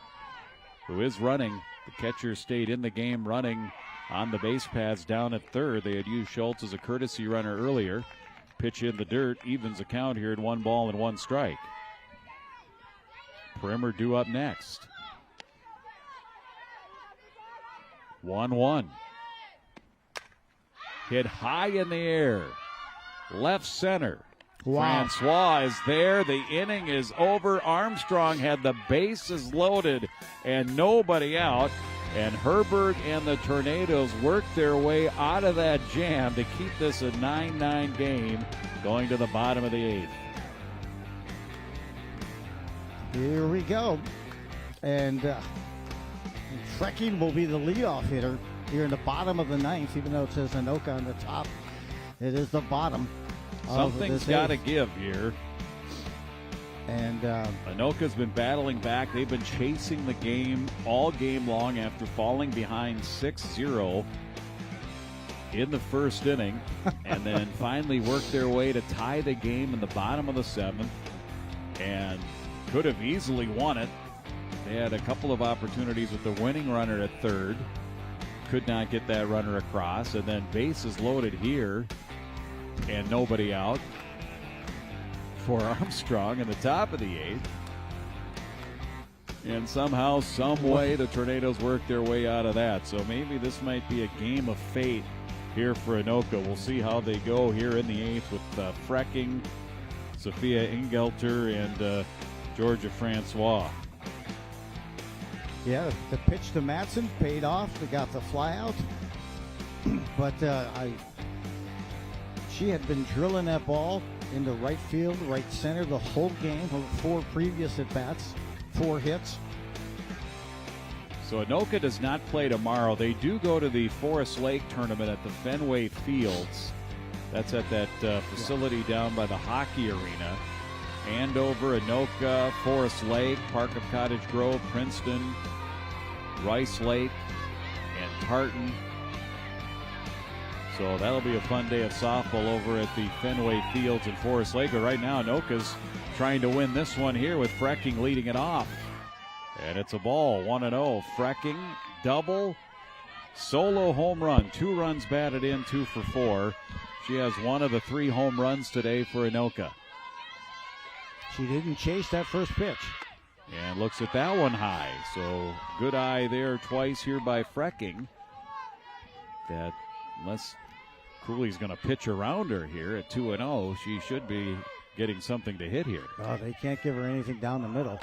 who is running. The catcher stayed in the game running on the base paths down at third. They had used Schultz as a courtesy runner earlier. Pitch in the dirt, evens the count here at 1 ball and 1 strike. Primer due up next. 1-1. Hit high in the air. Left center. Wow. Francois is there. The inning is over. Armstrong had the bases loaded and nobody out. And Herbert and the Tornadoes worked their way out of that jam to keep this a 9-9 game going to the bottom of the 8th. Here we go. And Frecking will be the leadoff hitter here in the bottom of the 9th, even though it says Anoka on the top. It is the bottom. Something's got to give here. And Anoka's been battling back. They've been chasing the game all game long after falling behind 6-0 in the first inning, and then finally worked their way to tie the game in the bottom of the 7th, and could have easily won it. They had a couple of opportunities with the winning runner at third. Could not get that runner across, and then bases loaded here and nobody out for Armstrong in the top of the 8th. And somehow, some way, the Tornadoes worked their way out of that. So maybe this might be a game of fate here for Anoka. We'll see how they go here in the 8th with Frecking, Sophia Engelter, and Georgia Francois. yeah, the pitch to Matson paid off. They got the fly out. But she had been drilling that ball into right field, right center the whole game. Her 4 previous at-bats, 4 hits. So Anoka does not play tomorrow. They do go to the Forest Lake tournament at the Fenway Fields. That's at that facility down by the hockey arena. Andover, Anoka, Forest Lake, Park of Cottage Grove, Princeton, Rice Lake, and Tartan. So that'll be a fun day of softball over at the Fenway Fields in Forest Lake. But right now, Anoka's trying to win this one here with Frecking leading it off. And it's a ball, 1-0. Frecking, double, solo home run. 2 runs batted in, 2 for 4. She has one of the 3 home runs today for Anoka. She didn't chase that first pitch. And looks at that one high. So good eye there twice here by Frecking. That unless Cooley's going to pitch around her here at 2-0, she should be getting something to hit here. Oh, they can't give her anything down the middle.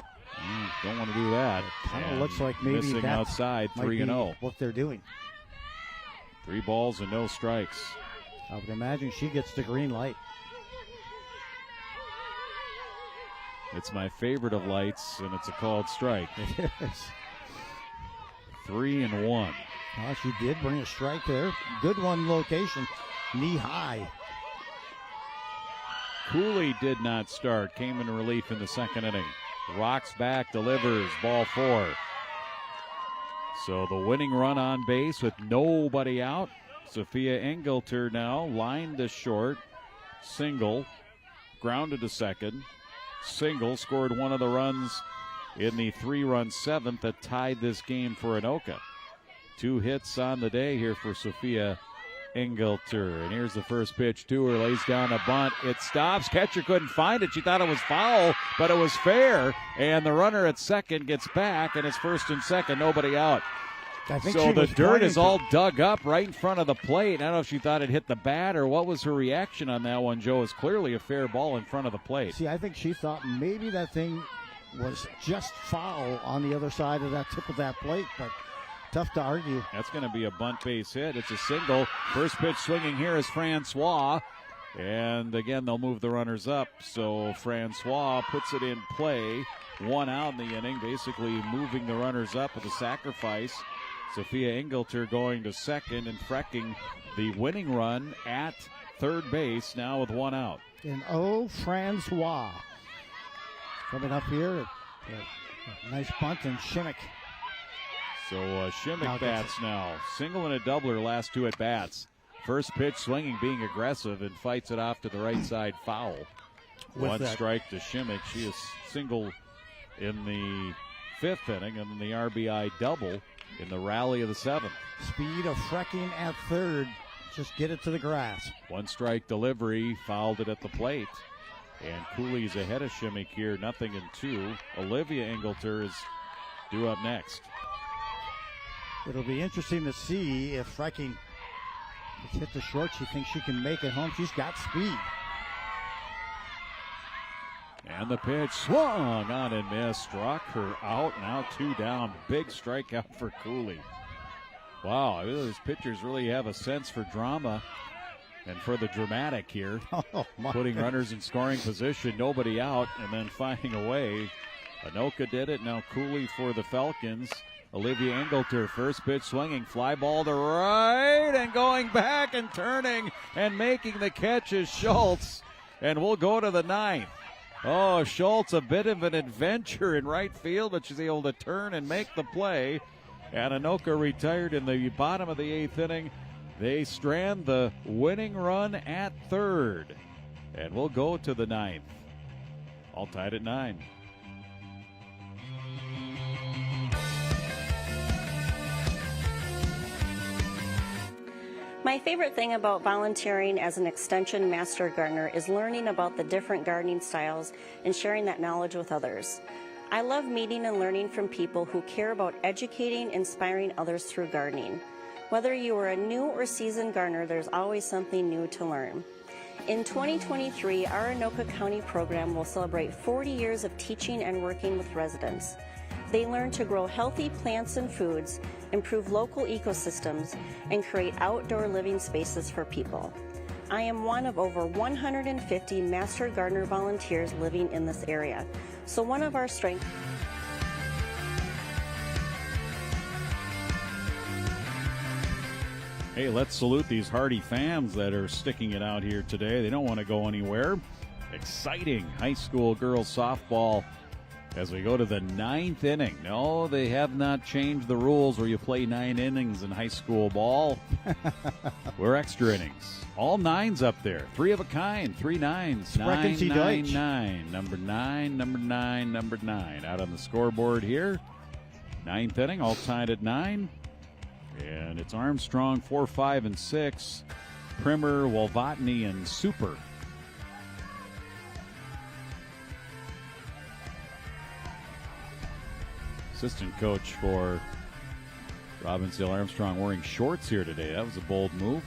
Don't want to do that. It kind of looks like maybe missing that outside, might 3-0. be what they're doing. 3 balls and no strikes. I would imagine she gets the green light. It's my favorite of lights, and it's a called strike. It is. 3-1. Well, she did bring a strike there. Good one location, knee high. Cooley did not start. Came in relief in the second inning. Rocks back, delivers, ball 4. So the winning run on base with nobody out. Sophia Engelter now lined to short. Single, grounded to second. Single, scored one of the runs in the 3-run 7th that tied this game for Anoka. 2 hits on the day here for Sophia Engelter. And here's the first pitch to her. Lays down a bunt. It stops. Catcher couldn't find it. She thought it was foul, but it was fair. And the runner at second gets back, and it's first and second. Nobody out. So the dirt is all dug up right in front of the plate. I don't know if she thought it hit the bat or what was her reaction on that one, Joe. It's clearly a fair ball in front of the plate. See, I think she thought maybe that thing was just foul on the other side of that tip of that plate, but tough to argue. That's going to be a bunt base hit. It's a single. First pitch swinging here is Francois. And again, they'll move the runners up. So Francois puts it in play. 1 out in the inning, basically moving the runners up with a sacrifice. Sophia Engelter going to second and Frecking the winning run at third base now with 1 out. And Francois coming up here. A nice bunt and Shimmick. So Shimmick bats now. Single and a doubler last 2 at bats. First pitch swinging, being aggressive, and fights it off to the right side foul. 1 strike to Shimmick. She is single in the 5th inning and then the RBI double in the rally of the 7th. Speed of Frecking at third. Just get it to the grass. 1 strike delivery, fouled it at the plate. And Cooley's ahead of Shimmick here, 0-2. Olivia Engelter is due up next. It'll be interesting to see if striking it's hit the short. She thinks she can make it home. She's got speed. And the pitch swung on and missed. Struck her out. Now 2 down. Big strikeout for Cooley. Wow, these pitchers really have a sense for drama and for the dramatic here. Putting runners in scoring position, nobody out, and then finding a way. Anoka did it. Now Cooley for the Falcons. Olivia Engelter, first pitch swinging, fly ball to right, and going back and turning and making the catch is Schultz. And we'll go to the 9th. Oh, Schultz, a bit of an adventure in right field, but she's able to turn and make the play. And Anoka retired in the bottom of the 8th inning. They strand the winning run at 3rd. And we'll go to the 9th. All tied at 9. My favorite thing about volunteering as an Extension Master Gardener is learning about the different gardening styles and sharing that knowledge with others. I love meeting and learning from people who care about educating, inspiring others through gardening. Whether you are a new or seasoned gardener, there's always something new to learn. In 2023, our Anoka County program will celebrate 40 years of teaching and working with residents. They learn to grow healthy plants and foods, improve local ecosystems, and create outdoor living spaces for people. I am one of over 150 Master Gardener volunteers living in this area, so one of our strengths. Hey, let's salute these hardy fans that are sticking it out here today. They don't want to go anywhere. Exciting high school girls softball as we go to the 9th inning. No, they have not changed the rules where you play 9 innings in high school ball. We're extra innings. All 9s up there. 3 of a kind. 3 9s. 9, 9, 9. Number 9, number 9, number 9. Out on the scoreboard here. 9th inning, all tied at 9. And it's Armstrong, 4, 5, and 6. Primer, Wolvatney, and Super. Assistant coach for Robbinsdale Armstrong wearing shorts here today. That was a bold move.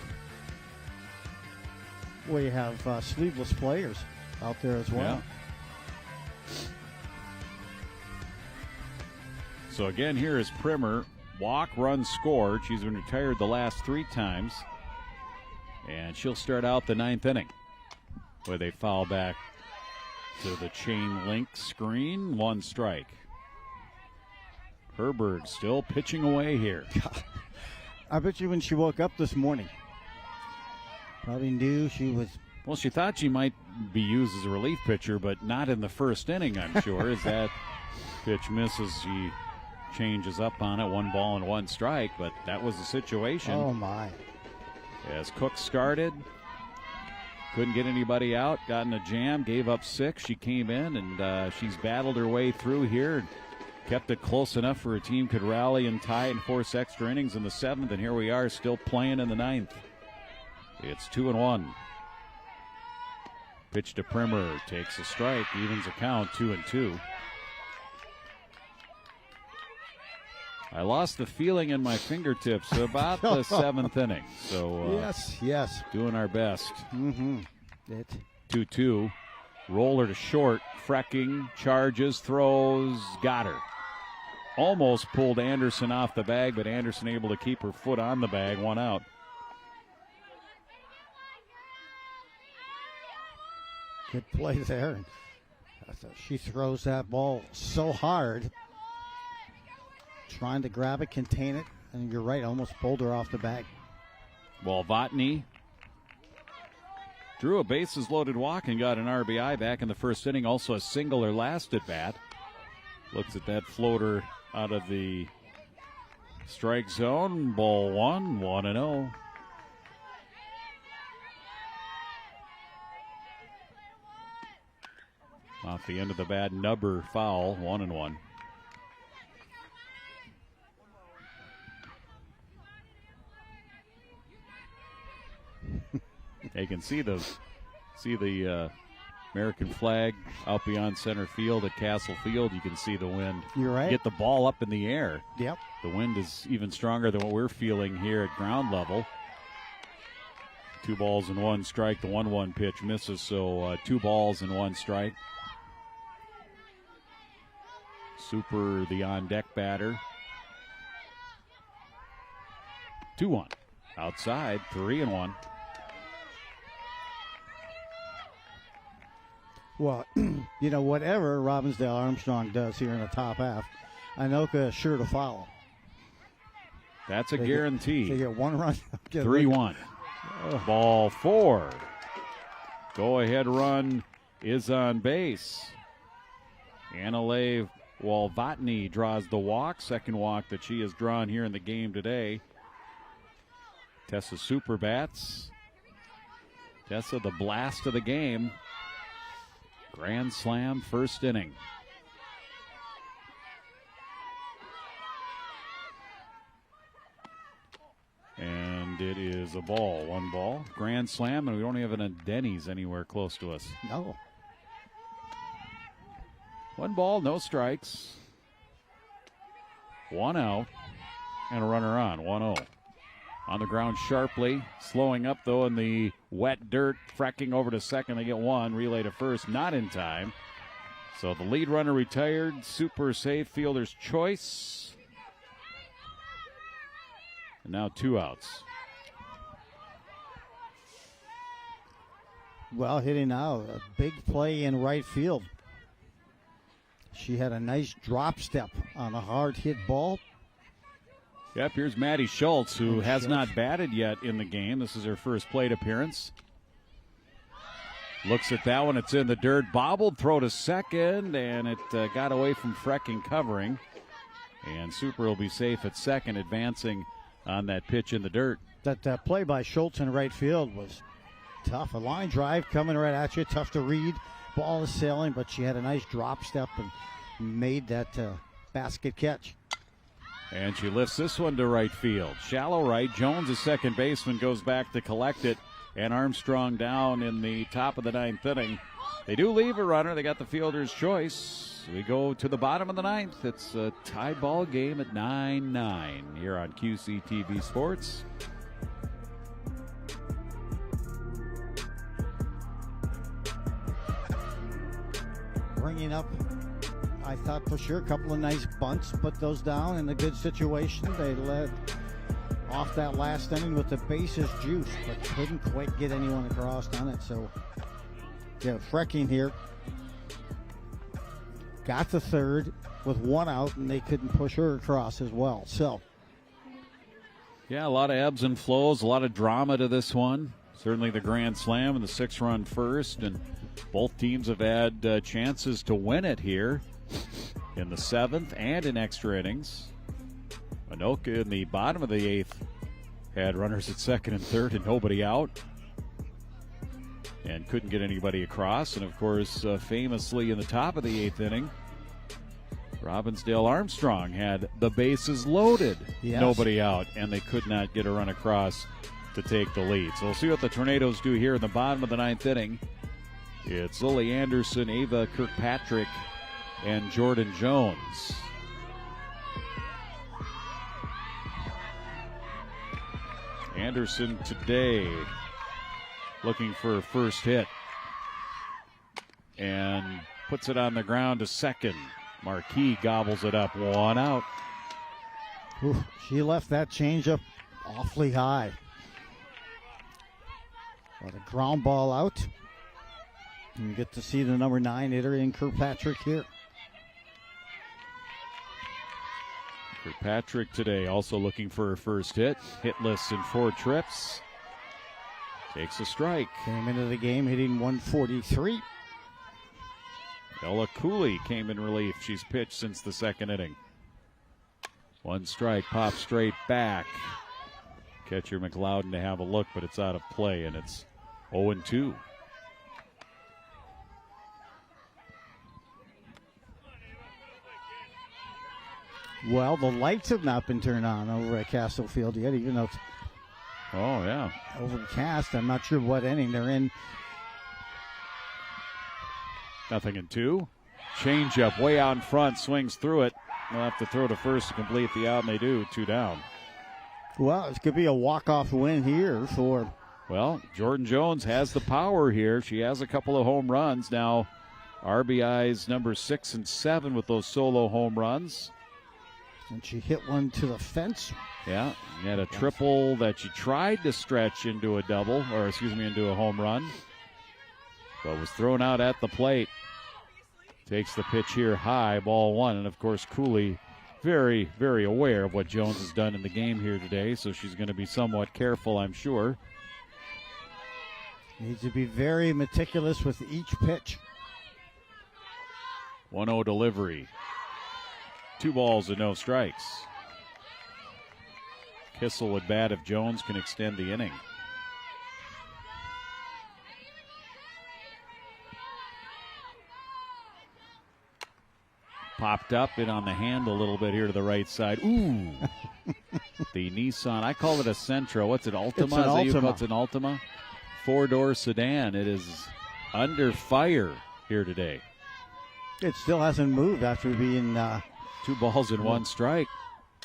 We have sleeveless players out there as well. Yeah. So again, here is Primer. Walk, run, scored. She's been retired the last 3 times. And she'll start out the 9th inning where they foul back to the chain link screen. 1 strike. Herberg still pitching away here. I bet you when she woke up this morning, probably knew she was. Well, she thought she might be used as a relief pitcher, but not in the first inning, I'm sure. As that pitch misses, she changes up on it. 1 ball and 1 strike, but that was the situation. Oh, my. As Cook started, couldn't get anybody out, got in a jam, gave up 6. She came in, and she's battled her way through here. Kept it close enough for a team could rally and tie and force extra innings in the 7th, and here we are still playing in the 9th. It's 2-1. Pitch to Primer, takes a strike, evens a count, 2-2. I lost the feeling in my fingertips about the 7th inning. So yes, doing our best. Mm-hmm. 2-2. Roller to short, Frecking, charges, throws, got her. Almost pulled Anderson off the bag, but Anderson able to keep her foot on the bag, 1 out. Good play there. She throws that ball so hard, trying to grab it, contain it, and you're right, almost pulled her off the bag. Wolvatney drew a bases-loaded walk and got an RBI back in the first inning. Also a single her last at bat. Looks at that floater out of the strike zone. Ball 1, 1-0. Off the end of the bat, Nubber foul, 1-1. You can see the American flag out beyond center field at Castle Field. You can see the wind. You're right. Get the ball up in the air. Yep. The wind is even stronger than what we're feeling here at ground level. 2 balls and 1 strike. The 1-1 pitch misses, so 2 balls and 1 strike. Super, the on-deck batter. 2-1. Outside, 3-1. Well, whatever Robbinsdale Armstrong does here in the top half, Anoka is sure to follow. That's a guarantee. They get 1 run. 3-1. Ball 4. Go-ahead run is on base. Annalay Walvatny draws the walk. Second walk that she has drawn here in the game today. Tessa super bats. Tessa, the blast of the game. Grand slam, first inning. And it is a ball. 1 ball. Grand slam, and we don't have a Denny's anywhere close to us. No. 1 ball, no strikes. 1 out, and a runner on. 1-0. On the ground sharply, slowing up though in the wet dirt, frecking over to second. They get 1, relay to first, not in time. So the lead runner retired, super safe, fielder's choice. And now 2 outs. Well, hitting now, a big play in right field. She had a nice drop step on a hard hit ball. Yep, here's Maddie Schultz, who has not batted yet in the game. This is her first plate appearance. Looks at that one. It's in the dirt. Bobbled, throw to second, and it got away from Frecking covering. And Super will be safe at second, advancing on that pitch in the dirt. That play by Schultz in right field was tough. A line drive coming right at you, tough to read. Ball is sailing, but she had a nice drop step and made that basket catch. And she lifts this one to right field. Shallow right. Jones, the second baseman, goes back to collect it. And Armstrong down in the top of the 9th inning. They do leave a runner. They got the fielder's choice. We go to the bottom of the 9th. It's a tie ball game at 9-9 here on QCTV Sports. Bringing up, I thought for sure, a couple of nice bunts, put those down in a good situation. They led off that last inning with the bases juiced, but couldn't quite get anyone across on it. So, yeah, Frecking here got the third with 1 out, and they couldn't push her across as well. So, yeah, a lot of ebbs and flows, a lot of drama to this one. Certainly the grand slam and the 6-run first, and both teams have had chances to win it here in the 7th and in extra innings. Anoka in the bottom of the 8th had runners at second and third and nobody out, and couldn't get anybody across. And of course, famously in the top of the 8th inning, Robbinsdale Armstrong had the bases loaded, yes, nobody out, and they could not get a run across to take the lead. So we'll see what the Tornadoes do here in the bottom of the 9th inning. It's Lily Anderson, Ava Kirkpatrick, and Jordan Jones. Anderson today looking for a first hit and puts it on the ground to second. Marquis gobbles it up, 1 out. oof, she left that changeup awfully high. Well, the ground ball out. You get to see the number 9 hitter in Kirkpatrick here. Kirkpatrick today also looking for her first hit. Hitless in 4 trips. Takes a strike. Came into the game hitting 143. Ella Cooley came in relief. She's pitched since the 2nd inning. 1 strike, pop straight back. Catcher McLeodin to have a look, but it's out of play, and it's 0-2. Well, the lights have not been turned on over at Castle Field yet, even though it's Oh, yeah. overcast. I'm not sure what inning they're in. 0-2. Changeup way out in front, swings through it. They'll have to throw to first to complete the out, and they do. 2 down. Well, it could be a walk-off win here for... Well, Jordan Jones has the power here. She has a couple of home runs. Now, RBI's number 6 and 7 with those solo home runs. And she hit one to the fence. Yeah, she had a triple that she tried to stretch into a double, or excuse me, into a home run, but was thrown out at the plate. Takes the pitch here high, ball 1, and of course Cooley very, very aware of what Jones has done in the game here today, so she's going to be somewhat careful, I'm sure. Needs to be very meticulous with each pitch. 1-0 delivery. 2 balls and no strikes. Kissel would bat if Jones can extend the inning. Popped up in on the hand a little bit here to the right side. Ooh. The Nissan, I call it a Sentra. What's it, Altima? It's an Altima. It's an Altima. 4-door sedan. It is under fire here today. It still hasn't moved after being... 2 balls and 1 strike.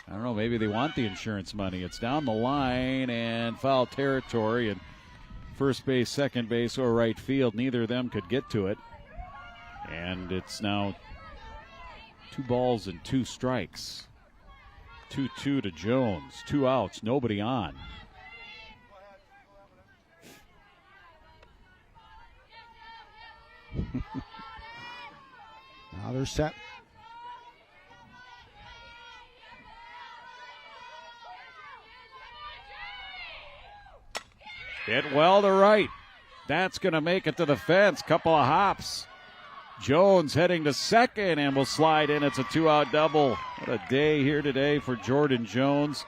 I don't know, maybe they want the insurance money. It's down the line and foul territory, and first base, second base, or right field, neither of them could get to it. And it's now 2 balls and 2 strikes. 2-2 to Jones. 2 outs, nobody on. Now they're set. Hit well to right. That's going to make it to the fence. Couple of hops. Jones heading to second and will slide in. It's a 2-out double. What a day here today for Jordan Jones.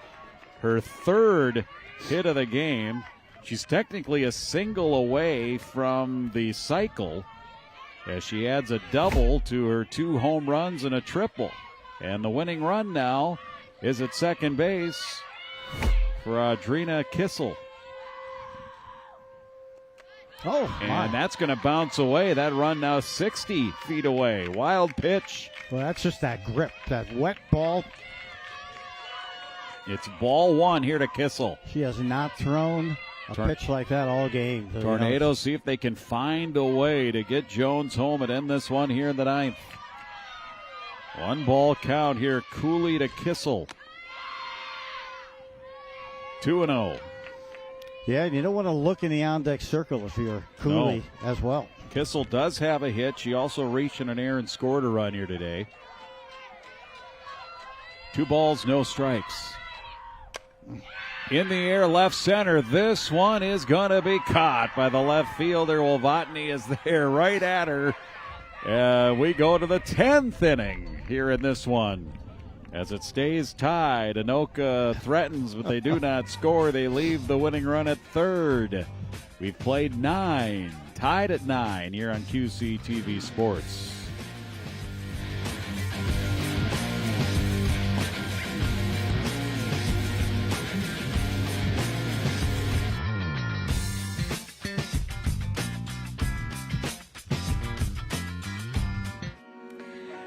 Her 3rd hit of the game. She's technically a single away from the cycle as she adds a double to her 2 home runs and a triple. And the winning run now is at second base for Audrina Kissel. Oh, my. And that's going to bounce away. That run now 60 feet away. Wild pitch. Well, that's just that grip, that wet ball. It's ball 1 here to Kissel. She has not thrown a pitch like that all game. So, Tornadoes see if they can find a way to get Jones home and end this one here in the 9th. 1 ball count here. Cooley to Kissel. 2-0. Yeah, you don't want to look in the on-deck circle if you're Cooley as well. Kissel does have a hit. She also reached in an air and scored a run here today. 2 balls, no strikes. In the air, left center. This one is going to be caught by the left fielder. Novotny is there right at her. We go to the 10th inning here in this one. As it stays tied, Anoka threatens, but they do not score. They leave the winning run at 3rd. We've played 9, tied at 9 here on QCTV Sports.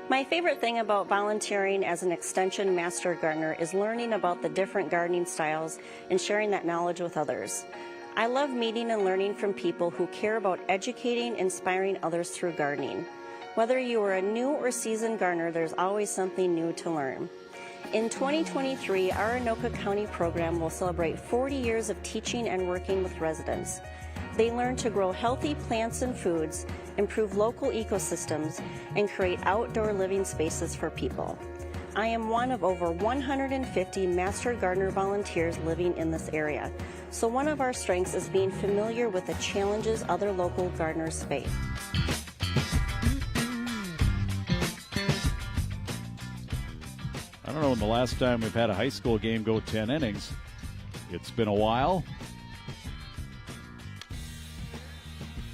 My favorite thing about volunteering as an extension master gardener is learning about the different gardening styles and sharing that knowledge with others. I love meeting and learning from people who care about educating, inspiring others through gardening. Whether you are a new or seasoned gardener, there's always something new to learn. In 2023, our Anoka County program will celebrate 40 years of teaching and working with residents. They learn to grow healthy plants and foods, improve local ecosystems, and create outdoor living spaces for people. I am one of over 150 Master Gardener volunteers living in this area, so one of our strengths is being familiar with the challenges other local gardeners face. I don't know when the last time we've had a high school game go 10 innings. It's been a while.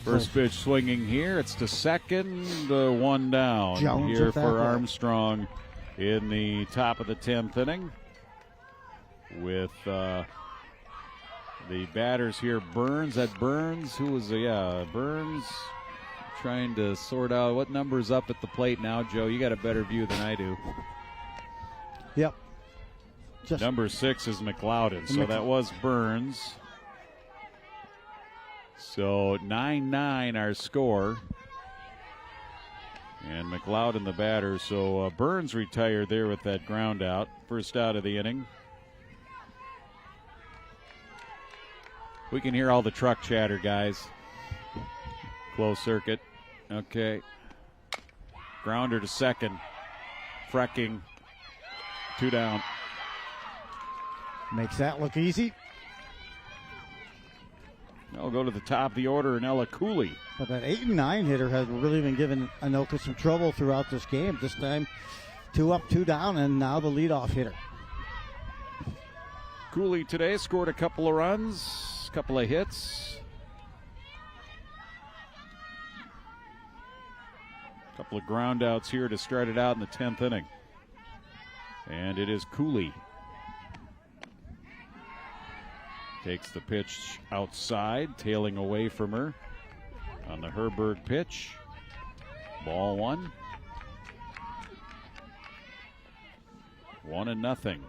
First pitch swinging here. It's to second, 1 down. Jones here at that for way. Armstrong in the top of the 10th inning. With the batters here, Burns. That Burns, who was Burns. trying to sort out what number's up at the plate now, Joe. You got a better view than I do. Yep. Number 6 is McLeod, so that was Burns. So 9-9 our score. And McLeod the batter. So Burns retired there with that ground out. First out of the inning. We can hear all the truck chatter, guys. Closed circuit. Okay. Grounder to second. Frecking. 2 down. Makes that look easy. I'll go to the top of the order, and Ella Cooley. But that 8 and 9 hitter has really been giving Anoka some trouble throughout this game. This time, 2 up, 2 down, and now the leadoff hitter. Cooley today scored a couple of runs, a couple of hits. A couple of ground outs here to start it out in the 10th inning. And it is Cooley. Takes the pitch outside, tailing away from her on the Herberg pitch. Ball 1. 1-0.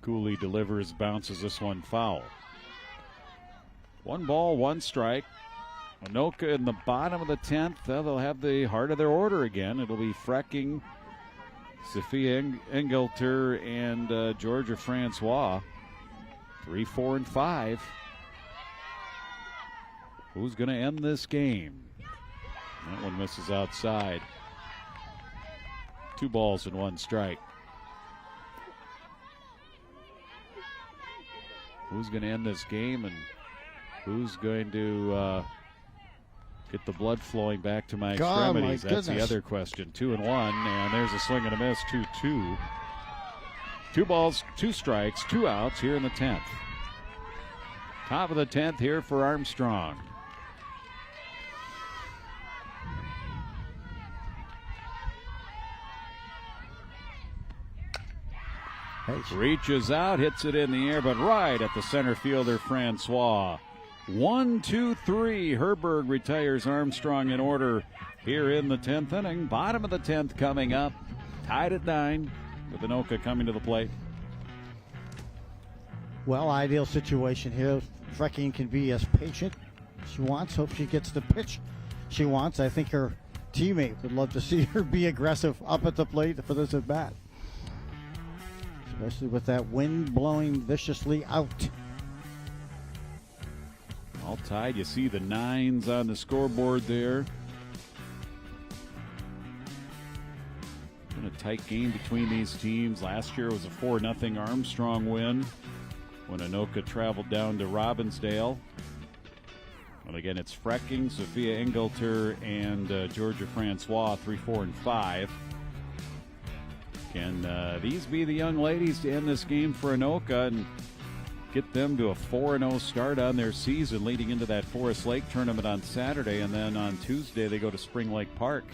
Cooley delivers, bounces this one foul. 1 ball, 1 strike. Anoka in the bottom of the 10th. They'll have the heart of their order again. It'll be Frecking, Sophia Engelter, and Georgia Francois. 3, 4, and 5. Who's going to end this game? That one misses outside. 2 balls and 1 strike. Who's going to end this game, and who's going to get the blood flowing back to my extremities? That's the other question. 2 and 1, and there's a swing and a miss. 2-2. 2 balls, 2 strikes, 2 outs here in the 10th. Top of the 10th here for Armstrong. Reaches out, hits it in the air, but right at the center fielder, Francois. 1, 2, 3. Herberg retires Armstrong in order here in the 10th inning. Bottom of the 10th coming up. Tied at 9 with Anoka coming to the plate. Well, ideal situation here. Frecking can be as patient as she wants. Hope she gets the pitch she wants. I think her teammate would love to see her be aggressive up at the plate for this at bat. Especially with that wind blowing viciously out. All tied. You see the 9s on the scoreboard there. Been a tight game between these teams. Last year was a 4-0 Armstrong win when Anoka traveled down to Robbinsdale. And again, it's Frecking, Sophia Engelter, and Georgia Francois, 3, 4, and 5. Can these be the young ladies to end this game for Anoka and get them to a 4-0 start on their season leading into that Forest Lake tournament on Saturday, and then on Tuesday they go to Spring Lake Park?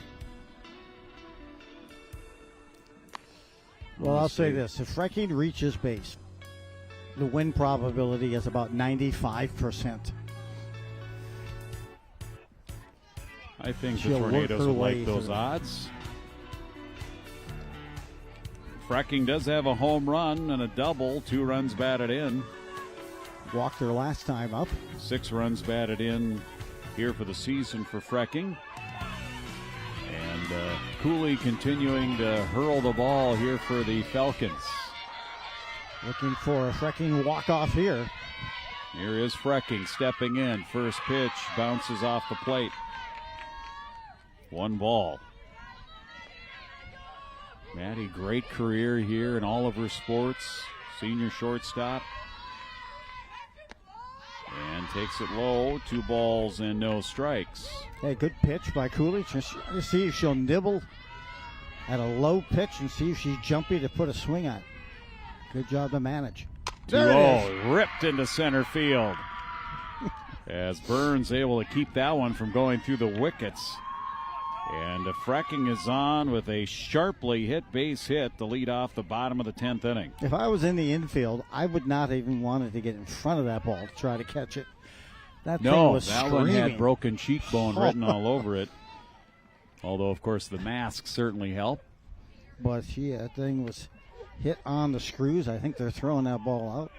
Well, I'll say this. If Frecking reaches base, the win probability is about 95%. I think the Tornadoes would like those odds. Frecking does have a home run and a double, 2 runs batted in. Walked her last time up. 6 runs batted in here for the season for Frecking. And Cooley continuing to hurl the ball here for the Falcons. Looking for a Frecking walk-off here. Here is Frecking stepping in. First pitch bounces off the plate. 1 ball. Maddie, great career here in all of her sports. Senior shortstop. And takes it low. 2 balls and no strikes. Hey, good pitch by Cooley. Just to see if she'll nibble at a low pitch and see if she's jumpy to put a swing on. Good job to manage. 2-0, ripped into center field. As Burns able to keep that one from going through the wickets. And Frecking is on with a sharply hit base hit to lead off the bottom of the 10th inning. If I was in the infield, I would not even want it to get in front of that ball to try to catch it. That thing was that screaming. one had broken cheekbone written all over it. Although, of course, the mask certainly helped. But that thing was hit on the screws. I think they're throwing that ball out.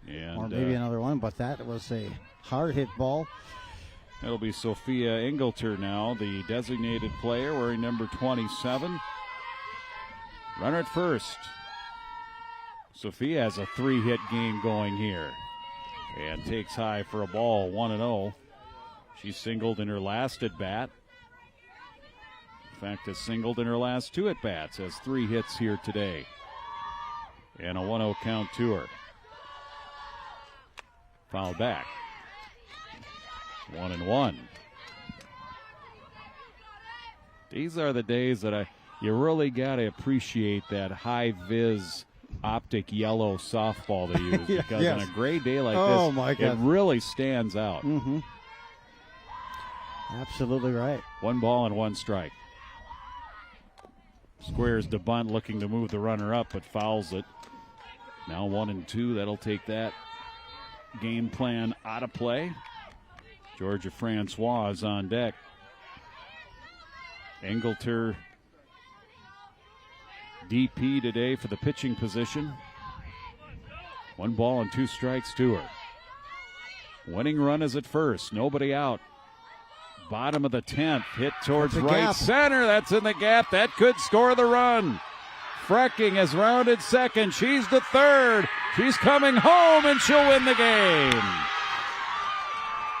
And, or maybe another one, but that was a hard-hit ball. It'll be Sophia Engelter now, the designated player, wearing number 27. Runner at first. Sophia has a 3-hit game going here and takes high for a ball, 1-0. She singled in her last at-bat. In fact, has singled in her last 2 at-bats, has 3 hits here today. And a 1-0 count to her. Foul back. 1-1. These are the days that you really got to appreciate that high-vis optic yellow softball they use, because on a gray day like this, my God, it really stands out. Mm-hmm. Absolutely right. 1 ball and 1 strike. Squares to bunt, looking to move the runner up, but fouls it. Now 1-2. That'll take that game plan out of play. Georgia Francois is on deck. Engelter DP today for the pitching position. 1 ball and 2 strikes to her. Winning run is at first. Nobody out. Bottom of the 10th. Hit towards right center. That's in the gap. That could score the run. Frecking has rounded second. She's to third. She's coming home, and she'll win the game.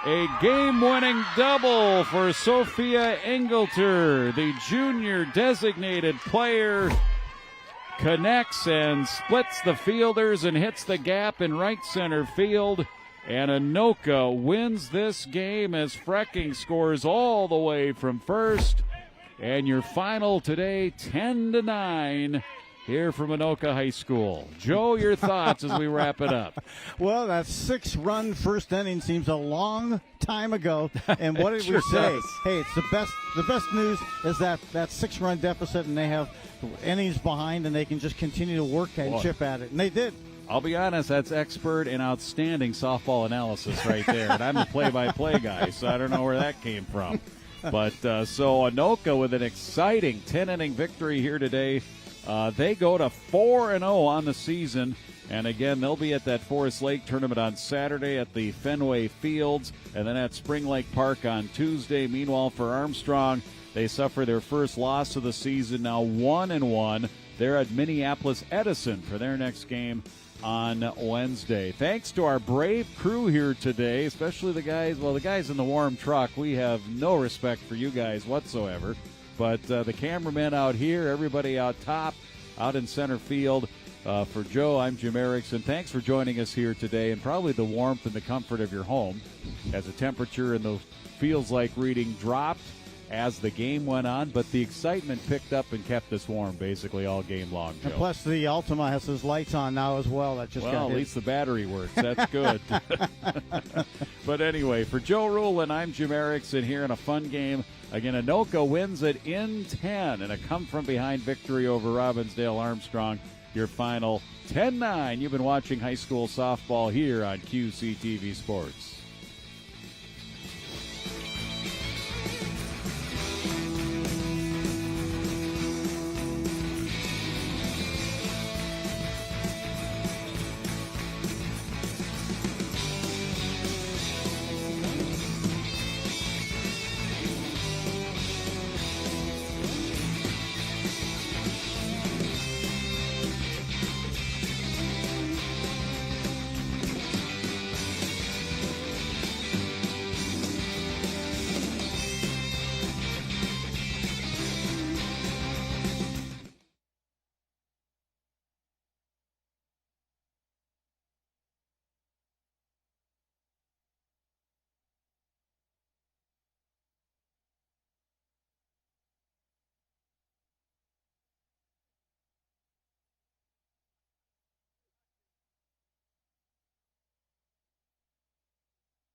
A game-winning double for Sophia Engelter, the junior designated player. Connects and splits the fielders and hits the gap in right center field. And Anoka wins this game as Frecking scores all the way from first. And your final today, 10-9, here from Anoka High School. Joe, your thoughts as we wrap it up. Well, that 6-run first inning seems a long time ago. And what did we say? Does. Hey, it's the best. The best news is that 6-run deficit, and they have innings behind, and they can just continue to work and chip at it. And they did. I'll be honest, that's expert and outstanding softball analysis right there. And I'm a play-by-play guy, so I don't know where that came from. But so Anoka with an exciting 10-inning victory here today. They go to 4-0 on the season. And again, they'll be at that Forest Lake tournament on Saturday at the Fenway Fields, and then at Spring Lake Park on Tuesday. Meanwhile, for Armstrong, they suffer their first loss of the season, now 1-1. They're at Minneapolis Edison for their next game on Wednesday. Thanks to our brave crew here today, especially the guys in the warm truck. We have no respect for you guys whatsoever. But the cameramen out here, everybody out top, out in center field. For Joe, I'm Jim Erickson. Thanks for joining us here today, and probably the warmth and the comfort of your home as the temperature in the feels like reading dropped as the game went on, but the excitement picked up and kept us warm basically all game long, Joe. And plus, the Ultima has his lights on now as well. That just got at hit. least the battery works. That's good. But anyway, for Joe Rulin, I'm Jim Erickson here in a fun game. Again, Anoka wins it in 10 in a come-from-behind victory over Robbinsdale Armstrong. Your final 10-9. You've been watching high school softball here on QCTV Sports.